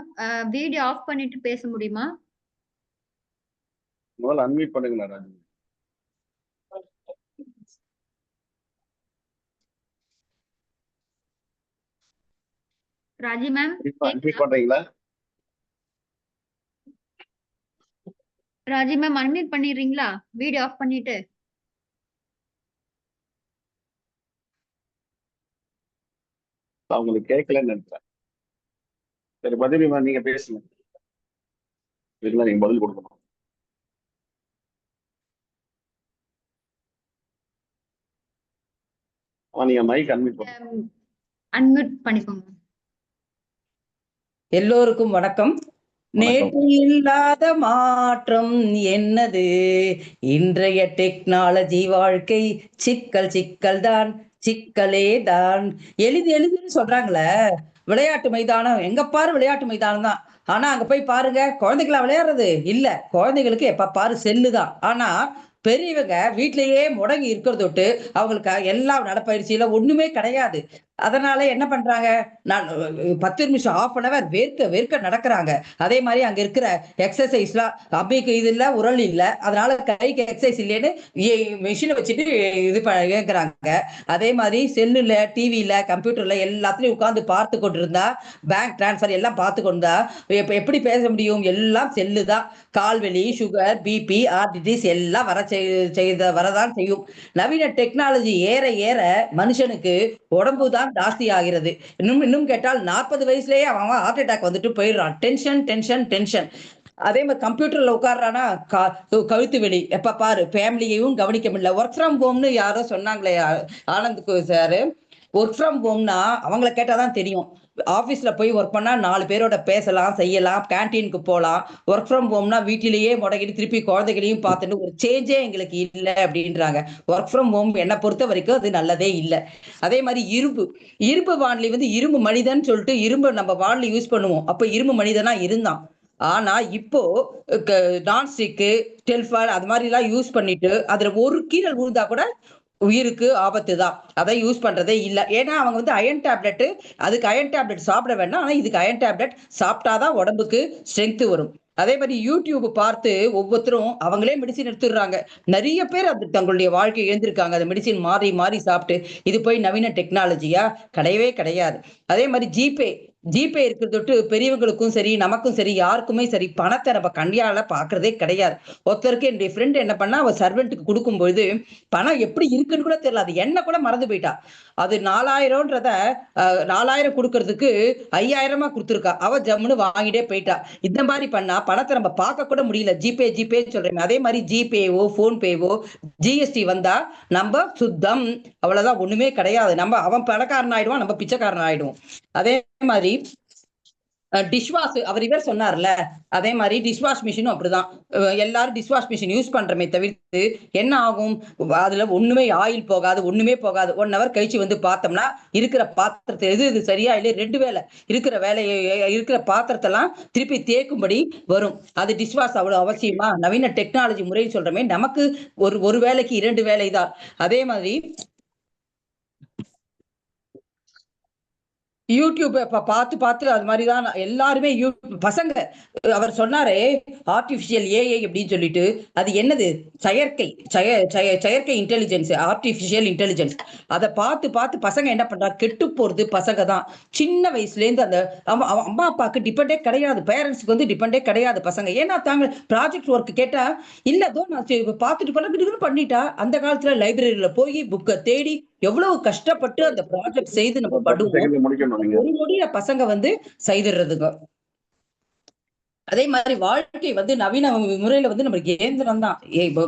வீடியோ ஆஃப் பண்ணிட்டு பேச முடியுமா? முதல்ல அன்மியூட் பண்ணுங்க ராஜி. ராஜி மேம், அன்மியூட் பண்றீங்களா? ராஜி மேம் அன்மியூட் பண்ணிடுறீங்களா? வீடியோ ஆஃப் பண்ணிட்டு. அவங்களுக்கு கேட்கலன்னு நினைக்கிறேன். சரி, பத்மினி மேம் நீங்க பேசுங்க. இதுக்கெல்லாம் நீங்க பதில் கொடுக்கணும். நீங்க மைக் அன்மியூட் பண்ணுங்க. அன்மியூட் பண்ணிக்கோங்க. எல்லோருக்கும் வணக்கம். நேற்று இல்லாத மாற்றம் என்னது? இன்றைய டெக்னாலஜி வாழ்க்கை சிக்கல் சிக்கல் தான், சிக்கலே தான். எளிதுன்னு சொல்றாங்களே, விளையாட்டு மைதானம் எங்க பாரு விளையாட்டு மைதானம் தான். ஆனா அங்க போய் பாருங்க, குழந்தைகளா விளையாடுறது இல்ல. குழந்தைகளுக்கு எப்ப பாரு செல்லு தான். ஆனா பெரியவங்க வீட்டிலேயே முடங்கி இருக்கிறத விட்டு அவங்களுக்கு எல்லா நடப்பயிற்சியில ஒண்ணுமே கிடையாது. அதனால என்ன பண்றாங்க, நான் 10 நிமிஷம் 1/2 hour வேர்க்க நடக்கிறாங்க. அதே மாதிரி அங்க இருக்கிற எக்ஸசைஸ்லாம் அம்மிக்கு இது இல்ல, உரல் இல்ல, அதனால கைக்கு எக்ஸசைஸ் இல்லைன்னு மிஷினை வச்சுட்டு இது கேட்கறாங்க. அதே மாதிரி செல்லுல, டிவியில, கம்ப்யூட்டர்ல எல்லாத்துலயும் உட்கார்ந்து பார்த்து கொண்டிருந்தா, பேங்க் டிரான்ஸ்பர் எல்லாம் பார்த்து கொண்டா எப்படி பேச முடியும்? எல்லாம் செல்லு தான். கால்வலி, சுகர், பிபி, ஆர்டிடிஸ் எல்லாம் வரதான் செய்யும். நவீன டெக்னாலஜி ஏற ஏற மனுஷனுக்கு உடம்பு தான் ஜாஸ்தி ஆகிறது. இன்னும் கேட்டால் 40 வயசுலயே அவன் ஹார்ட் அட்டாக் வந்துட்டு போயிடுறான். டென்ஷன். அதே மாதிரி கம்ப்யூட்டர்ல உட்கார்றானா கழுத்து வெளி, எப்ப பாரு ஃபேமிலியையும் கவனிக்க முடியல. ஒர்க் ஃப்ரம் ஹோம்னு யாரோ சொன்னாங்களே ஆனந்த் சார், ஒர்க் ஃப்ரம் ஹோம்னா அவங்கள கேட்டாதான் தெரியும். ஆபீஸ்ல போய் ஒர்க் பண்ணா 4 பேரோட பேசலாம், செய்யலாம், கேன்டீனுக்கு போகலாம். ஒர்க் ஃப்ரம் ஹோம்னா வீட்டிலேயே முடங்கிட்டு திருப்பி குழந்தைகளையும் பார்த்துட்டு ஒரு சேஞ்சே எங்களுக்கு இல்லை அப்படின்றாங்க. ஒர்க் ஃப்ரம் ஹோம் என்னை பொறுத்த வரைக்கும் அது நல்லதே இல்லை. அதே மாதிரி இரும்பு வானிலை வந்து இரும்பு மனிதன் சொல்லிட்டு இரும்பு நம்ம வானிலை யூஸ் பண்ணுவோம். அப்ப இரும்பு மனிதனா இருந்தான். ஆனா இப்போ நான்ஸ்டிக்கு, டெல்ஃபான் அது மாதிரி எல்லாம் யூஸ் பண்ணிட்டு அதுல ஒரு கீரல் விழுந்தா கூட உயிருக்கு ஆபத்து தான். அதை யூஸ் பண்றதே இல்லை. ஏன்னா அவங்க வந்து அயன் டேப்லெட், அதுக்கு அயன் டேப்லெட் சாப்பிட வேண்டாம், ஆனா இதுக்கு அயன் டேப்லெட் சாப்பிட்டாதான் உடம்புக்கு ஸ்ட்ரென்த் வரும். அதே மாதிரி யூடியூப் பார்த்து ஒவ்வொருத்தரும் அவங்களே மெடிசின் எடுத்துடுறாங்க. நிறைய பேர் அது தங்களுடைய வாழ்க்கையை எழுந்திருக்காங்க. அந்த மெடிசின் மாறி சாப்பிட்டு. இது போய் நவீன டெக்னாலஜியா? கிடையவே கிடையாது. அதே மாதிரி ஜிபே இருக்கிறது தொட்டு பெரியவங்களுக்கும் சரி, நமக்கும் சரி, யாருக்குமே சரி பணத்தை நம்ம கண்டியால பாக்குறதே கிடையாது. ஒருத்தருக்கு என்னுடைய ஃப்ரெண்ட் என்ன பண்ணா, அவ சர்வெண்ட்டுக்கு கொடுக்கும்போது பணம் எப்படி இருக்குன்னு கூட தெரியல, அது என்ன கூட மறந்து போயிட்டா. அது 4000ன்றத 4000 கொடுக்கறதுக்கு 5000 கொடுத்துருக்கா. அவ ஜம்முன்னு வாங்கிட்டே போயிட்டா. இந்த மாதிரி பண்ணா பணத்தை நம்ம பார்க்க கூட முடியல. ஜிபே சொல்றேன். அதே மாதிரி ஜிபேவோ போன்பேவோ ஜிஎஸ்டி வந்தா நம்ம சுத்தம், அவ்வளவுதான், ஒண்ணுமே கிடையாது. அவன் பணக்காரன் ஆயிடுவான், நம்ம பிச்சைக்காரன் ஆயிடுவோம். அதே மாதிரி டிஷ்வாஷ் இவர் சொன்னார்ல, அதே மாதிரி டிஷ்வாஷ் மிஷினும் அப்படிதான். எல்லாரும் டிஷ்வாஷ் மிஷின் யூஸ் பண்றமே தவிர்த்து என்ன ஆகும், அதுல ஒண்ணுமே ஆயில் போகாது, ஒண்ணுமே போகாது. 1 hour கழிச்சு வந்து பார்த்தோம்னா இருக்கிற பாத்திரத்தை எது சரியா இல்லை 2 வேலை இருக்கிற பாத்திரத்தெல்லாம் திருப்பி தேக்கும்படி வரும். அது டிஷ்வாஷ் அவ்வளவு அவசியமா? நவீன டெக்னாலஜி முறைன்னு சொல்றமே, நமக்கு ஒரு வேலைக்கு 2 வேலை தான். அதே மாதிரி யூடியூப் பார்த்து அது மாதிரிதான் எல்லாருமே பசங்க. அவர் சொன்னாரே ஆர்டிபிஷியல் ஏஐ அப்படின்னு சொல்லிட்டு, அது என்னது? செயற்கை இன்டெலிஜென்ஸ், ஆர்டிபிஷியல் இன்டெலிஜென்ஸ். அதை பார்த்து பசங்க என்ன பண்றாங்க, கெட்டு போறது பசங்க தான். சின்ன வயசுல இருந்து அந்த அம்மா அப்பாவுக்கு டிபெண்டே கிடையாது, பேரண்ட்ஸ்க்கு வந்து டிபெண்டே கிடையாது பசங்க. ஏன்னா தாங்க ப்ராஜெக்ட் ஒர்க் கேட்டா இல்லதோ நான் பார்த்துட்டு பண்ணிட்டா. அந்த காலத்துல லைப்ரரியில போய் புக்கை தேடி எவ்வளவு கஷ்டப்பட்டு அந்த ப்ராஜெக்ட் செய்து நம்ம படுவோம். ஒரு நொடியில பசங்க வந்து செய்துடுறதுங்க. அதே மாதிரி வாழ்க்கை வந்து நவீன முறையில வந்து நம்மளுக்கு இயந்திரம் தான்,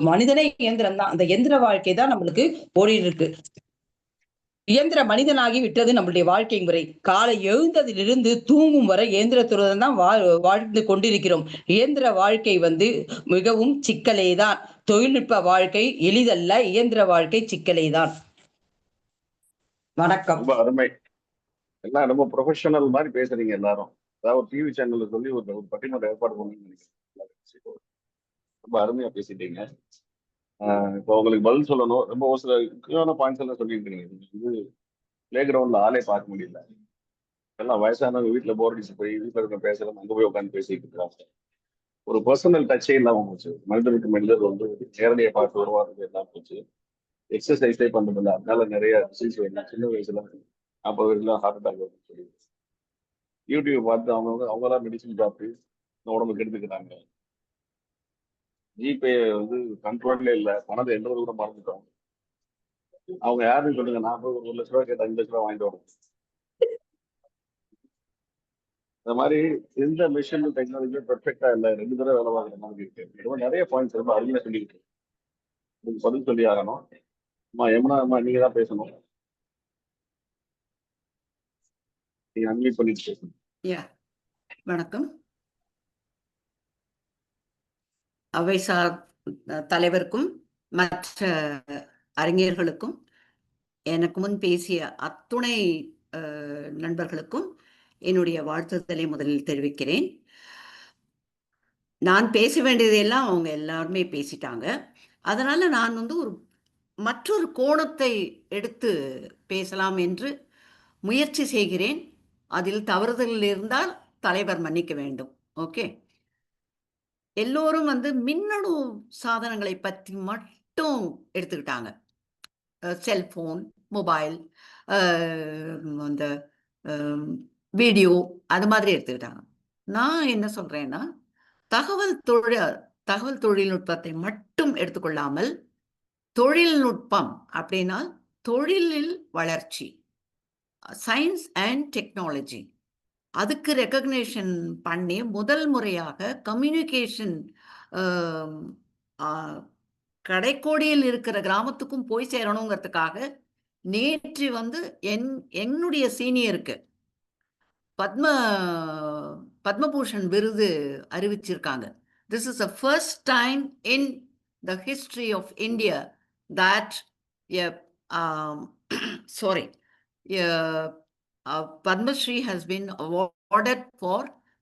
மனிதனே இயந்திரம் தான். அந்த எந்திர வாழ்க்கை தான் நம்மளுக்கு ஓடிட்டு இருக்கு. இயந்திர மனிதனாகி விட்டது நம்மளுடைய வாழ்க்கை முறை. காலை எழுந்ததிலிருந்து தூங்கும் வரை இயந்திரத்துடன் தான் வாழ்ந்து கொண்டிருக்கிறோம். இயந்திர வாழ்க்கை வந்து மிகவும் சிக்கலேதான். தொழில்நுட்ப வாழ்க்கை எளிதல்ல, இயந்திர வாழ்க்கை சிக்கலேதான். வணக்கம். ரொம்ப அருமை. எல்லாம் ரொம்ப ப்ரொஃபஷனல் மாதிரி பேசுறீங்க எல்லாரும். அதாவது டிவி சேனல்ல சொல்லி ஒரு பட்டிமன்ற ஏற்பாடு பண்ணணும்னு நினைக்கிறேன். ரொம்ப அருமையா பேசிட்டீங்க. இப்போ உங்களுக்கு பதில் சொல்லணும். ரொம்ப ஒரு சில முக்கியமான பாயிண்ட்ஸ் எல்லாம் சொல்லியிருக்கீங்க. இது பிளே கிரவுண்ட்ல ஆளே பார்க்க முடியல. எல்லாம் வயசானவங்க வீட்டுல போர் அடிச்சு போய் வீட்டுல இருக்க பேசலாம், அங்க போய் உட்காந்து பேசிட்டு இருக்காங்க. ஒரு பர்சனல் டச்சே இல்லாம போச்சு. மனிதனுக்கு மனிதர் வந்து நேரடியை பார்த்து உருவாக்குறது எல்லாம் போச்சு. எக்ஸசைஸே பண்றதில்லை. அதனால நிறைய டிசீஸ் வேணும். சின்ன வயசுல 40 வயசுல ஹார்ட் அட்டாக் வரும்னு சொல்லி யூடியூப் பார்த்து அவங்கதான் மெடிசன் சாப்பிட்டு உடம்புக்கு எடுத்துக்கிறாங்க. ஜிபே வந்து கண்ட்ரோல்லே இல்லை, பணத்தை எண்ணுறது கூட மறந்துட்டோம். அவங்க யாருன்னு சொல்லுங்க, நான் போய் 1 லட்ச ரூபா கேட்டு 5 லட்ச ரூபா வாங்கிட்டு வரணும். இந்த மாதிரி எந்த மிஷின் டெக்னாலஜி பெர்ஃபெக்டா இல்லை, 2 தடவை வேலை பார்க்குற மாதிரி இருக்கு. ரொம்ப நிறைய பாயிண்ட்ஸ் ரொம்ப அருமையா சொல்லியிருக்கு. உங்களுக்கு பதில் சொல்லி ஆகணும். யமுனா நீங்க தான் பேசணும். நீங்க அன்மியூட் பண்ணிட்டு பேசணும். வணக்கம். அவைசார் தலைவருக்கும் மற்ற அறிஞர்களுக்கும் எனக்கு முன் பேசிய அத்துணை நண்பர்களுக்கும் என்னுடைய வாழ்த்துதலை முதலில் தெரிவிக்கிறேன். நான் பேச வேண்டியதெல்லாம் அவங்க எல்லாருமே பேசிட்டாங்க. அதனால நான் வந்து மற்றொரு கோணத்தை எடுத்து பேசலாம் என்று முயற்சி செய்கிறேன். அதில் தவறுதல் இருந்தால் தலைவர் மன்னிக்க வேண்டும். ஓகே. எல்லோரும் வந்து மின்னணு சாதனங்களை பற்றி மட்டும் எடுத்துக்கிட்டாங்க. செல்போன், மொபைல், அந்த வீடியோ, அது மாதிரி எடுத்துக்கிட்டாங்க. நான் என்ன சொல்றேன்னா, தகவல் தொழில்நுட்பத்தை மட்டும் எடுத்துக்கொள்ளாமல், தொழில்நுட்பம் அப்படின்னா தொழிலில் வளர்ச்சி, சயின்ஸ் அண்ட் டெக்னாலஜி, அதுக்கு ரெக்கக்னேஷன் பண்ணி முதல் முறையாக கம்யூனிகேஷன் கடைக்கோடியில் இருக்கிற கிராமத்துக்கும் போய் சேரணுங்கிறதுக்காக நேற்று வந்து என்னுடைய சீனியருக்கு பத்மபூஷன் விருது அறிவிச்சிருக்காங்க. This is the first time in the history of India that Padma Shri has been awarded for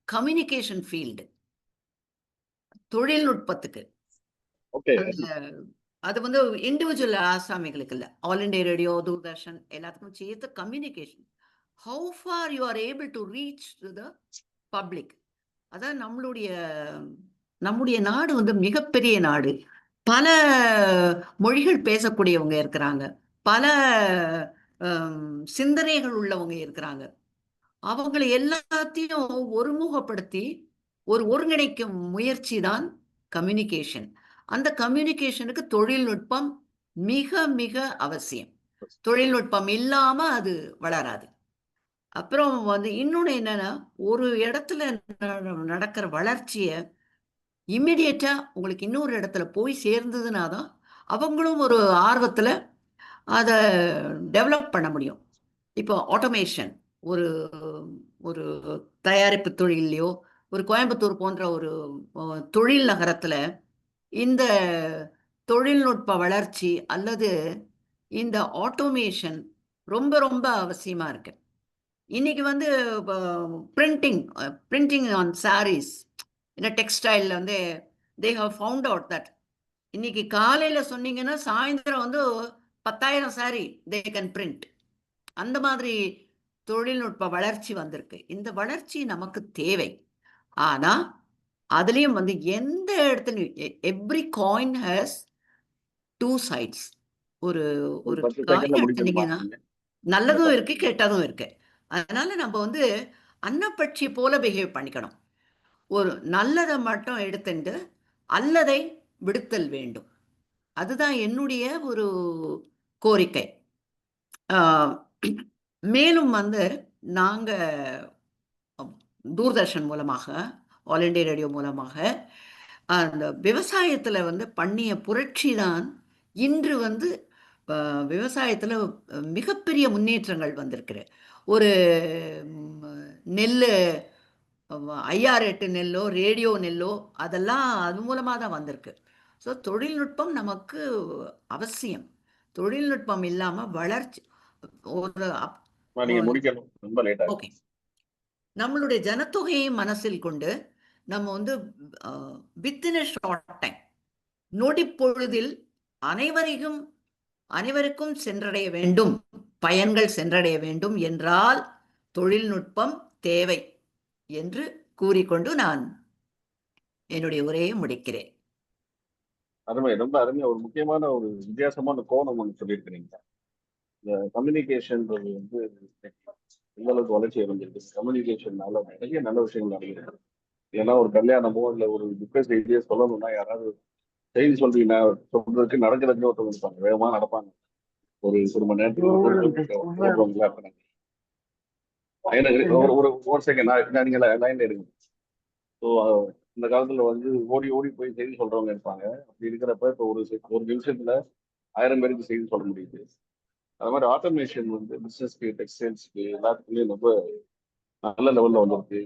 communication field. தொழில்நுட்பத்துக்கு. அது வந்து இண்டிவிஜுவல் ஆசாமிகளுக்கு இல்லை, ஆல் இண்டியா ரேடியோ, தூர்தர்ஷன் எல்லாத்துக்கும் சேர்த்து communication. How far you are able to reach to the public. அதான் நம்முடைய நாடு வந்து மிகப்பெரிய நாடு. பல மொழிகள் பேசக்கூடியவங்க இருக்கிறாங்க, பல சிந்தனைகள் உள்ளவங்க இருக்கிறாங்க. அவங்களை எல்லாத்தையும் ஒருமுகப்படுத்தி ஒருங்கிணைக்கும் முயற்சி தான் கம்யூனிகேஷன். அந்த கம்யூனிகேஷனுக்கு தொழில்நுட்பம் மிக மிக அவசியம். தொழில்நுட்பம் இல்லாம அது வளராது. அப்புறம் வந்து இன்னொன்னு என்னன்னா, ஒரு இடத்துல நடக்கிற வளர்ச்சிய இம்மிடியேட்டா உங்களுக்கு இன்னொரு இடத்துல போய் சேர்ந்ததுன்னா தான் அவங்களும் ஒரு ஆர்வத்துல அதை டெவலப் பண்ண முடியும். இப்போ ஆட்டோமேஷன் ஒரு தயாரிப்பு தொழிலையோ ஒரு கோயம்புத்தூர் போன்ற ஒரு தொழில் நகரத்தில் இந்த தொழில்நுட்ப வளர்ச்சி அல்லது இந்த ஆட்டோமேஷன் ரொம்ப ரொம்ப அவசியமாக இருக்கு. இன்னைக்கு வந்து பிரிண்டிங் ஆன் சாரீஸ் இந்த டெக்ஸ்டைலில் வந்து they have found out that இன்னைக்கு காலையில் சொன்னீங்கன்னா சாயந்தரம் வந்து 10,000 சாரி தே கேன் பிரிண்ட். அந்த மாதிரி தொழில்நுட்ப வளர்ச்சி வந்திருக்கு. இந்த வளர்ச்சி நமக்கு தேவை. ஆனா அதுலயும் வந்து எந்த இடத்துலையும் எவ்ரி காயின் ஹேஸ் 2 sides. ஒரு ஒரு காயின் எடுத்துட்டீங்கன்னா நல்லதும் இருக்கு கெட்டதும் இருக்கு. அதனால நம்ம வந்து அன்னப்பட்சி போல பிஹேவ் பண்ணிக்கணும். ஒரு நல்லதை மட்டும் எடுத்துட்டு அல்லதை விடுத்தல் வேண்டும். அதுதான் என்னுடைய ஒரு கோரிக்கை. மேலும் வந்து நாங்க தூர்தர்ஷன் மூலமாக ஆல் இண்டியா ரேடியோ மூலமாக அந்த விவசாயத்துல வந்து பண்ணிய புரட்சி தான் இன்று வந்து விவசாயத்துல மிகப்பெரிய முன்னேற்றங்கள் வந்திருக்கு. ஒரு நெல் 5-8 நெல்லோ ரேடியோ நெல்லோ அதெல்லாம் அது மூலமாக தான் வந்திருக்கு. ஸோ தொழில்நுட்பம் நமக்கு அவசியம். தொழில்நுட்பம் இல்லாம வளர்ச்சி ஒரு ஓகே நம்மளுடைய ஜனத்தொகையை மனசில் கொண்டு நம்ம வந்து வித்தின் ஷார்ட் டைம் நொடிப்பொழுதில் அனைவருக்கும் சென்றடைய வேண்டும், பயன்கள் சென்றடைய வேண்டும் என்றால் தொழில்நுட்பம் தேவை என்று கூறிக்கொண்டு நான் என்னுடைய உரையை முடிக்கிறேன். அருமை, ரொம்ப அருமையா ஒரு முக்கியமான ஒரு வித்தியாசமான கோணம் ஒன்று சொல்லியிருக்கிறீங்க. இந்த கம்யூனிகேஷன்ன்றது வந்து எந்த அளவுக்கு வளர்ச்சி அடைஞ்சிருக்கு. கம்யூனிகேஷன்னால நிறைய நல்ல விஷயங்கள் நடக்கிறது. ஏன்னா ஒரு கல்யாணமோ இல்லை ஒரு துக்க செய்தியோ சொல்லணும்னா யாராவது செய்தி சொல்றீங்கன்னா சொல்றதுக்கு நடக்கிறதுக்கு ஒருத்தவங்க இருப்பாங்க, வேகமா நடப்பாங்க. ஒரு மணி நேரத்துக்கு ஒரு செகண்ட் நீங்க லைன்ல எடுங்க. ஸோ இந்த காலத்துல வந்து ஓடி ஓடி போய் செய்தி சொல்றவங்க இருப்பாங்க. அப்படி இருக்கிறப்ப இப்போ ஒரு நிமிஷத்துல 1000 பேருக்கு செய்தி சொல்ல முடியுது. அது மாதிரி ஆட்டோமேஷன் வந்து பிசினஸ்க்கு டெக்ஸ்டைல்ஸ்க்கு எல்லாத்துக்குமே ரொம்ப நல்ல லெவல்ல வந்திருக்கு.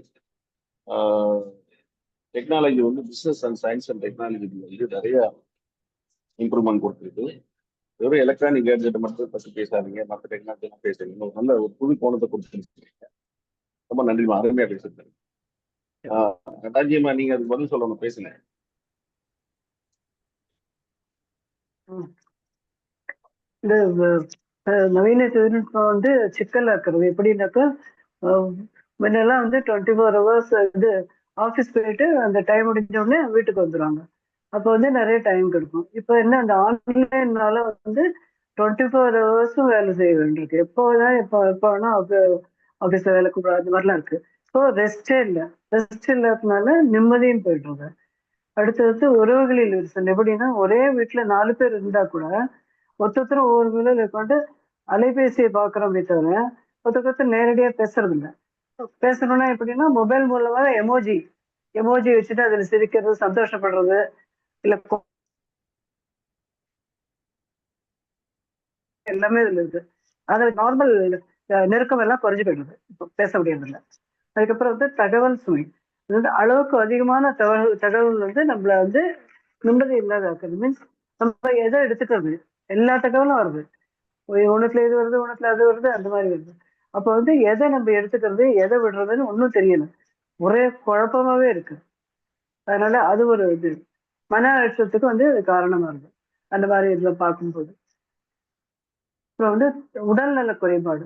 டெக்னாலஜி வந்து business and science and technology வந்து நிறைய இம்ப்ரூவ்மெண்ட் கொடுத்துருக்கு. வெறும் எலக்ட்ரானிக் கேட்ஜெட் மட்டும் பற்றி பேசாதீங்க, மற்ற டெக்னாலஜி பேசுறீங்க. ஒரு நல்ல ஒரு புது கோணத்தை கொடுத்துருக்கீங்க. ரொம்ப நன்றிமா, அருமையா பேசுறேன். ராஜ்யமா நீங்க அதுக்கு பதில் சொல்லணும், பேசுங்க. இந்த நவீன தொழில்நுட்பம் வந்து சிக்கலா இருக்கிறது எப்படின்னாக்கா, முன்னெல்லாம் வந்து 24 hours இது ஆஃபீஸ் போயிட்டு அந்த டைம் முடிஞ்ச உடனே வீட்டுக்கு வந்துடுவாங்க. அப்போ வந்து நிறைய டைம் கிடைக்கும். இப்போ என்ன அந்த ஆன்லைன்னால வந்து 24 hours வேலை செய்ய வேண்டியிருக்கு. எப்போதான் எப்போ வேணா ஆஃபீஸில் வேலை கூடாது அந்த மாதிரிலாம் இருக்கு. ஸோ ரெஸ்டே இல்லை. ரெஸ்ட் இல்லாததுனால நிம்மதியும் போயிடுறாங்க. அடுத்தது உறவுகளில் விரிசல் எப்படின்னா, ஒரே வீட்டில் 4 பேர் இருந்தா கூட ஒருத்தரும் ஒவ்வொரு வீட்டில் உட்காந்து அலைபேசியை பார்க்குறோமே தவிர ஒருத்தர் நேரடியாக பேசுறது இல்லை. பேசணும்னா எப்படின்னா மொபைல் மூலமாக எமோஜி வச்சுட்டு அதில் சிரிக்கிறது, சந்தோஷப்படுறது, இல்லை எல்லாமே இதில் இருக்கு. அதில் நார்மல் நெருக்கம் எல்லாம் குறைஞ்சு போயிடுது, இப்போ பேச முடியறதில்ல. அதுக்கப்புறம் வந்து தகவல் சுமை, வந்து அளவுக்கு அதிகமான தகவல் வந்து நம்மள வந்து நிம்மதி இல்லாத இருக்குது. மீன்ஸ் நம்ம எதை எடுத்துக்கிறது, எல்லா தகவலும் வருது. ஒண்ணுத்துல இது வருது, ஒண்ணுத்துல அது வருது, அந்த மாதிரி வருது. அப்போ வந்து எதை நம்ம எடுத்துக்கிறது, எதை விடுறதுன்னு ஒன்றும் தெரியல, ஒரே குழப்பமாவே இருக்கு. அதனால அது ஒரு இது மன அழுத்தத்துக்கு வந்து அது காரணமா இருக்கு அந்த மாதிரி இதுல பார்க்கும்போது. அப்புறம் வந்து உடல்நல குறைபாடு,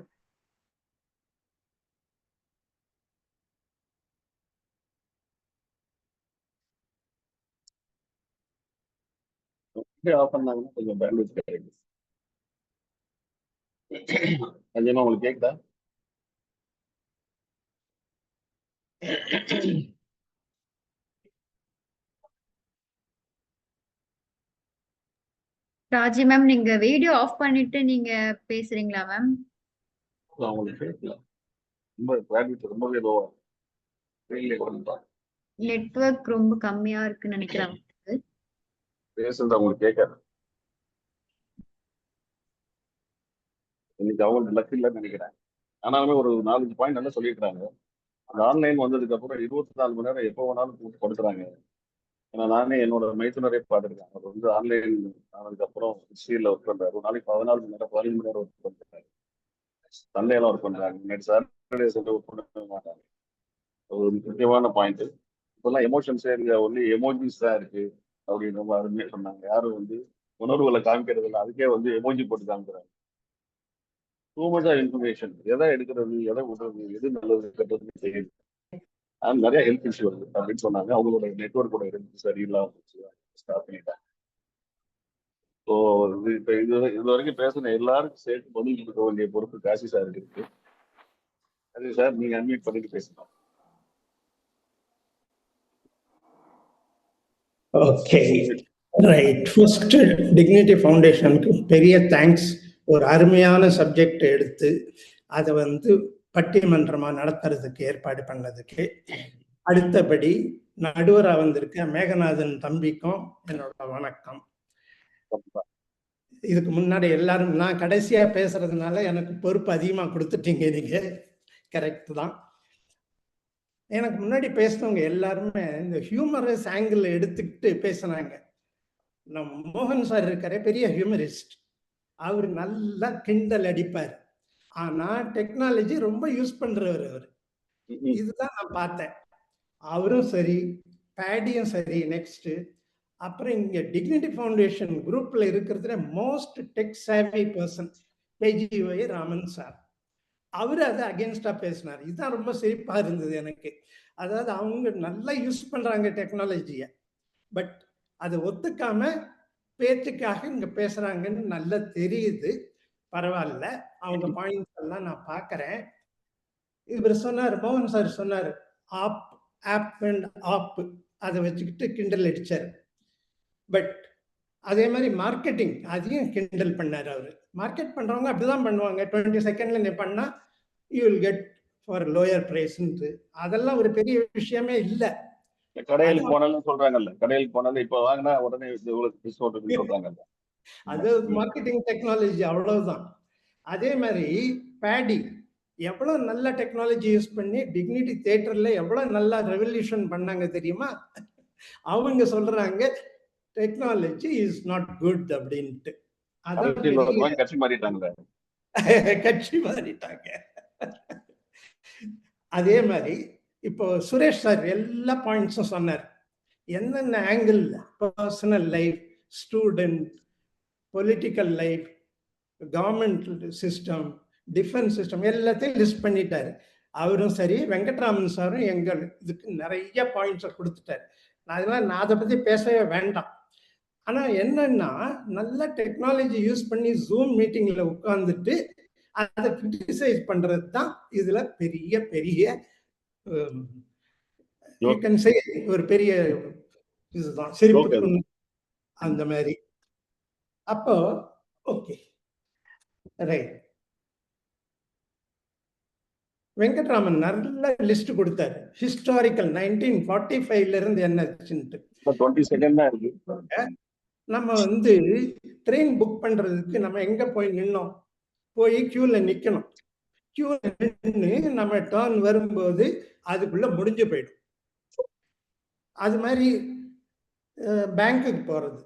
ஆஃப் பண்ணாங்கன்னா கொஞ்சம் பேண்ட்வித் கிடைக்கும். கொஞ்சமா உங்களுக்கு கேக்குதா? ராஜி மேம், நீங்க வீடியோ ஆஃப் பண்ணிட்டு நீங்க பேசுறீங்களா மேம்? அவங்களுக்கு கேட்கல, ரொம்ப பேண்ட்வித் ரொம்பவே லோவா. நெட்வொர்க் ரொம்ப கம்மியா இருக்குன்னு நினைக்கிறேன். பேசுறது அவங்களுக்கு கேட்காது. இன்னைக்கு அவங்களுக்கு லக் இல்லைன்னு நினைக்கிறேன். ஆனாலுமே ஒரு 4-5 பாயிண்ட் நல்லா சொல்லியிருக்காங்க. அந்த ஆன்லைன் வந்ததுக்கு அப்புறம் 24 மணி நேரம் எப்போ வேணாலும் போட்டு படுத்துறாங்க. ஏன்னா நானே என்னோட மைத்துனரே பார்த்துருக்கேன். அவர் வந்து ஆன்லைன் ஆனதுக்கு அப்புறம் ஹிஸ்ட்ரியில் ஒர்க் பண்றாரு. ஒரு நாளைக்கு 14 மணி நேரம் 15 மணி நேரம் ஒர்க் பண்றாரு. சண்டேலாம் ஒர்க் பண்றாங்க. நேற்று சாட்டர்டே சண்டே ஒர்க் பண்ண மாட்டாங்க. ஒரு முக்கியமான பாயிண்ட். இப்பெல்லாம் எமோஷன்ஸே இருக்கு, ஒன்லி எமோஜிஸ் தான் இருக்கு அப்படின்னு ரொம்ப அருமையா சொன்னாங்க. யாரும் வந்து உணர்வுகளை காமிக்கிறது இல்லை, அதுக்கே வந்து எமோஜி போட்டு காமிக்கிறாங்க. டூ மச் ஆஃப் இன்ஃபர்மேஷன், எதை எடுக்கிறது எதை விடுறது எது நல்லது கெட்டதுன்னு தெரியுது. நிறைய ஹெல்த் இஷ்யூ வருது அப்படின்னு சொன்னாங்க. அவங்களோட நெட்ஒர்க்கோட ஹெல்த் சரியில்லாம ஸ்டாப் பண்ணிட்டாங்க. ஸோ இது வரைக்கும் பேசின எல்லாருக்கும் சேர்த்து பதில் கொடுக்க வேண்டிய பொறுப்பு காசி சாருக்கு இருக்கு. அது சார் நீங்க அன்மியூட் பண்ணிட்டு பேசலாம். Okay right. ஃபர்ஸ்ட் டிக்னிட்டி ஃபவுண்டேஷனுக்கு பெரிய தேங்க்ஸ். ஒரு அருமையான சப்ஜெக்ட் எடுத்து அதை வந்து பட்டிமன்றமா நடத்துறதுக்கு ஏற்பாடு பண்ணதுக்கு. அடுத்தபடி நடுவராக வந்திருக்க மேகநாதன் தம்பிக்கும் என்னோட வணக்கம். இதுக்கு முன்னாடி எல்லாரும் நான் கடைசியா பேசுறதுனால எனக்கு பொறுப்பு அதிகமா கொடுத்துட்டீங்க நீங்க. கரெக்ட் தான். எனக்கு முன்னாடி பேசினவங்க எல்லாருமே இந்த ஹியூமரஸ் ஆங்கிள் எடுத்துக்கிட்டு பேசினாங்க. நம்ம மோகன் சார் இருக்காரு, பெரிய ஹியூமரிஸ்ட். அவர் நல்லா கிண்டல் அடிப்பார். ஆனா டெக்னாலஜி ரொம்ப யூஸ் பண்றவர் அவர். இதுதான் நான் பார்த்தேன். அவரும் சரி, பேடியும் சரி. நெக்ஸ்ட் அப்புறம் இங்க டிக்னிட்டி ஃபவுண்டேஷன் குரூப்ல இருக்கிறதுல most tech savvy person KGY Raman sir. அவரு அதை அகேன்ஸ்டா பேசினார். இதுதான் ரொம்ப சிரிப்பா இருந்தது எனக்கு. அதாவது அவங்க நல்லா யூஸ் பண்றாங்க டெக்னாலஜியை, பட் அதை ஒத்துக்காம பேச்சுக்காக இங்க பேசுறாங்கன்னு நல்லா தெரியுது. பரவாயில்ல, அவங்க பாயிண்ட்ஸ் எல்லாம் நான் பார்க்கறேன். இவர் சொன்னார், மோகன் சார் சொன்னார், ஆப் அண்ட் ஆப் அதை வச்சுக்கிட்டு கிண்டல் அடிச்சார். பட் அதே மாதிரி மார்க்கெட்டிங் அதையும் கிண்டல் பண்ணார் அவரு. மார்க்கெட் பண்றவங்க அப்படிதான் பண்ணுவாங்க. 20 செகண்ட்ல நீ பண்ணா you will get for lower price. அதெல்லாம் ஒரு பெரிய விஷயமே இல்லை. கடையிலுக்கு போனாலும் சொல்றாங்கல்ல, கடையிலுக்கு போனாலும் இப்ப வாங்கினா உடனே டிஸ்கவுண்ட் சொல்றாங்கல்ல. அது மார்க்கெட்டிங் டெக்னாலஜி, அவ்வளவுதான். அதே மாதிரி பேடி எவ்வளவு நல்ல டெக்னாலஜி யூஸ் பண்ணி டிக்னிட்டி தியேட்டர்ல எவ்வளவு நல்லா ரெவல்யூஷன் பண்ணாங்க தெரியுமா? அவங்க சொல்றாங்க டெக்னாலஜி இஸ் நாட் குட் அப்படின்ட்டு. கட்சி மாறிட்டாங்க. கட்சி மாறிட்டாங்க. அதே மாதிரி இப்போ சுரேஷ் சார் எல்லா பாயிண்ட்ஸும் சொன்னார். என்னென்ன angle, personal life, student, political life, government system, defence system எல்லாத்தையும் லிஸ்ட் பண்ணிட்டாரு. அவரும் சரி, வெங்கட்ராமன் சாரும் எங்கள் இதுக்கு நிறைய பாயிண்ட்ஸை கொடுத்துட்டாரு. அதெல்லாம் நான் அதை பற்றி பேசவே வேண்டாம். ஆனால் என்னன்னா, நல்ல டெக்னாலஜி யூஸ் பண்ணி ஜூம் மீட்டிங்கில் உட்கார்ந்துட்டு அதை கிரிட்டிசைஸ் பண்றது தான் இதுல பெரிய பெரிய ஒரு பெரிய இதுதான் சிரிப்பு அந்த மாதிரி. அப்போ ஓகே ரைட். வெங்கட்ராமன் நல்ல லிஸ்ட் கொடுத்தாரு. ஹிஸ்டாரிக்கல் 1945ல இருந்து என்னச்சுன்ட்டு. நம்ம வந்து ட்ரெயின் புக் பண்றதுக்கு நம்ம எங்க போய் நின்னோம்? போய் கியூல நிக்கணும். கியூல நின்று நம்ம டர்ன் வரும்போது அதுக்குள்ள முடிஞ்சு போயிடும். அது மாதிரி பேங்க்குக்கு போறது,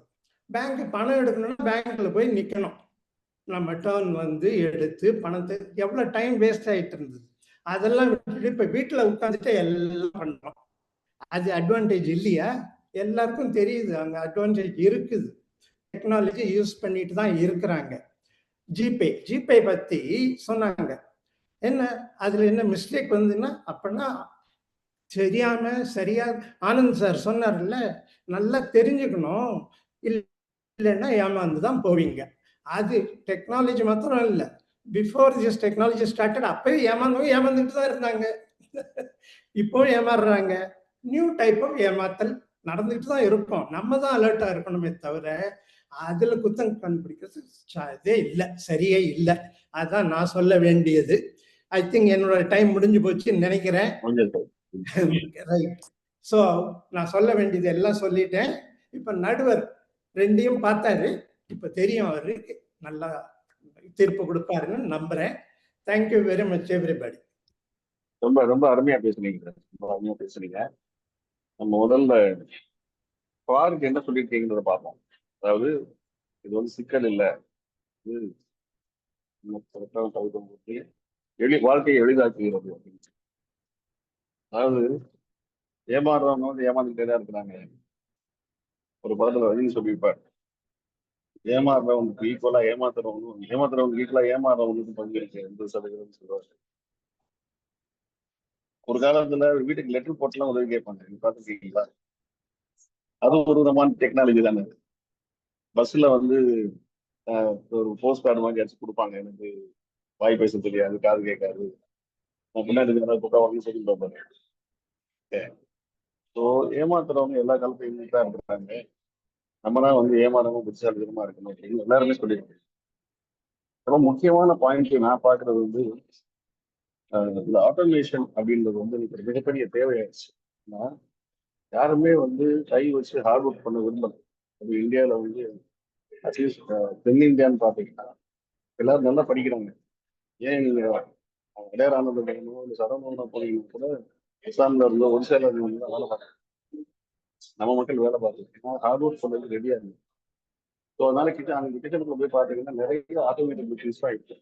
பேங்க் பணம் எடுக்கணும்னா பேங்க்ல போய் நிக்கணும். நம்ம டர்ன் வந்து எடுத்து பணத்தை எவ்வளவு டைம் வேஸ்ட் ஆயிட்டு இருந்தது. அதெல்லாம் விட்டுட்டு இப்ப வீட்டுல உட்காந்துட்டு எல்லாம் பண்றோம். அது அட்வான்டேஜ் இல்லையா? எல்லாருக்கும் தெரியுது அங்க அட்வான்டேஜ் இருக்குது. டெக்னாலஜி யூஸ் பண்ணிட்டு தான் இருக்கிறாங்க. ஜிபே பத்தி சொன்னாங்க. என்ன அதுல என்ன மிஸ்டேக் வந்துன்னா, அப்படின்னா சரியா ஆனந்த் சார் சொன்னார்ல, நல்லா தெரிஞ்சுக்கணும், இல்லைன்னா ஏமாந்து தான் போவீங்க. அது டெக்னாலஜி மாத்திரம் இல்லை, பிஃபோர் திஸ் டெக்னாலஜி ஸ்டார்டட் அப்பவே ஏமாந்துட்டு தான் இருந்தாங்க. இப்போ ஏமாறுறாங்க. நியூ டைப் ஆஃப் ஏமாத்தல் நடந்துட்டு தான் இருக்கும். நம்ம தான் அலர்ட்டா இருக்கணுமே தவிர அதுல குத்தம் கண்டுபிடிக்கிறது இதே இல்லை, சரியே இல்லை. அதுதான் நான் சொல்ல வேண்டியது. ஐ திங்க் என்னோட டைம் முடிஞ்சு போச்சுன்னு நினைக்கிறேன். ரைட். ஸோ நான் சொல்ல வேண்டியது எல்லாம் சொல்லிட்டேன். இப்ப நடுவர் ரெண்டையும் பார்த்தாரு, இப்ப தெரியும் அவருக்கு நல்லா தீர்ப்பு கொடுப்பாருன்னு நம்புறேன். Thank you very much everybody. ரொம்ப ரொம்ப அருமையா பேசுனீங்க, ரொம்ப அருமையா பேசுனீங்க. நம்ம முதல்ல ஃபாருக்கு என்ன சொல்லியிருக்கீங்கன்றத பார்ப்போம். அதாவது இது வந்து சிக்கல் இல்லை, இது வாழ்க்கையை எளிதாக்குகிறது அப்படின்னு. அதாவது ஏமாறுறவங்க வந்து ஏமாந்துட்டே தான் இருக்கிறாங்க. ஒரு படத்துல ரஜினி சொல்லியிருப்பார், ஏமாறுறவங்களுக்கு ஈக்குவலா ஏமாத்துறவங்களுக்கு ஈக்குவலா ஏமாறுறவங்களுக்கு பங்கு இருக்கு 80% சொல்லுவாரு. ஒரு காலத்துல வீட்டுக்கு லெட்டர் போட்டுலாம் உதவி கேட்பாங்க, நீங்க பாத்துருக்கீங்களா? அது ஒரு விதமான டெக்னாலஜி தானே. பஸ்ல வந்து ஒரு போஸ்ட் கார்டு வாங்கி அடிச்சு கொடுப்பாங்க, எனக்கு வாய் பேச தெரியாது, காது கேட்காது, நான் பின்னாடி கூட்டா வந்து சொல்லி பார்ப்பாரு. ஸோ ஏமாத்துறவங்க எல்லா காலத்தையும் தான் இருக்கிறாங்க. நம்ம தான் வந்து ஏமாறவும் புத்திசாலித்தனமா இருக்கணும் அப்படின்னு எல்லாருமே சொல்லியிருக்காங்க. ரொம்ப முக்கியமான பாயிண்ட் நான் பாக்குறது வந்து இந்த ஆட்டோமேஷன் அப்படின்றது வந்து ஒரு மிகப்பெரிய தேவையாச்சு. யாருமே வந்து கை வச்சு ஹார்ட் ஒர்க் பண்ண விரும்பல. அது இந்தியாவில் வந்து அட்லீஸ்ட் தென்னிந்தியான்னு பார்த்தீங்கன்னா எல்லாரும் நல்லா படிக்கிறாங்க. ஏன் நீங்க இளையரானந்த பையனோ இல்லை சரவணா போனீங்கன்னா கூட அசாம்ல இருந்தோ ஒடிசால இருந்தவங்க தான் வேலை பார்க்குறாங்க. நம்ம மக்கள் வேலை பார்த்துருக்கோம், ஹார்ட் ஒர்க் பண்ணது ரெடியா இருக்கு. ஸோ அதனால அந்த கிச்சனுக்குள்ள போய் பார்த்தீங்கன்னா நிறைய ஆட்டோமேட்டிக் மிஷின்ஸ் தான் இருக்கு.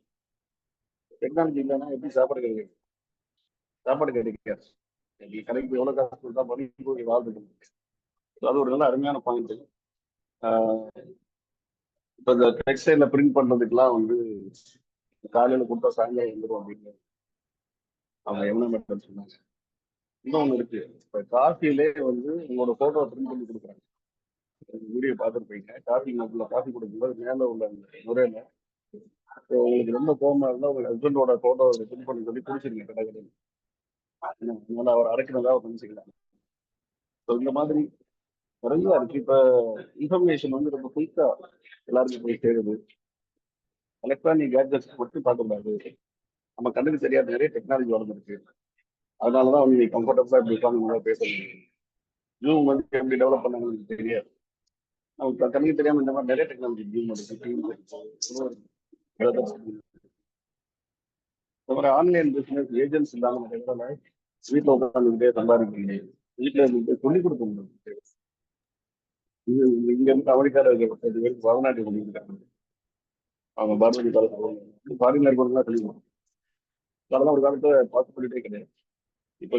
டெக்னாலஜி இல்லைன்னா எப்படி சாப்பாடு கிடைக்காது, சாப்பாடு கிடைக்காது. கடைக்கு எவ்வளோ காசு கொடுத்தா பண்ணி போய் வாழ்ந்துட்டு. அது ஒரு நல்ல அருமையான பாயிண்ட். இப்போ இந்த டெக்ஸ்டைல பிரிண்ட் பண்றதுக்கெல்லாம் வந்து காலையில கொடுத்தா சாயங்காலம் வந்துடும் அப்படின்னு அவங்க என்ன மெத்தட் சொன்னாங்க. இன்னொன்று இருக்கு, இப்போ காஃபிலே வந்து உங்களோட போட்டோ பிரிண்ட் பண்ணி கொடுக்குறாங்க. வீடியோ பார்த்துருப்பீங்க, காஃபி மட்டில் காஃபி கொடுக்கும்போது மேலே உள்ள முறையில உங்களுக்கு ரொம்ப கோபமா இருந்தால் உங்க ஹஸ்பண்டோட போட்டோ பிரிண்ட் பண்ணி சொல்லி பிடிச்சிருங்க கடை கடையில். அதனால அவர் அரைக்கிறதா அவர் நினைச்சுக்கலாம். ஸோ இந்த மாதிரி நிறைய இருக்கு. இப்போ இன்ஃபர்மேஷன் வந்து ரொம்ப குயிக்கா எல்லாருக்கும் போய் சேருது. எலக்ட்ரானிக் கேட்ஜெட்ஸ் மட்டும் பார்க்கக்கூடாது, நம்ம கண்ணுக்கு தெரியாத நிறைய டெக்னாலஜி வளர்ந்துருக்கு. அதனாலதான் வந்து கம்ஃபர்டபுளா இப்படி உட்காந்து நல்லா பேச முடியும். ஜூம் வந்து எப்படி டெவலப் பண்ணாங்கன்னு தெரியாது, நமக்கு கண்ணுக்கு தெரியாம இந்த மாதிரி நிறைய டெக்னாலஜி ஜூம் இருக்கு. ஆன்லைன் பிசினஸ் ஏஜென்ட்ஸ் இல்லாம நிறைய பேரால வீட்டில் உட்காந்துக்கிட்டே சம்பாதிக்கிறீங்க, வீட்டில் இருந்துட்டு சொல்லிக் கொடுக்க முடியும். இது இங்க இருந்து அமெரிக்காவில் இருக்க பேருக்கு பரதநாட்டியம் பண்ணியிருக்காங்க. அவங்க பார்வதி காலத்துல ஃபாரின்ல இருக்கவங்கலாம் சொல்லி கொடுக்கும். அதெல்லாம் ஒரு காலத்துல பாசிபிலிட்டே கிடையாது. இப்போ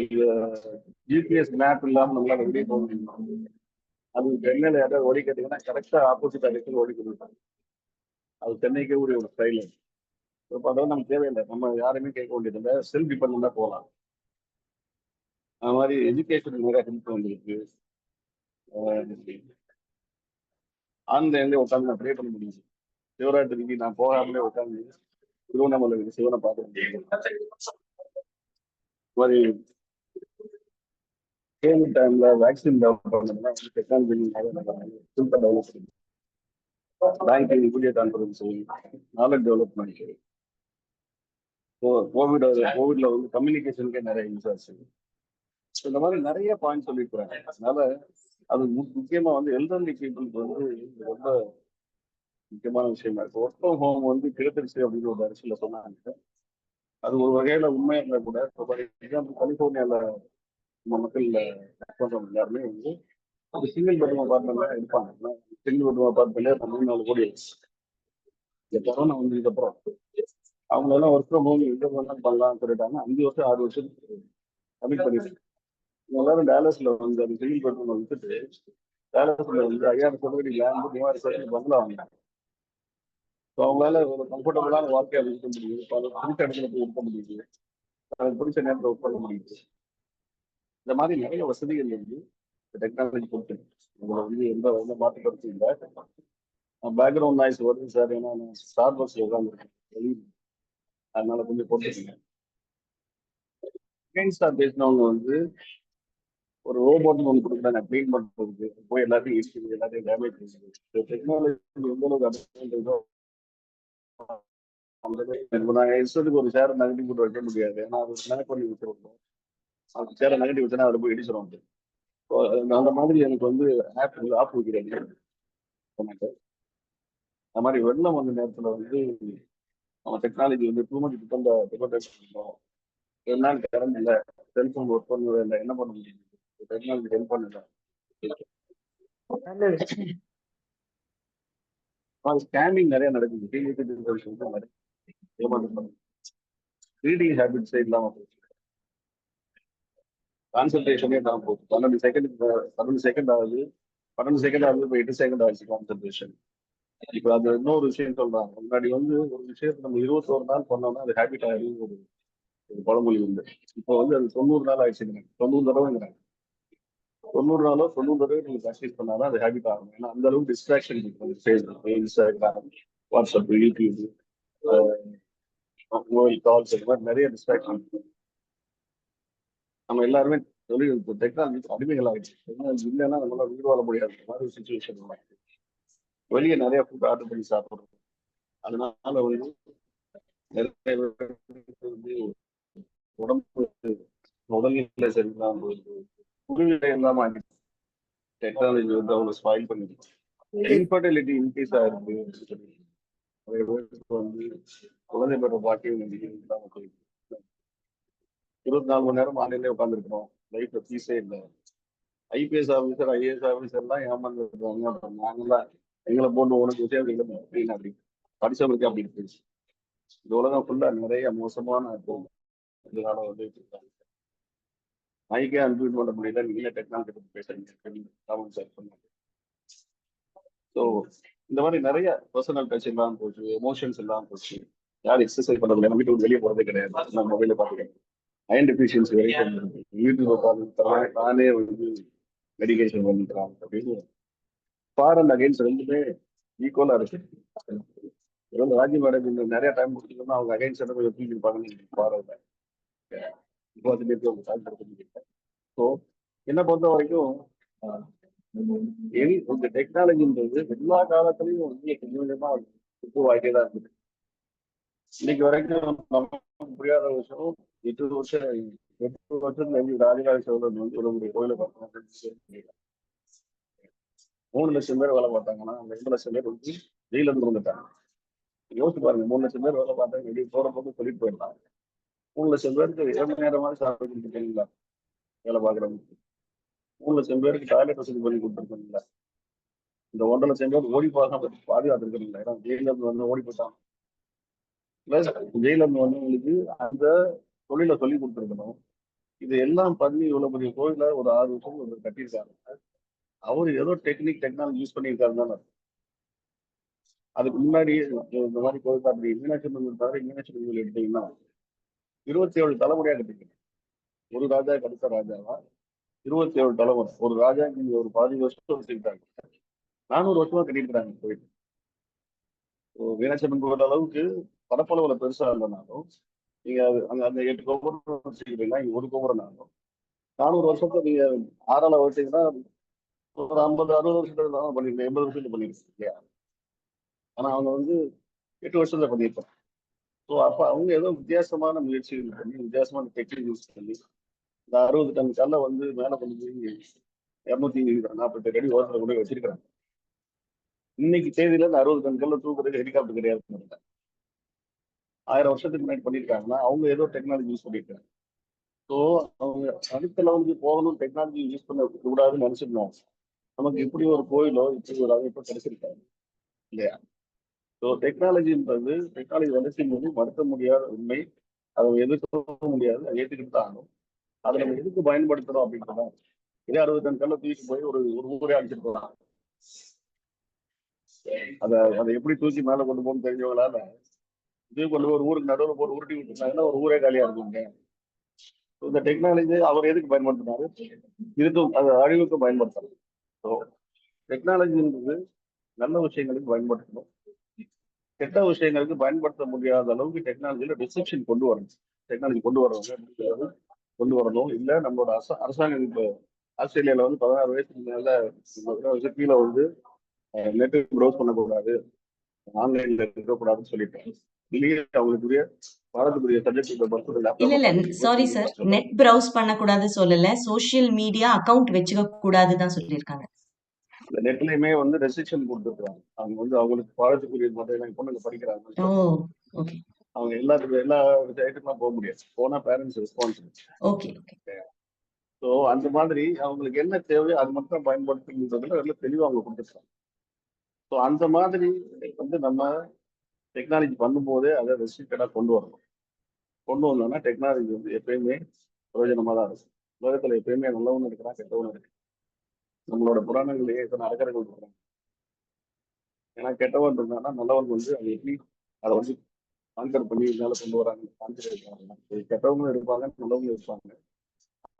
ஜிபிஎஸ் மேப் இல்லாமல் நம்மளால வெளியே போக முடியும். அது சென்னையில யாராவது ஓடி கேட்டீங்கன்னா கரெக்டா ஆப்போசிட் டைரக்ஷன் ஓடி கொடுப்பாங்க. அது சென்னைக்கே ஒரு ஸ்டைல். இப்போ அதெல்லாம் நமக்கு தேவையில்லை, நம்ம யாருமே கேட்க வேண்டியதில்லை, செல்ஃப் டிபெண்டா போகலாம். அது மாதிரி எஜுகேஷன் நிறைய ஹெல்ப் வந்துருக்கு. ஆன்லைன்லேயே உட்காந்து நான் ப்ரே பண்ண முடியும். சிவராத்திரிக்கு நான் போகாமலே உட்காந்து திருவண்ணாமலை சிவனை பார்க்க முடியும். மாதிரி கோவிட் டைம்ல வேக்சின் டெவலப் பண்ணதுன்னா வந்து டெக்னாலஜி டெவலப் பண்ணி banking, video conference, knowledge development. கோவிட்ல வந்து கம்யூனிகேஷனுக்கே நிறைய யூஸ் ஆச்சு. இந்த மாதிரி நிறைய பாயிண்ட் சொல்லியிருக்கிறாங்க. அதனால அது முக்கியமா வந்து எல்டர்லி பீப்புளுக்கு வந்து ரொம்ப முக்கியமான விஷயமா இருக்கு. ஒர்க் ஃப்ரம் ஹோம் வந்து கிடைச்சிருச்சு அப்படின்னு ஒரு அரசியல சொன்னாங்க. அது ஒரு வகையில உண்மையா இருந்தா கூட, ஃபார் எக்ஸாம்பிள் கலிபோர்னியால நம்ம மக்கள் பண்றவங்க எல்லாருமே வந்து ஒரு சிங்கிள் பெட்ரூம் அபார்ட்மெண்ட்ல இருப்பாங்க. சிங்கிள் பெட்ரூம் அபார்ட்மெண்ட்ல 3-4 கோடி இந்த கொரோனா வந்ததுக்கு அப்புறம் அவங்க எல்லாம் ஒர்க் ஃப்ரம் ஹோம் எங்க வேணாலும் பண்ணலாம்னு சொல்லிட்டாங்க. 5 வருஷம் 6 வருஷத்துக்கு கமிட் பண்ணிட்டு எல்லாரும் டேலஸ்ல வந்து அந்த சிங்கிள் பெட்ரூம் விட்டுட்டு டேலஸ்ல வந்து 5000 சதுரடி லேண்ட் 3000 சதுரடி பங்களா வாங்கினாங்க. ஸோ அவங்களால ஒரு கம்ஃபர்டபுளான வாழ்க்கையை இருக்க முடியுது, பிடிச்ச இடத்துல போய் இருக்க முடியுது, எனக்கு பிடிச்ச நேரத்தில் ஒர்க் பண்ண முடியுது. இந்த மாதிரி நிறைய வசதிகள் வந்து டெக்னாலஜி கொடுத்து உங்களை வந்து எந்த மாற்று கருத்து இல்லை. பேக்ரவுண்ட் நாய்ஸ் வருது சார், ஏன்னா நான் ஸ்டார் பஸ்ல உட்காந்துருக்கேன் வெளியில், அதனால கொஞ்சம் போட்டுருக்கீங்க. ஸ்டார் பேசினவங்க வந்து ஒரு ரோபோட்னு ஒன்று கொடுக்குறாங்க க்ளீன் பண்ணுறதுக்கு, போய் எல்லாத்தையும் இருக்குது, எல்லாத்தையும் டேமேஜ் பண்ணுறது. டெக்னாலஜி எந்த அளவுக்கு அட்வான்டேஜோ அந்த நாங்கள் இஷ்டத்துக்கு ஒரு சேரை நெகட்டிவ் போட்டு வைக்க முடியாது. ஏன்னா அது கனெக்ட் பண்ணி வச்சிருக்கோம், அந்த சேரை நெகட்டிவ் வச்சுன்னா அதில் போய் இடிச்சிடும். அந்த மாதிரி எனக்கு வந்து ஆப் வைக்கிறாங்க. அந்த மாதிரி வெள்ளம் வந்த நேரத்தில் வந்து நம்ம டெக்னாலஜி வந்து டூ மச் டிபெண்ட் பண்ணோம். நாள் கரண்ட் இல்லை, செல்போன் ஒர்க் பண்ணவே இல்லை, என்ன பண்ண முடியும்? டெக்னாலஜி ஹெல்ப் பண்ணல. ஸ்கேமிங் நிறைய நடக்குது. ரீடிங் ஹேபிட்ஸே இல்லாம போச்சு, கான்சென்ட்ரேஷனே இல்லாம போச்சு. 12 செகண்ட் ஆகுது, 12 செகண்ட் ஆகுது, இப்போ 8 செகண்ட் ஆச்சு கான்சென்ட்ரேஷன். இப்ப அது இன்னொரு விஷயம் சொல்றாங்க. முன்னாடி வந்து ஒரு விஷயத்தை நம்ம 21 நாள் பண்ணோம்னா அது ஹேபிட் ஆகிடும் ஒரு பழமொழி உண்டு. இப்போ வந்து அது 90 நாள் ஆயிடுச்சுங்கிறாங்க, 90 தடவைங்கிறாங்க. 90 நாளோ 90 தடவை நீங்க ப்ராக்டிஸ் பண்ணாதான் அது ஹேபிட் ஆகும். ஏன்னா அந்த அளவுக்கு டிஸ்ட்ராக்ஷன் இருக்கு. Facebook, Instagram, WhatsApp, YouTube, mobile calls, இந்த மாதிரி நிறைய டிஸ்ட்ராக்ஷன். நம்ம எல்லாருமே தொழில்நுட்ப டெக்னாலஜி அடிமைகள் ஆகிடுச்சு. டெக்னாலஜி இல்லைன்னா நம்மளால உயிர் வாழ முடியாது மாதிரி ஒரு சுச்சுவேஷன். வெளியே நிறைய ஃபுட் ஆர்டர் பண்ணி சாப்பிடுறோம். அதனால வந்து நிறைய பேருக்கு வந்து உடம்பு உடல்நிலை சரியில்லாம போயிடுது, உடல்நிலை இல்லாம ஆகிடுச்சு. டெக்னாலஜி வந்து அவ்வளவு ஸ்பாயில் பண்ணிடுச்சு. இன்ஃபர்டிலிட்டி இன்க்ரீஸ் ஆயிருக்கு. நிறைய பேருக்கு வந்து குழந்தை பெற பாக்கியம் இல்லாம போயிடுது. 24 மணி நேரம் ஆன்லைன்லேயே உட்காந்துருக்கிறோம், லைஃப்ல பீஸே இல்லை. ஐபிஎஸ் ஆஃபீஸர், ஐஏஎஸ் ஆஃபீஸர்லாம் ஏமாந்துருக்காங்க. நாங்களாம் எங்களை போட்டு உனக்கு விஷயம் இல்லை அப்படின்னு அப்படி படிச்சவங்களுக்கு அப்படி இருக்கு. இந்த உலகம் ஃபுல்லா நிறைய மோசமான இதனால வந்து மைக்கே அன்பியூட் பண்ண முடியல. நீங்களே டெக்னாலஜி பற்றி பேசுறீங்க சார் சொன்னாங்க. ஸோ இந்த மாதிரி நிறைய பர்சனல் டச் எல்லாம் போச்சு, எமோஷன்ஸ் எல்லாம் போச்சு. யாரும் எக்ஸசைஸ் பண்ண முடியாது, வீட்டுக்கு வெளியே போறதே கிடையாது. நான் மொபைல பார்த்துக்கிறேன். அயன் டெஃபிஷியன்சி வரைக்கும் வீட்டுக்கு உட்காந்து தானே வந்து மெடிக்கேஷன் பண்ணிக்கிறாங்க அப்படின்னு ஃபார் அண்ட் அகைன்ஸ்ட் ரெண்டுமே ஈக்குவலா இருக்கு. ராஜி மேடம் நிறைய டைம் கொடுத்தீங்கன்னா அவங்க அகைன்ஸ்ட் தூக்கிருப்பாங்கன்னு பாருங்க. இப்போ அது அவங்க சால்வ். ஸோ என்ன பொறுத்த வரைக்கும் இந்த டெக்னாலஜின்றது எல்லா காலத்திலையும் வந்து கொஞ்சமா வாய்ப்பே தான் இருக்குது. இன்னைக்கு வரைக்கும் நமக்கு புரியாத விஷயம் 8 வருஷத்துல ராஜராஜ சோழன் வந்து ஒரு கோயிலை பார்க்கணும். 3 லட்சம் பேர் வேலை பார்த்தாங்கன்னா அந்த 2 லட்சம் பேர் வந்து ஜெயில இருந்து வந்துட்டாங்க. யோசிச்சு பாருங்க, 3 லட்சம் பேர் வேலை பார்த்தாங்க, வெளியே போற போது சொல்லிட்டு போயிடலாம். 3 லட்சம் பேருக்கு 7 மணி நேரமாவது சாப்பிட்டு கொடுத்துருக்கீங்களா? வேலை பார்க்குறவங்களுக்கு 3 லட்சம் பேருக்கு டாய்லெட் வசதி பண்ணி கொடுத்துருக்கீங்களா? இந்த 1.5 லட்சம் பேர் ஓடி போகாம பாதுகாத்துருக்கீங்களா? ஏன்னா ஜெயில இருந்து வந்து ஓடி போட்டாங்க. பிளஸ் ஜெயில இருந்து வந்தவங்களுக்கு அந்த தொழிலை சொல்லி கொடுத்துருக்கணும். இது எல்லாம் பண்ணி இவ்வளவு பெரிய கோயில ஒரு 6 வருஷம் கட்டியிருக்காங்க. அவரு ஏதோ டெக்னாலஜி யூஸ் பண்ணியிருக்காருன்னு தான். அதுக்கு முன்னாடி இந்த மாதிரி கோயில் அப்படி மீனாட்சி அம்மன் தவிர மீனாட்சி கோயில் எடுத்தீங்கன்னா 27 தலைமுறையா கட்டிருக்கேன். ஒரு ராஜா அடுத்த ராஜாவா 27 தலைமுறை. ஒரு ராஜா நீங்க ஒரு 15 வருஷம் வச்சுக்கிட்டாங்க, 400 வருஷமா கட்டியிருக்கிறாங்க கோயில். மீனாட்சி அம்மன் கோயில் அளவுக்கு பரப்பளவுல பெருசா இல்லைனாலும் நீங்க அந்த 8 கோபுரம் வச்சுக்கிறீங்கன்னா இங்க ஒரு கோபுரம்னாலும் 400 வருஷத்தை நீங்க ஆறால வச்சீங்கன்னா ஒரு 50-60 வருஷத்துல தான் பண்ணிருக்கேன், 80 வருஷத்துல பண்ணிருக்கேன் இல்லையா? ஆனா அவங்க வந்து 8 வருஷத்துல பண்ணியிருப்பாங்க. ஸோ அப்ப அவங்க ஏதோ வித்தியாசமான முயற்சிகள் பண்ணி வித்தியாசமான டெக்னிக் யூஸ் பண்ணி இந்த 60 டன் கல்லை வந்து மேல கொண்டு போய் 248 அடி ஓரத்தில் கொண்டு போய் வச்சிருக்கிறாங்க. இன்னைக்கு தேதியில இந்த 60 டன் கல்லை தூக்குறதுக்கு ஹெலிகாப்டர் கிடையாது. 1000 வருஷத்துக்கு முன்னாடி பண்ணியிருக்காங்கன்னா அவங்க ஏதோ டெக்னாலஜி யூஸ் பண்ணியிருக்காங்க. ஸோ அவங்க அடுத்த லெவலுக்கு போகணும், டெக்னாலஜி யூஸ் பண்ண கூடாதுன்னு நினைச்சிருந்தாங்க. நமக்கு இப்படி ஒரு கோயிலோ இப்படி ஒரு அமைப்போ கிடைச்சிருக்காங்க இல்லையா? ஸோ டெக்னாலஜின்றது டெக்னாலஜி வளர்ச்சின்றது மறுக்க முடியாத உண்மை. அதை எதிர்க்கவும் முடியாது, அதை ஏற்றுக்கிட்டு தான் ஆகணும். அதை நம்ம எதுக்கு பயன்படுத்தணும் அப்படின்றத இதே 60 டன் கல்லை தூக்கி போய் ஒரு ஊரே அடிச்சிட்டு போகலாம். அதை எப்படி தூக்கி மேலே கொண்டு போகணும்னு தெரிஞ்சவங்களால இது கொண்டு ஒரு ஊருக்கு நடுவில் போட்டு உருட்டி விட்டுருந்தாங்கன்னா ஒரு ஊரே காலியா இருக்குங்க. இந்த டெக்னாலஜி அவர் எதுக்கு பயன்படுத்தினாரு? இதுக்கும் அது அழிவுக்கும் பயன்படுத்தணும். ஸோ டெக்னாலஜின்றது நல்ல விஷயங்களுக்கு பயன்படுத்தணும், கெட்ட விஷயங்களுக்கு பயன்படுத்த முடியாத அளவுக்கு டெக்னாலஜியில ரிசெப்ஷன் கொண்டு வரணும். டெக்னாலஜி கொண்டு வரவங்க கொண்டு வரணும். இல்லை நம்மளோட அரசாங்கம் இப்போ ஆஸ்திரேலியாவில் வந்து 16 வயசுக்கு மேல கீழே வந்து நெட் ப்ரௌஸ் பண்ணக்கூடாது, ஆன்லைன்ல இருக்கக்கூடாதுன்னு சொல்லிட்டாங்க. இல்லையே அவங்களுக்குரிய பாரத்துக்குரிய சப்ஜெக்ட் இல்ல சாரி சார், நெட் ப்ரௌஸ் பண்ணக்கூடாது சொல்லல, சோஷியல் மீடியா அக்கவுண்ட் வச்சுக்க கூடாதுதான் சொல்லியிருக்காங்க. இந்த நெட்லயுமே வந்து ரெஸ்ட்ரிக்ஷன் கொடுத்துருக்காங்க. அவங்க வந்து அவங்களுக்கு பாடத்துக்குரிய முறையில பொண்ணுங்க படிக்கிறாங்க. அவங்க எல்லா சைட்டுக்குலாம் போக முடியாது. போனா பேரண்ட்ஸ் ரெஸ்பான்சிபிலிட்டி. ஓகே ஸோ அந்த மாதிரி அவங்களுக்கு என்ன தேவையோ அது மட்டும் பயன்படுத்துறதுல எல்லாம் தெளிவாக அவங்க கொடுத்துருக்காங்க. ஸோ அந்த மாதிரி வந்து நம்ம டெக்னாலஜி பண்ணும்போதே அதை ரெஸ்ட்ரிக்டடாக கொண்டு வரணும். கொண்டு வந்தோம்னா டெக்னாலஜி வந்து எப்பயுமே பிரயோஜனமாக தான் இருக்கும். உலகத்தில் எப்பயுமே நல்லவனும் இருக்கிறான், கெட்டவனும் இருக்கு. நம்மளோட புராணங்களையே எத்தனை அரக்கர்கள் இருக்கிறாங்க. ஏன்னா கெட்டவன் இருந்தாங்கன்னா நல்லவன் வந்து அதை எப்படி அதை வந்து கான்கர் பண்ணி மேலே கொண்டு வராங்க, கான்கர் இருக்காங்க. கெட்டவங்களும் இருப்பாங்க, நல்லவங்களும் இருப்பாங்க.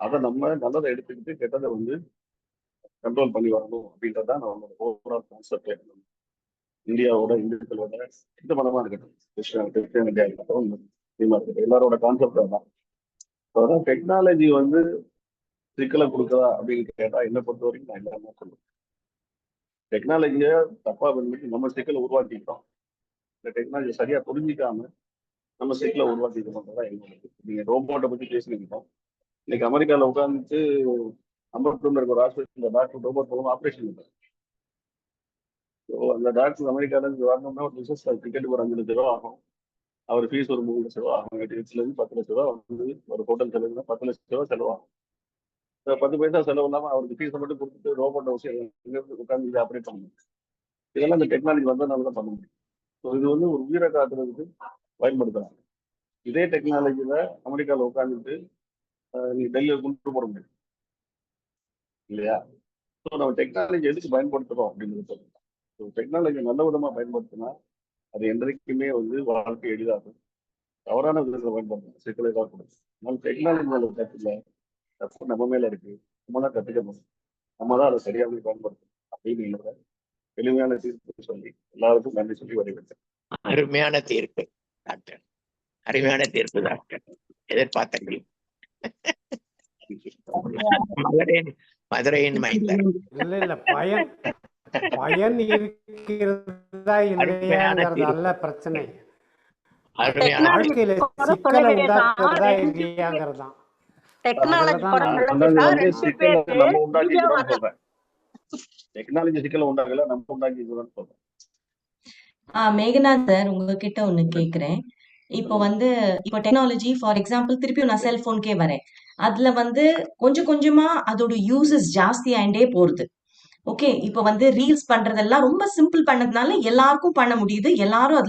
அதை நம்ம நல்லதை எடுத்துக்கிட்டு கெட்டதை வந்து கண்ட்ரோல் பண்ணி வரணும் அப்படின்றதான் நம்மளோட ஓவரால் கான்செப்டே. இந்தியாவோட இந்துக்களோட எந்த மதமா இருக்கட்டும், கிறிஸ்டியானிட்டியா இருக்கட்டும், முஸ்லீமா இருக்கட்டும், எல்லாரோட கான்செப்ட் தான். அதான் டெக்னாலஜி வந்து சிக்கலை கொடுக்குதா அப்படின்னு கேட்டா என்னை பொறுத்த வரைக்கும் நான் எல்லாமே சொல்லுவேன். டெக்னாலஜியை தப்பா பண்ணி நம்ம சிக்கலை உருவாக்கிட்டோம். இந்த டெக்னாலஜி சரியா புரிஞ்சிக்காம நம்ம சிக்கலை உருவாக்கிக்கணும்ன்றதான் என்னோட. நீங்க ரோபோட்டை பத்தி பேசினீங்க. இன்னைக்கு அமெரிக்காவில் உட்காந்துட்டு அம்பத்தூர்ல இருக்க ஒரு ஹாஸ்பிட்டல் டாக்டர் ரோபோட் மூலம் ஆப்ரேஷன் பண்ணுறாங்க. ஸோ அந்த டாக்டர் அமெரிக்காவிலேருந்து வரணும்னா ஒரு ரிசர்ச் டிக்கெட்டுக்கு ஒரு 5 லட்ச ரூபா ஆகும். அவர் ஃபீஸ் ஒரு 3 லட்ச ரூபா ஆகும். 8 லட்சத்துலேருந்து 10 லட்ச ரூபா வந்து ஒரு ஹோட்டல் செலவுனா 10 லட்ச ரூபா செலவாகும். 10 பைசா செலவு இல்லாமல் அவருக்கு ஃபீஸை மட்டும் கொடுத்துட்டு ரோபோட்டை வச்சு உட்காந்து ஆப்ரேட் பண்ணணும். இதெல்லாம் இந்த டெக்னாலஜி வந்ததுனால தான் பண்ண முடியும். ஸோ இது வந்து ஒரு உயிரை காட்டுறதுக்கு பயன்படுத்துறாங்க. இதே டெக்னாலஜியில் அமெரிக்காவில் உட்காந்துட்டு நீ டெல்லியில் கொண்டு போட முடியும் இல்லையா? ஸோ நம்ம டெக்னாலஜி எதுக்கு பயன்படுத்துறோம் அப்படின்னு சொல்லுங்க. ஸோ டெக்னாலஜி நல்ல விதமாக பயன்படுத்தினா அது என்றைக்குமே வந்து வாழ்க்கை எளிதாகும். தவறான விதத்தில் பயன்படுத்தணும், சிக்கலை தான் கொடுக்கும். அதனால டெக்னாலஜி மேல தப்பு தப்பு நம்ம மேல இருக்கு. நம்ம தான் கற்றுக்கணும், நம்ம தான் அதை சரியாக பயன்படுத்தணும் அப்படின்னு என்னோட எளிமையான தீர்ப்பு சொல்லி எல்லாருக்கும் நன்றி சொல்லி வரவேற்கிறேன். அருமையான தீர்ப்பு டாக்டர், அருமையான தீர்ப்பு டாக்டர். எதிர்பார்த்தீங்க. மதுரையின் மைந்தர். இல்ல பயன் இருக்கிறதா இல்லையாங்கிறது நல்ல பிரச்சனை. வாழ்க்கையில சிக்கலை உண்டாக்குறதா இல்லையாங்கிறதுதான். டெக்னாலஜி சிக்கலை உண்டாக்கல, நம்ம உண்டாக்கிக்கிறோம்னு சொல்றேன். மேகநாத் சார், உங்ககிட்ட ஒண்ணு கேக்குறேன். இப்போ இப்போ டெக்னாலஜி ஃபார் எக்ஸாம்பிள் திருப்பியும் நான் செல்போனுக்கே வரேன். அதுல கொஞ்சம் கொஞ்சமா அதோட யூசஸ் ஜாஸ்தி ஆயிண்டே போறது. ஓகே, இப்போ ரீல்ஸ் பண்றதெல்லாம் ரொம்ப சிம்பிள் பண்ணதுனால எல்லாருக்கும் பண்ண முடியுது, எல்லாரும்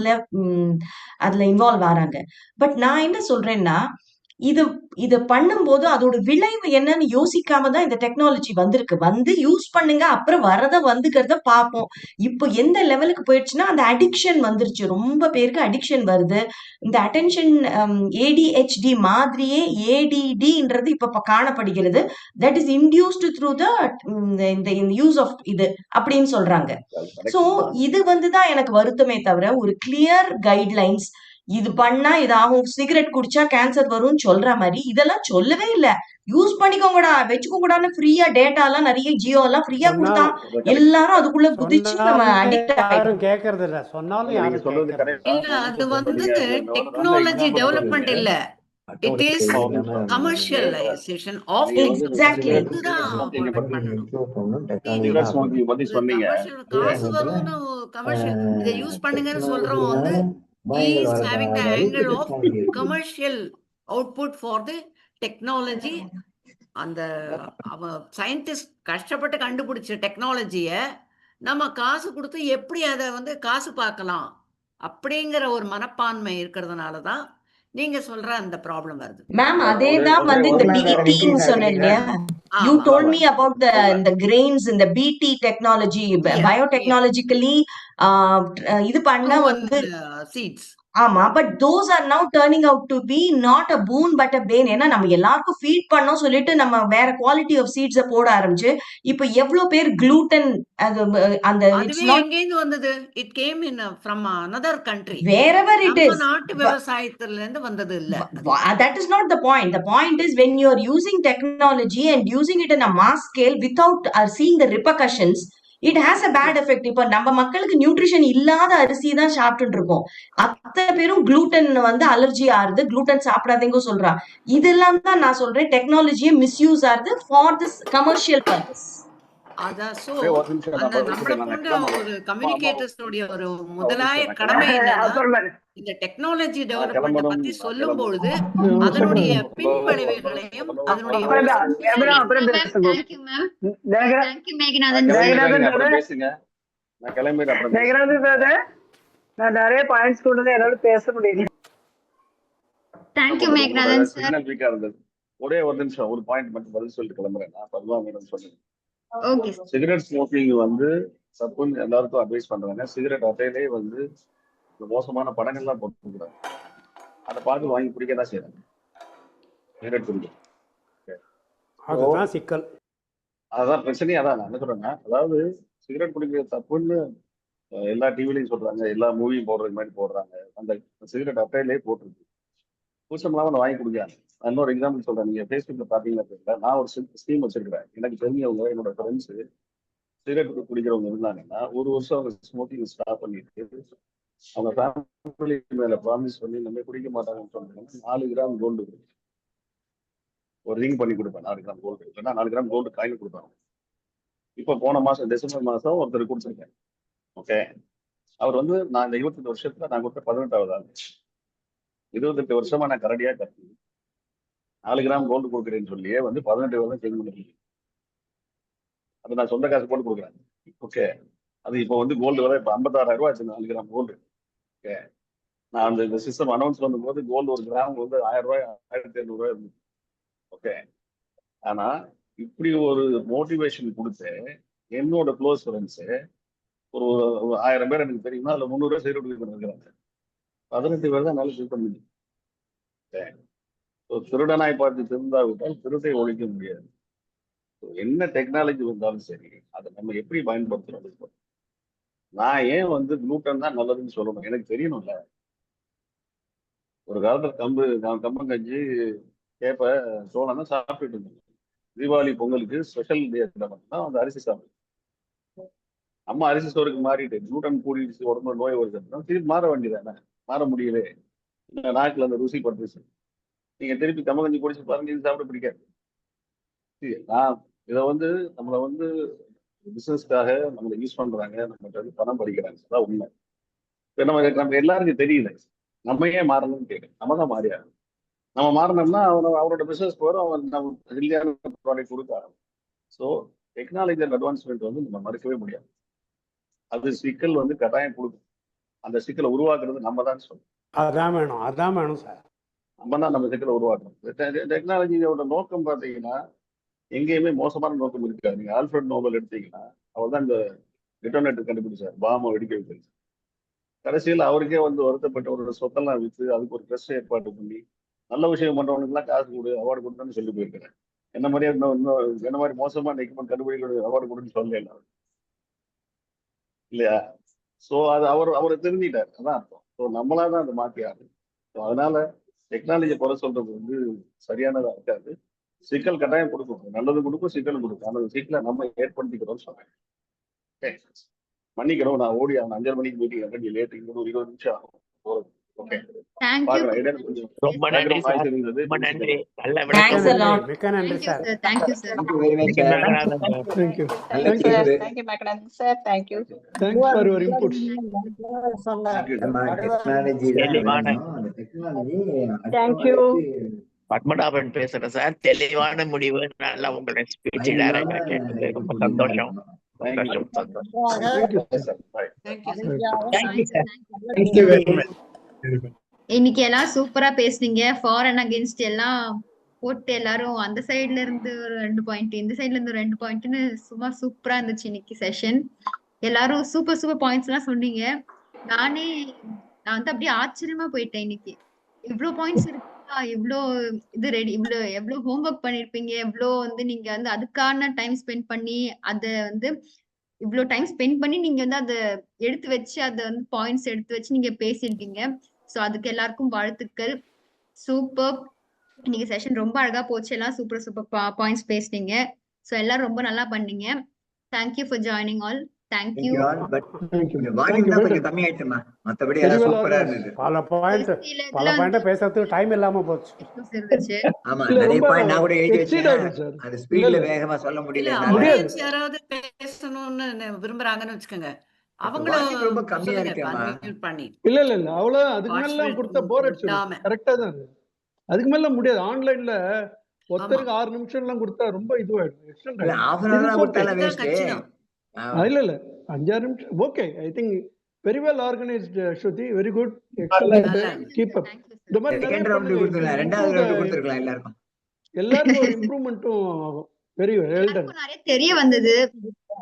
அதுல இன்வால்வ் ஆறாங்க. பட் நான் என்ன சொல்றேன்னா, இத பண்ணும்போது அதோட விளைவு என்னன்னு யோசிக்காம தான் இந்த டெக்னாலஜி வந்திருக்கு. யூஸ் பண்ணுங்க, அப்புறம் வந்துக்கிறத பார்ப்போம். இப்போ எந்த லெவலுக்கு போயிடுச்சுன்னா அந்த அடிக்ஷன் வந்துருச்சு. ரொம்ப பேருக்கு அடிக்ஷன் வருது. இந்த அட்டென்ஷன் ADHD மாதிரியே ADDன்றது இப்ப காணப்படுகிறது. தட் இஸ் இன்டியூஸ்டு த்ரூ இந்த யூஸ் ஆஃப் இது அப்படின்னு சொல்றாங்க. சோ இது தான் எனக்கு வருத்தமே தவிர ஒரு கிளியர் கைட்லைன்ஸ், இது பண்ணா இதாகும், சிகரெட் குடிச்சா கேன்சர் வரும்னு சொல்ற மாதிரி இதெல்லாம் சொல்லவே இல்ல. யூஸ் பண்ணிக்கோங்கடா, வச்சுக்கோங்கடான்னு ஃப்ரீயா டேட்டா எல்லாம் நிறைய ஜியோ எல்லாம் ஃப்ரீயா கொடுத்தா எல்லாரும் அதுக்குள்ள குதிச்சு நம்ம அடிக்ட் யாரும் கேக்குறது இல்ல. சொன்னாலும் யாரும் இல்ல. அது டெக்னாலஜி டெவலப்மெண்ட் இல்ல, it is commercialisation of exactly. காசு வரும்னு கமர்ஷியல் இதை யூஸ் பண்ணுங்கன்னு சொல்றோம். He is having the angle of commercial output for the technology. அந்த சயின்டிஸ்ட் கஷ்டப்பட்டு கண்டுபிடிச்ச டெக்னாலஜிய நம்ம காசு கொடுத்து எப்படி அதை காசு பார்க்கலாம் அப்படிங்கிற ஒரு மனப்பான்மை இருக்கிறதுனாலதான் நீங்க சொல்ற அந்த ப்ராப்ளம் வருது. மேம் அதேதான் இந்த BTன்னு சொன்னேன் இல்லையா? You told me about the grains in the BT technology, biotechnologically இது பண்ண seeds. ஆமா, but those are now turning out to be not a boon but a bane. ஏன்னா நம்ம எல்லாருக்கும் ஃபீட் பண்ணோம் சொல்லிட்டு நம்ம வேற குவாலிட்டி ஆஃப் சீட்ஸ போட ஆரம்பிச்சு இப்போ எவ்வளவு பேர் gluten அந்த எங்கேந்து வந்தது? It came in from another country, wherever it is. நம்ம நாட்டு விவசாயத்துல இருந்து வந்தது இல்ல. That is not the point. The point is when you are using technology and using it in a mass scale without seeing the repercussions, it has a bad effect. இப்போ நம்ம மக்களுக்கு nutrition இல்லாத அரிசி தான் சாப்பிட்டு இருக்கோம். அத்தனை பேரும் gluten அலர்ஜி ஆறுது, gluten சாப்பிடாதீங்க சொல்றா. இதெல்லாம் தான் நான் சொல்றேன் டெக்னாலஜியை மிஸ்யூஸ் ஆகுது ஃபார் திஸ் கமர்ஷியல் பர்பஸ். அதான் சோ ஒரே ஒரு நிமிஷம் அந்த நான் நம்மள நான் போன்ற கிளம்பணும். ஒரு அம்மா கம்யூனிகேட்டர்ஸ்னுடைய ஒரு ஒரு முதலாய நிமிஷம் நான் கடமை கிளம்பணும். என்னன்னா அப்புறமா இந்த டெக்னாலஜி நான் டெவலப்மெண்ட்டை கிளம்பணும். பத்தி நான் சொல்லும் கிளம்பணும். பொழுது ஒரு அதனுடைய செகண்ட் பின்விளைவுகளையும் அதனுடைய அப்புறம் தான் யோசனைகளையும் அப்புறம் பேசுங்க மேகனா தேங்க்யூ மேகநாதன் நான் சார். கிளம்பிடுறேன். நீங்க மேகநாதன் அப்புறம் brother, பேசுங்க. நான் கிளம்பிடுறேன். அப்புறம் பேசுங்க. மேகநாதன் brother, நான் நிறைய பாயிண்ட்ஸ் கொண்டு வந்து என்னால பேச முடியல. தேங்க்யூ உங்களோட மேகநாதன் சார். சிக்னல் வீக்கா இருந்தது. ஒரே ஒரு நிமிஷம் ஒரு பாயிண்ட் மட்டும் பதில் சொல்லிட்டு கிளம்புறேன். நான் பர்வா மேடம் சொன்னேன். ஓகே சிகரெட் ஸ்மோக்கிங் வந்து தப்புன்னு எல்லாருக்கும் அட்வைஸ் பண்றாங்க. சிகரெட் அட்டையிலே வந்து இந்த மோசமான படங்கள்லாம் போட்டுக்கிறாங்க. அதை பார்த்து வாங்கி குடிக்க தான் செய்யறாங்க. சிகரெட் குடிக்க. அதுதான் சிக்கல். அதான் பிரச்சனையே. அதான் நான் என்ன சொல்றேன்னா, அதாவது சிகரெட் குடிக்கிறது தப்புன்னு எல்லா டிவிலையும் சொல்றாங்க, எல்லா மூவியும் போடுறது மாதிரி போடுறாங்க. அந்த சிகரெட் அட்டையிலே போட்டுருக்கு. கூச்சம் இல்லாம வாங்கி குடிக்காங்க. நான் இன்னொரு எக்ஸாம்பிள் சொல்றேன். நீங்க ஃபேஸ்புக்ல பாத்தீங்கன்னா தெரியல, நான் ஒரு ஸ்கீம் வச்சிருக்கிறேன். எனக்கு தெரிஞ்சவங்க என்னோட ஃப்ரெண்ட்ஸ் சிகரெட் குடிக்கிறவங்க இருந்தாங்கன்னா ஒரு வருஷம் அவங்க ஸ்மோக்கிங் ஸ்டாப் பண்ணிட்டு அவங்க ஃபேமிலி மேல ப்ராமிஸ் பண்ணி நம்ம குடிக்க மாட்டாங்கன்னு சொன்னாங்கன்னா 4 கிராம் கோல்டு ஒரு ரிங் பண்ணி கொடுப்பேன். 4 கிராம் கோல்டு இல்லைன்னா 4 கிராம் கோல்டு காயின் கொடுப்பாங்க. இப்போ போன மாசம் டிசம்பர் மாசம் ஒருத்தர் கொடுத்துருக்கேன். ஓகே, அவர் வந்து நான் இந்த 28 வருஷத்துல நான் கொடுத்த 18வது ஆள். 28 வருஷமா நான் கரடியா கட்டி 4 கிராம் கோல்டு கொடுக்குறேன்னு சொல்லியே வந்து 18 வருடம் சேஞ்ச் பண்ணிருக்கேன். அது நான் சொந்த காசு போட்டு கொடுக்குறேன். ஓகே, அது இப்போ வந்து கோல்டு விலை இப்போ 56,000 ரூபாய் ஆச்சு 4 கிராம் கோல்டு. ஓகே, நான் அந்த இந்த சிஸ்டம் அனௌன்ஸ் பண்ணும்போது கோல்டு ஒரு கிராம் வந்து 1000 ரூபாய் 1500 ரூபாய் இருந்துச்சு. ஓகே, ஆனா இப்படி ஒரு மோட்டிவேஷன் கொடுத்து என்னோட க்ளோஸ் ஃப்ரெண்ட்ஸு ஒரு 1000 பேர் எனக்கு தெரியுமா, அதில் 300 ரூபாய் சைடு இருக்கிறாங்க. 18 பேர் தான் நல்லா சீட் பண்ணி. திருடனாய் பார்த்து திருந்தாவிட்டால் திருட்டை ஒழிக்க முடியாது. என்ன டெக்னாலஜி வந்தாலும் சரி, அதை நம்ம எப்படி பயன்படுத்துறோம். நான் ஏன் வந்து குளூட்டன் தான் நல்லதுன்னு சொல்லணும், எனக்கு தெரியணும்ல. ஒரு காலத்துல கம்பங்கஞ்சி கேப்ப சோளம் தான் சாப்பிட்டுட்டு இருந்தோம். தீபாவளி பொங்கலுக்கு ஸ்பெஷல் டே மட்டும்தான் அந்த அரிசி சாப்பிடும். அம்மா அரிசி சோறுக்கு மாறிட்டு குளூட்டன் கூடிடுச்சு, உடம்புல நோய் வருதுன்னா திருப்பி மாற வேண்டியதானே. மாற முடியவே நாக்குல அந்த ருசி பட்டுருச்சு. நீங்க திருப்பி கம்பங்கஞ்சி குடிச்சு பாருங்க, இது சாப்பிட பிடிக்காது. நான் இதை வந்து நம்மளை வந்து பிசினஸ்க்காக நம்மளை யூஸ் பண்றாங்க, நம்மகிட்ட வந்து பணம் படிக்கிறாங்க. அதான் உண்மை. இப்போ நம்ம எல்லாருக்கும் தெரியல, நம்ம ஏன் மாறணும்னு கேட்குறேன். நம்ம தான் மாறியாரு. நம்ம மாறினோம்னா அவரோட பிசினஸ் போகிறோம், அவன் நம்ம ஹெல்தியான ப்ராடக்ட் கொடுக்க ஆரம்பிக்கும். ஸோ டெக்னாலஜியல் அட்வான்ஸ்மெண்ட் வந்து நம்ம மறுக்கவே முடியாது. அது சிக்கல் வந்து கட்டாயம் கொடுக்கும். அந்த சிக்கலை உருவாக்குறது நம்ம தான் சொல்லணும். அதான் வேணும் சார். நம்ம தான் நம்ம சிக்கலை உருவாக்கணும். டெக்னாலஜியோட நோக்கம் பார்த்தீங்கன்னா எங்கேயுமே மோசமான நோக்கம் இருக்காது. நீங்க ஆல்ஃபிரட் நோபல் எடுத்தீங்கன்னா அவர் தான் இந்த டிட்டோனேட்டர் கண்டுபிடிச்சார், பாமை வெடிக்க வைக்கிறது. கடைசியில் அவருக்கே வந்து வருத்தப்பட்ட ஒரு சொத்தெல்லாம் விற்று அதுக்கு ஒரு ட்ரெஸ் ஏற்பாடு பண்ணி நல்ல விஷயம் பண்றவனுக்குலாம் காசு கொடு, அவார்டு கொடுத்தான்னு சொல்லி போயிருக்கிறேன். என்ன மாதிரியே என்ன மாதிரி மோசமான எக்யூப்மெண்ட் கண்டுபிடிக்க அவார்டு கொடுன்னு சொல்லல இல்லையா. ஸோ அது அவரை தெரிஞ்சிட்டார், அதான் அர்த்தம். ஸோ நம்மளா தான் அதை மாற்றி ஆகுது. ஸோ அதனால டெக்னாலஜியை குறை சொல்றது வந்து சரியானதா இருக்காது. சிக்கல் கட்டாயம் கொடுக்கும், நல்லது கொடுக்கும், சிக்கல் கொடுக்கும். அந்த சிக்கலை நம்ம ஏற்படுத்திக்கிறோம்னு சொல்றேன். மன்னிக்கிறோம், நான் ஓடி 5:30 மணிக்கு மீட்டிங் நீ லேட், இன்னும் 20 நிமிஷம் ஆகும். ஓகே, ரொம்ப நன்றி சார். ரொம்ப நன்றி. நல்ல மிக்க நன்றி sir. Thank you sir. Thanks for your inputs. Padmanabhan பேசுறேன் சார். தெளிவான முடிவு, நல்லா உங்களுடைய ஸ்பீச் டைரக்டா கேட்டது ரொம்ப சந்தோஷம். இன்னைக்கு எல்லாம் சூப்பரா பேசுனீங்க. ஃபார் அண்ட் அகேன்ஸ்ட் எல்லாம் போட்டு எல்லாரும் அந்த சைட்ல இருந்து ஒரு 2 பாயிண்ட், இந்த சைட்ல இருந்து 2 பாயிண்ட்னு சும்மா சூப்பரா இருந்துச்சு இன்னைக்கு செஷன். எல்லாரும் சூப்பர் பாயிண்ட்ஸ் எல்லாம் சொன்னீங்க. நான் வந்து அப்படியே ஆச்சரியமா போயிட்டேன். இன்னைக்கு இவ்வளவு பாயிண்ட்ஸ் இருக்கா, இவ்வளோ இது ரெடி, எவ்வளவு ஹோம்ஒர்க் பண்ணிருப்பீங்க, எவ்வளோ வந்து நீங்க வந்து அதுக்கான டைம் ஸ்பெண்ட் பண்ணி அதை வந்து இவ்வளவு டைம் ஸ்பெண்ட் பண்ணி நீங்க வந்து அதை எடுத்து வச்சு அதை வந்து பாயிண்ட்ஸ் எடுத்து வச்சு நீங்க பேசியிருக்கீங்க. ஸோ அதுக்கு எல்லாருக்கும் வாழ்த்துக்கள். சூப்பர். இன்னைக்கு செஷன் ரொம்ப அழகா போச்சு. எல்லாம் சூப்பர் பாயிண்ட்ஸ் பேசுனீங்க. ஸோ எல்லாரும் ரொம்ப நல்லா பண்ணீங்க. Thank you for joining all. Thank Thank you. you all. But thank you இந்த தேங்க்யூ வால்யூம் தான் வெல் கொஞ்சம் டன் கம்மி ஆயிடுச்சுமா. மற்றபடி வெரி எல்லாம் வெல் சூப்பரா ஆர்கனைஸ்ட். இருந்தது. பல பாயிண்ட் சில இதுல வந்து பேசுறதுக்கு டைம் இல்லாம போச்சு. issues இருந்துச்சு. ஆமா, இல்ல நிறைய ரொம்ப பாயிண்ட் நான் கூட எழுதி எக்ஸீட் வச்சேன். ஆயிடும் சார். அது இல்ல ஸ்பீட்ல இல்ல வேகமா சொல்ல இல்ல முடியலனால முடியாது. ஆடியன்ஸ் யாராவது பேசணும்னு விரும்புறாங்கன்னு வச்சுக்கோங்க, அவங்களும் வால்யூம் ரொம்ப கம்மியா சொல்லுங்க இப்ப இருக்கேம்மா. அன்மியூட் பண்ணி இல்ல இல்ல இல்ல அவ்வளவு அதுக்கு மேல பார்ட்டிசிபேட் கொடுத்தா போர் அடிச்சிடும். விடாம. கரெக்டா தான் இருக்கு. அதுக்கு மேல முடியாது. ஆன்லைன்ல ஆமா, ஒருத்தருக்கு 6 நிமிஷம் எல்லாம் கொடுத்தா ரொம்ப இதுவாயிடும், எக்ஸ்டெண்ட் இல்ல ஆயிடும். half an this hour is தான் ஓகே. கொடுத்தாலும் இதுதான் வேஸ்ட். கச்சிதம். இல்ல இல்ல 5-6 நிமிஷம் okay. I think very well organised Shruti. Very good, excellent. நல்லா இருந்தது. Keep up. Thank you, sir. இந்த மாதிரி நிறைய செகண்ட் ரவுண்ட் பண்ணுங்க. கொடுத்துருக்கலாம், ரெண்டாவது ரவுண்ட் கொடுத்துருக்கலாம் எல்லாருக்கும். எல்லாருக்கும் ஒரு இம்ப்ரூவ்மெண்ட்டும் ஆகும். Very well done. எல்லாருக்கும் நிறைய தெரிய வந்தது.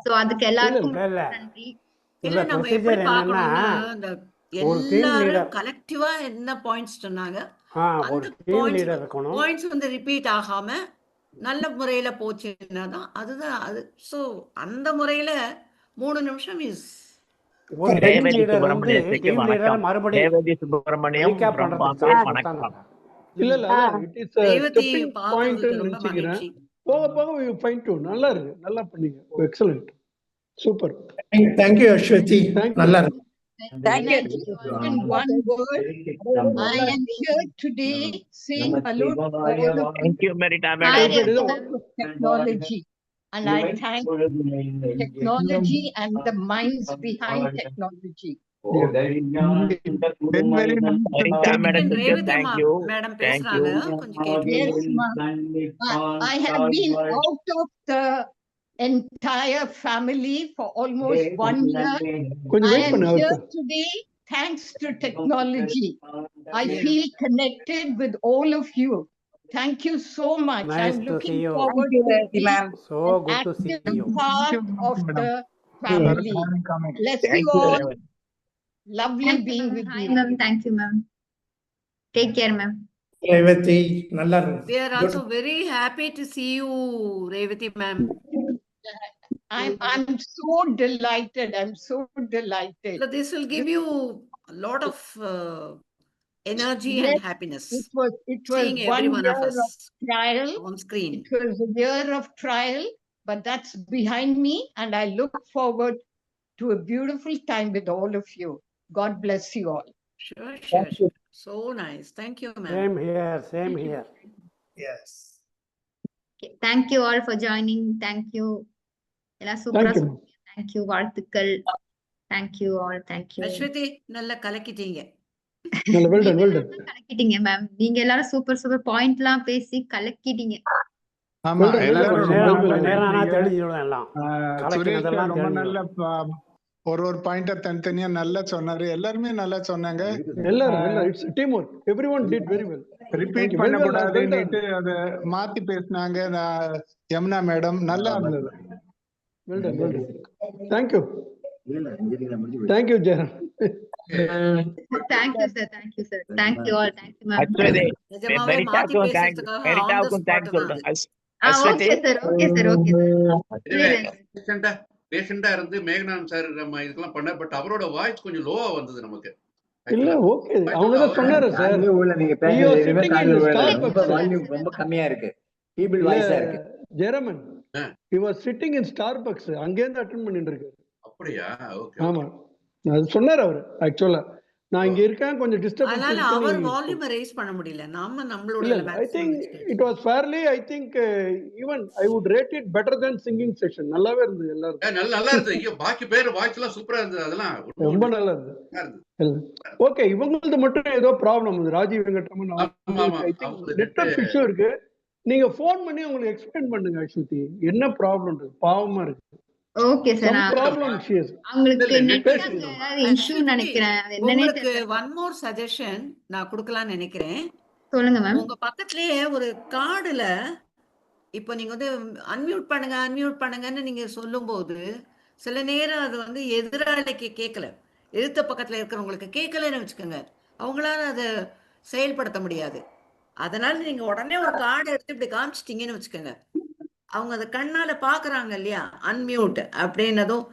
சோ அதுக்கு இல்ல எல்லாருக்கும் இல்ல இல்ல நன்றி. இல்ல இல்ல நம்ம எப்படி ப்ரொசீஜர் என்னன்னா, பார்க்கணும்னா இந்த ஒரு டீம் எல்லாரும் லீடர் கலெக்டிவா என்ன பாயிண்ட்ஸ் சொன்னாங்க ஒரு அந்த டீம் லீடர் இருக்கணும். பாயிண்ட்ஸ் வந்து ரிப்பீட் ஆகாம நல்ல முறையில போச்சுன்னா தான் அதுதான் அது. ஸோ அந்த முறையில 3 நிமிஷம் இஸ் ஒரு டீம் ரேவதி லீடர் வந்து சுப்பிரமணியத்துக்கு டீம் லீடர் வணக்கம். மறுபடியும் ரேவதி சுப்பிரமணியம் ரீகேப் from பண்றதுக்கு Bombay சான்ஸ் வணக்கம். கொடுத்தாங்க. இல்ல இல்ல அதான் இட் இஸ் ரேவதி ஸ்டெப்பிங் பார்த்ததுக்கு பாயிண்ட் ரொம்ப நினைச்சுக்கிறேன். மகிழ்ச்சி. போக போக ஃபைன் டூன். நல்லா இருக்கு, நல்லா பண்ணீங்க. Excellent, super. Thank you Aswathi, thank you. நல்லா இருக்கு. Thank you. In one word, I am here today saying hello to all of Thank you, Merita Hi, madam. Revati. technology. And I thank technology and the minds behind technology. Merita madam, Revathi thank you. Madam Thank பேசுறாங்க, you. கொஞ்சம் கேட்டு. Yes, ma'am. I have been out of the entire family for almost 1 year. கொஞ்சம் I wait am பண்ணு here அவருக்கு. today thanks to technology. I feel connected with all of you. Thank you so much. Nice I'm to looking see you. forward to being So an good to see active you. part of the family. Bless Thank you you, all. Revati. Lovely Thank you, being ma'am. with Hi, you. ma'am. Thank you, ma'am. Take care, ma'am. Revathi நல்லா We இருக்கு. are also very happy to see you, Revati ma'am. I'm so delighted. I'm so delighted. So this will give you a lot of energy and Yes, happiness. it was Seeing every 1 one of year us of trial. on screen. It was a year of trial, but that's behind me, and I look forward to a beautiful time with all of you. God bless you all. Sure, sure, sure. So nice. Thank you, ma'am. Same here, same here. Yes. Okay. Thank you all for joining. Thank you. எல்லாம் சூப்பரா Thank you. Thank you. வாழ்த்துக்கள். Thank you all. Thank you. Aswathi நல்லா கலக்கிட்டீங்க. நல்ல well done, well done. கலக்கிட்டீங்க ma'am. நீங்க எல்லாரும் super பாயிண்ட்லாம் பேசி கலக்கிட்டீங்க. ஆமா, வெல் டன், வெல் டன். எல்லாரும் கொஞ்ச நேரம் ஆனா தெரிஞ்சிடும் எல்லாம். சுரேஷ் கலக்கினதெல்லாம் ரொம்ப தெரிஞ்சிடும். நல்ல ஒரு பாயிண்டர் தனித்தனியா நல்லா சொன்னாரு. எல்லாருமே நல்லா சொன்னாங்க. எல்லாரும் it's team work. Everyone did very well. Repeat பண்ணக்கூடாதுன்னுட்டு அதை மாத்தி பேசினாங்க. யமுனா மேடம் நல்லா இருந்தது. Well done, well done. Thank you. Thank you Jayaram. Thank you, sir. Thank you, sir. Thank you all. Thank you, ma'am. Aswathi, நிஜமாவே மாத்தி மெரிட்டாவுக்கும் பேசுறதுக்காக on the மெரிட்டாவுக்கும் spot தேங்க்ஸ் தான் சொல்றேன். அது. Aswathi, Okay, sir. Okay, sir. Okay, sir. பேஷண்டா இருந்து மேகநாதன் சார் நம்ம இதுக்கெல்லாம் பண்ண, பட் அவரோட வாய்ஸ் கொஞ்சம் லோவா வந்தது நமக்கு. இல்ல ஓகே, அவங்க தான் சொன்னாரு சார். நீங்க பேசுறது எதுவுமே காதுல விழல. ரொம்ப வால்யூம் ரொம்ப கம்மியா இருக்கு. ஃபீபிள் வாய்ஸா இருக்கு. Jayaraman he was sitting in Starbucks. அங்கே இருந்து அட்டெண்ட் பண்ணிட்டு இருக்காரு. அப்படியா? ஓகே. ஆமா, அது சொன்னாரு அவர். ஆக்சுவலா நான் இங்க இருக்கேன், கொஞ்சம் டிஸ்டர்பன்ஸ் அதனால அவர் இருக்கு. வால்யூம் ரைஸ் பண்ண முடியல. நாம நம்மளோட இல்ல I think it was fairly. I think even I would rate it better then singing session. நல்லாவே இருந்தது எல்லாரும். நல்லா இருந்தது. ஐயோ, பாக்கி பேர் வாய்ஸ் எல்லாம் சூப்பரா இருந்தது. அதெல்லாம் ரொம்ப நல்லா இருந்தது. ஓகே, இவங்களுக்கு மட்டும் ஏதோ problem. Rajiv Venkatraman I think network issue இருக்கு. நீங்க ஃபோன் பண்ணி உங்களுக்கு எக்ஸ்பிளைன் பண்ணுங்க அஸ்வதி, என்ன ப்ராப்ளம் இருக்கு. பாவமா இருக்கு. Okay, sir. ப்ராப்ளம் ஷியஸ். உங்களுக்கு நெட்வொர்க் இஷ்யூ நினைக்கிறேன். அது என்னன்னே உங்களுக்கு தெரியல. one more suggestion நான் கொடுக்கலாம்னு நினைக்கிறேன். சொல்லுங்க மேம். உங்க பக்கத்துலயே ஒரு கார்டுல இப்போ நீங்க வந்து அன்மியூட் பண்ணுங்கன்னு நீங்க சொல்லும்போது சில நேரம் அது வந்து எதிராளிக்கு கேட்கல, எதிர்த்த பக்கத்துல இருக்கிறவங்களுக்கு கேட்கலன்னு வச்சுக்கோங்க, அவங்களால அதை செயல்படுத்த முடியாது. அதனால நீங்க உடனே ஒரு கார்டு எடுத்து இப்படி காமிச்சிட்டீங்கன்னு வச்சுக்கோங்க, அவங்க அதை கண்ணால பாக்குறாங்க இல்லையா, அன்மியூட் அப்படின்னதும்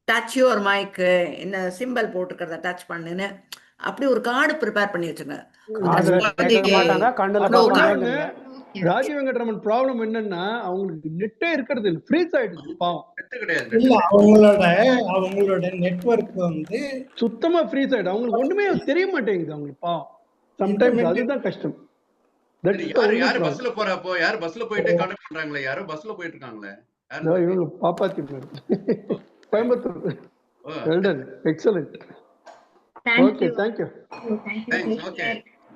டச் யுவர் மைக்கு என்ன சிம்பிள் போட்டுக்கிறத டச் பண்ணுன்னு அப்படி ஒரு கார்டு ப்ரிப்பேர் பண்ணி வச்சுங்க. ராஜீவ் வெங்கட்ராமன் ப்ராப்ளம் என்னன்னா அவங்களுக்கு நெட்டே இருக்கிறது இல்லை, ஃப்ரீஸ் ஆயிடுச்சு பாவம். கிடையாது. இல்ல அவங்களோட நெட்வொர்க் வந்து சுத்தமா ஃப்ரீஸ் ஆயிடும். அவங்களுக்கு ஒண்ணுமே தெரிய மாட்டேங்குது அவங்களுக்கு. பாவம் சம்டைம்ஸ் அதுதான் கஷ்டம். யாரு பஸ்ல போறப்போ யாரு பஸ்ல போயிட்டே கான்டாக்ட் பண்றாங்களே, யாரோ பஸ்ல போயிட்டு இருக்காங்களே, இவங்க Pappathi madam Coimbatore. Well done, excellent. Okay, thank you. Thanks. Okay,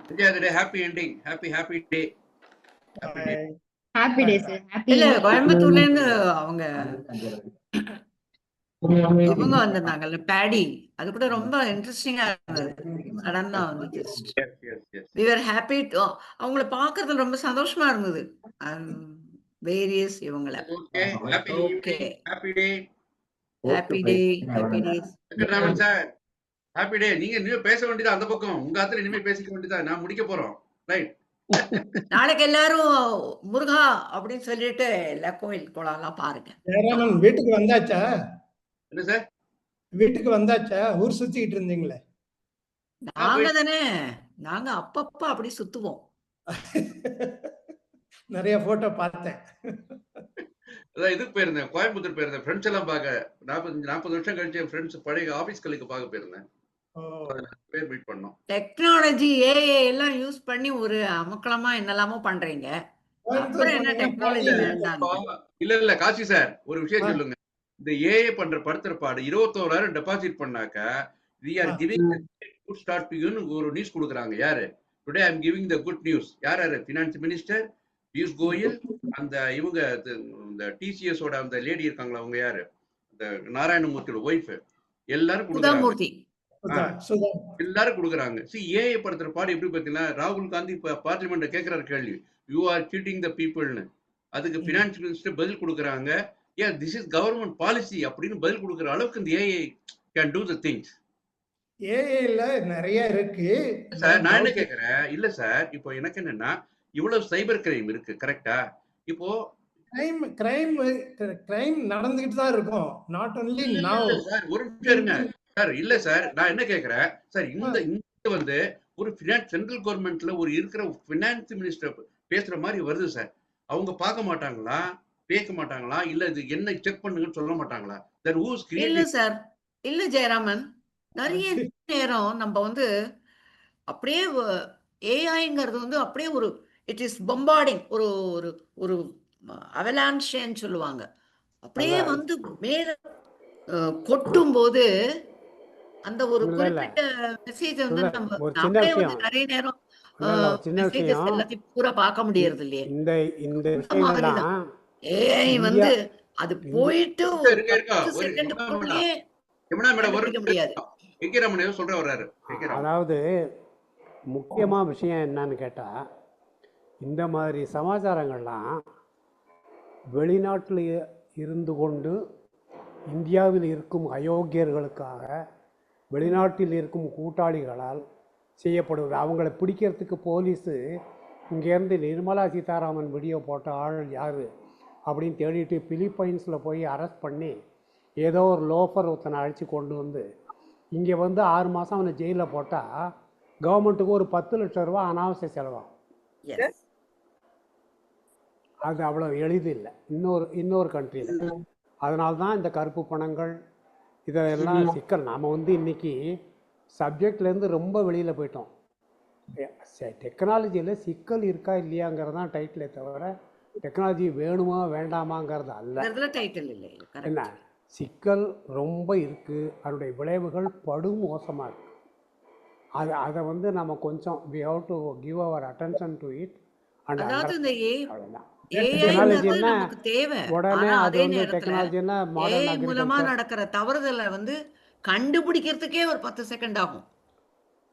enjoy the day. Happy ending. Happy day. Happy day sir. Happy. இல்ல கோயம்புத்தூர்ல இருந்து அவங்க இவங்க வந்திருந்தாங்கல்ல, பேடி, அது கூட ரொம்ப இன்ட்ரெஸ்டிங்கா இருந்தது. சடனா வந்து we were happy to அவங்கள பார்க்கறதுல ரொம்ப சந்தோஷமா இருந்தது. வேரியஸ் இவங்கள. Okay, happy evening, happy day. Happy day, happy days. Venkatraman sir, happy day. நீங்க இனிமே பேச வேண்டியதா அந்த பக்கம், உங்க ஆத்துல இனிமே பேசிக்க வேண்டியதா. நான் முடிக்க போறோம். ரைட். நாளைக்கு எல்லாரும் முருகா அப்படின்னு சொல்லிட்டு எல்லா கோயில் குளம்லாம் பாருங்க. ஜெயராமன் வீட்டுக்கு வந்தாச்சா? என்ன சார்? வீட்டுக்கு வந்தாச்சா? ஊர் சுத்திட்டு இருந்தீங்களே. நாங்க தானே, நாங்க அப்பப்ப அப்படி சுத்துவோம். நிறைய போட்டோ பார்த்தேன். அதான் இதுக்கு போயிருந்தேன், கோயம்புத்தூர் போயிருந்தேன். ஃப்ரெண்ட்ஸ் எல்லாம் பார்க்க. 40 வருஷம் கழிச்சு என் ஃப்ரெண்ட்ஸ் பழைய ஆபீஸ் கலிக்கு பார்க்க போயிருந்தேன். பேர் மீட் பண்ணோம். டெக்னாலஜி ஏஐ எல்லாம் யூஸ் பண்ணி ஒரு அமக்கலமா என்னெல்லாமோ பண்றீங்க. அப்புறம் என்ன டெக்னாலஜி வேண்டாம்? இல்ல காசி சார், ஒரு விஷயம் சொல்லுங்க. இந்த ஏஐ பண்ற படுத்துற பாடு 21,000 டெபாசிட் பண்ணாக்க we are giving a good start to you ஒரு நியூஸ் கொடுக்குறாங்க. யாரு? Today I am giving the good news. யார்? ஃபினான்ஸ் மினிஸ்டர் பியூஷ் கோயல், அந்த இவங்க இந்த டிசிஎஸ் ஓட அந்த லேடி இருக்காங்களா, அவங்க யாரு? இந்த நாராயணமூர்த்தியோட ஒய்ஃப். எல்லாரும் கொடுக்குறாங்க. எல்லாரும் கொடுக்குறாங்க. ஏஐ படுத்துற பாடு எப்படி பார்த்தீங்கன்னா, ராகுல் காந்தி பார்லிமெண்ட்ல கேட்கிறாரு கேள்வி, யூ ஆர் சீட்டிங் த பீப்புள்னு. அதுக்கு பினான்ஸ் மினிஸ்டர் பதில் கொடுக்குறாங்க, yeah this is government policy அப்படின்னு பதில் கொடுக்குற அளவுக்கு இந்த AI can do the things. ஏஐல நிறைய இருக்கு சார். நான் என்ன கேக்குறேன், இல்ல சார், இப்போ எனக்கு என்னன்னா, இவ்வளவு சைபர் கிரைம் இருக்கு, கரெக்டா? இப்போ கிரைம் நடந்துகிட்டு தான் இருக்கும். நாட் ஒன்லி நவ. சார் ஒரு நிமிஷம் இருங்க சார். இல்ல சார், நான் என்ன கேக்குறேன் சார், இந்த வந்து ஒரு சென்ட்ரல் கவர்மெண்ட்ல ஒரு இருக்கிற பினான்ஸ் மினிஸ்டர் பேசுற மாதிரி வருது சார். அவங்க பார்க்க மாட்டாங்களா, கேட்க மாட்டாங்களா, இல்ல இது என்ன செக் பண்ணுங்கன்னு சொல்ல மாட்டாங்களா? இல்ல சார், இல்ல ஜெயராமன், நிறைய நேரம் நம்ம வந்து அப்படியே ஏஐங்கிறது வந்து அப்படியே ஒரு இட் இஸ் பம்பார்டிங், ஒரு ஒரு ஒரு அவலான்ஷேன்னு சொல்லுவாங்க. அப்படியே வந்து மேல கொட்டும் போது அந்த ஒரு குறிப்பிட்ட மெசேஜ் வந்து நம்மளே வந்து நிறைய நேரம் மெசேஜஸ் எல்லாத்தையும் பூரா பார்க்க முடியறது இல்லையே. இந்த விஷயங்கள்லாம் ஏஐ வந்து அது போயிட்டு 10 செகண்டுக்குள்ளேயே முடியாது. அதாவது முக்கியமான விஷயம் என்னன்னு கேட்டா, இந்த மாதிரி சமாச்சாரங்கள்லாம் வெளிநாட்டில் இருந்து கொண்டு இந்தியாவில் இருக்கும் அயோக்கியர்களுக்காக வெளிநாட்டில் இருக்கும் கூட்டாளிகளால் செய்யப்படுவது. அவங்கள பிடிக்கிறதுக்கு போலீஸு இங்கேருந்து நிர்மலா சீதாராமன் வீடியோ போட்ட ஆள் யார் அப்படின்னு தேடிட்டு பிலிப்பைன்ஸில் போய் அரெஸ்ட் பண்ணி ஏதோ ஒரு லோஃபர் ஒருத்தனை அழைச்சி கொண்டு வந்து இங்கே வந்து 6 மாதம் அவனை ஜெயிலில் போட்டால் கவர்மெண்ட்டுக்கு ஒரு 10 லட்சம் ரூபா அனாவசிய செலவாகும். அது அவ்வளோ எளிது இல்லை இன்னொரு கண்ட்ரியில். அதனால தான் இந்த கருப்பு பணங்கள் இதெல்லாம் சிக்கல். நாம் வந்து இன்றைக்கி சப்ஜெக்ட்லேருந்து ரொம்ப வெளியில் போயிட்டோம். டெக்னாலஜியில் சிக்கல் இருக்கா இல்லையாங்கிறது தான் டைட்டிலே தவிர டெக்னாலஜி வேணுமா வேண்டாமாங்கிறது அல்ல. என்ன சிக்கல் ரொம்ப இருக்குது, அதனுடைய விளைவுகள் படும் மோசமாக இருக்குது. அதை வந்து நம்ம கொஞ்சம் we have to give our attention to it. அதாவது இந்த டெக்னாலஜின்னா உடனே அது வந்து டெக்னாலஜின்னா மாடர்ன் மூலமா நடக்கிற தவறுதலை வந்து கண்டுபிடிக்கிறதுக்கே ஒரு 10 செகண்ட் ஆகும்,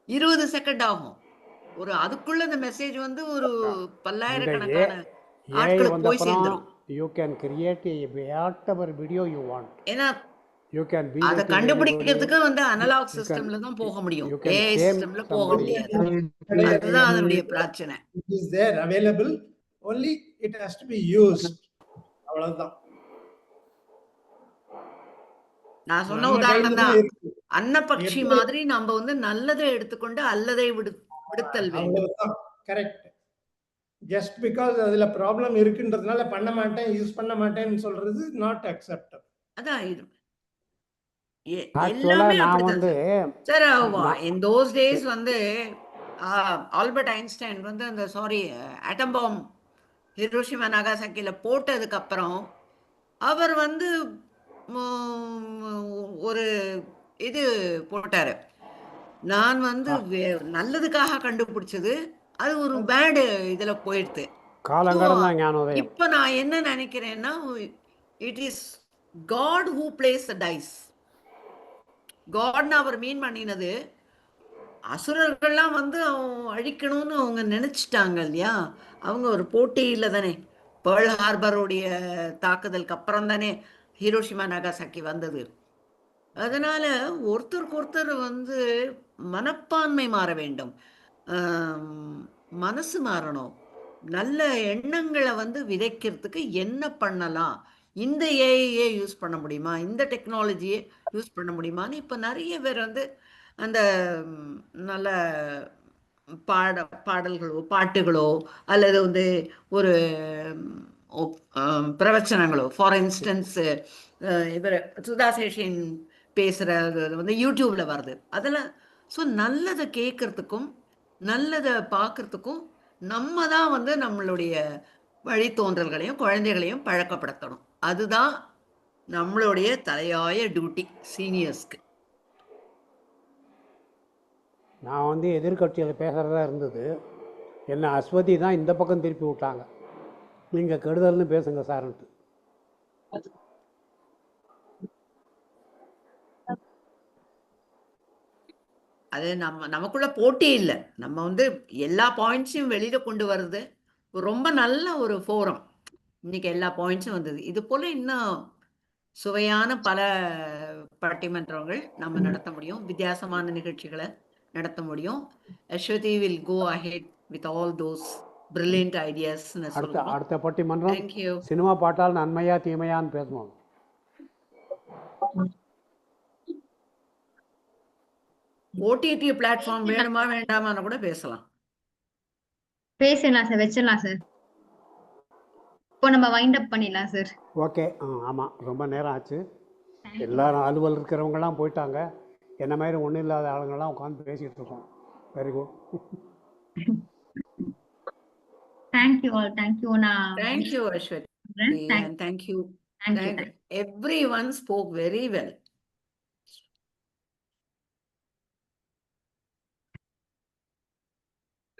20 செகண்ட் ஆகும். ஒரு அதுக்குள்ள இந்த மெசேஜ் வந்து ஒரு பல்லாயிரக்கணக்கான ஆட்களுக்கு போய் சேர்ந்துரும். You can create whatever video you want. ஏன்னா you can be அத கண்டுபிடிக்கிறதுக்கு வந்து அனலாக் சிஸ்டம்ல தான் போக முடியும், ஏஐ சிஸ்டம்ல போக முடியாது. அதுதான் அதனுடைய பிரச்சனை. It is there available, only it has to be used. அவ்வளவுதான். நான் சொன்ன உதாரணம் தான் அன்னபக்ஷி மாதிரி நம்ம வந்து நல்லதை எடுத்துக்கொண்டு அல்லதை விடுத்தல் வேண்டும். கரெக்ட். ஜஸ்ட் பிகாஸ் அதுல ப்ராப்ளம் இருக்குன்றதுனால பண்ண மாட்டேன், யூஸ் பண்ண மாட்டேன்னு சொல்றது நாட் அக்செப்டபிள். அதான் ஆக்சுவலாக எல்லாமே நான் அப்படிதான் வந்து சார். நான் இன் தோஸ் டேஸ் வந்து ஆல்பர்ட் ஐன்ஸ்டைன் வந்து அந்த ஆட்டம் பாம் ஹிரோஷிமா நாகாசாக்கில போட்டதுக்கு அப்புறம் அவர் வந்து ஒரு இது போட்டாரு. நான் வந்து நல்லதுக்காக கண்டுபிடிச்சது அது ஒரு பேடு இதுல போயிடுது. காலங்கடந்த ஞானோதயம். இப்ப நான் என்ன நினைக்கிறேன்னா, it is God who plays the dice. காட்னு அவர் மீன் பண்ணினது அசுரர்கள்லாம் வந்து அழிக்கணும்னு அவங்க நினைச்சிட்டாங்க இல்லையா? அவங்க ஒரு போட்டியில தானே, பேர்ல் ஹார்பருடைய தாக்குதலுக்கு அப்புறம் தானே ஹிரோஷிமா நாகாசாக்கி வந்தது. அதனால ஒருத்தருக்கு ஒருத்தர் வந்து மனப்பான்மை மாற வேண்டும், மனசு மாறணும். நல்ல எண்ணங்களை வந்து விதைக்கிறதுக்கு என்ன பண்ணலாம், இந்த ஏஐயே யூஸ் பண்ண முடியுமா, இந்த டெக்னாலஜியை யூஸ் பண்ண முடியுமான்னு இப்போ நிறைய பேர் வந்து அந்த நல்ல பாடல்களோ பாட்டுகளோ அல்லது வந்து ஒரு பிரவச்சனங்களோ, ஃபார் இன்ஸ்டன்ஸ் இவர் சுதாசேஷன் பேசுறது வந்து யூடியூப்ல வருது. அதில் ஸோ நல்லதை கேட்கறதுக்கும் நல்லதை பார்க்கறதுக்கும் நம்ம தான் வந்து நம்மளுடைய வழித்தோன்றல்களையும் குழந்தைகளையும் பழக்கப்படுத்தணும். அதுதான் நம்மளுடைய தலையாய டியூட்டி சீனியர்ஸ்க்கு. நான் வந்து எதிர்கட்சியில் பேசுகிறதா இருந்தது, என்னை அஸ்வதி தான் இந்த பக்கம் திருப்பி விட்டாங்க, நீங்கள் கெடுதல்னு பேசுங்க சார்ன்ட்டு. அது நமக்குள்ள போட்டி இல்லை, நம்ம வந்து எல்லா பாயிண்ட்ஸையும் வெளியில கொண்டு வர்றது ரொம்ப நல்ல ஒரு ஃபோரம். இன்னைக்கு எல்லா பாயிண்ட்ஸும் வந்தது. இது போல இன்னும் சுவையான பல பட்டிமன்றங்கள் நம்ம நடத்த முடியும், வித்தியாசமான நிகழ்ச்சிகளை நடத்த முடியும். Aswathi will go ahead with all those brilliant ideas. அடுத்த பட்டிமன்றம் சினிமா பாட்டால் நன்மையா தீமையான்னு பேசுவோம். ஓடிடி பிளாட்ஃபார்ம் வேணுமா வேண்டாமான்னு கூட பேசலாம். பேசலாம் சார், வச்சிடலாம் சார். இப்போ நம்ம வைண்ட் அப் பண்ணிடலாம் சார். ஓகே. ஆமாம், ரொம்ப நேரம் ஆச்சு. எல்லாரும் அலுவல் இருக்கிறவங்கலாம் போயிட்டாங்க. என்ன மாதிரி ஒன்றும் இல்லாத ஆளுங்கள்லாம் உட்காந்து பேசிகிட்டு இருக்கோம். Very good. Thank you all. Thank you. Thank you, Ashwati. And thank you. Everyone spoke very well.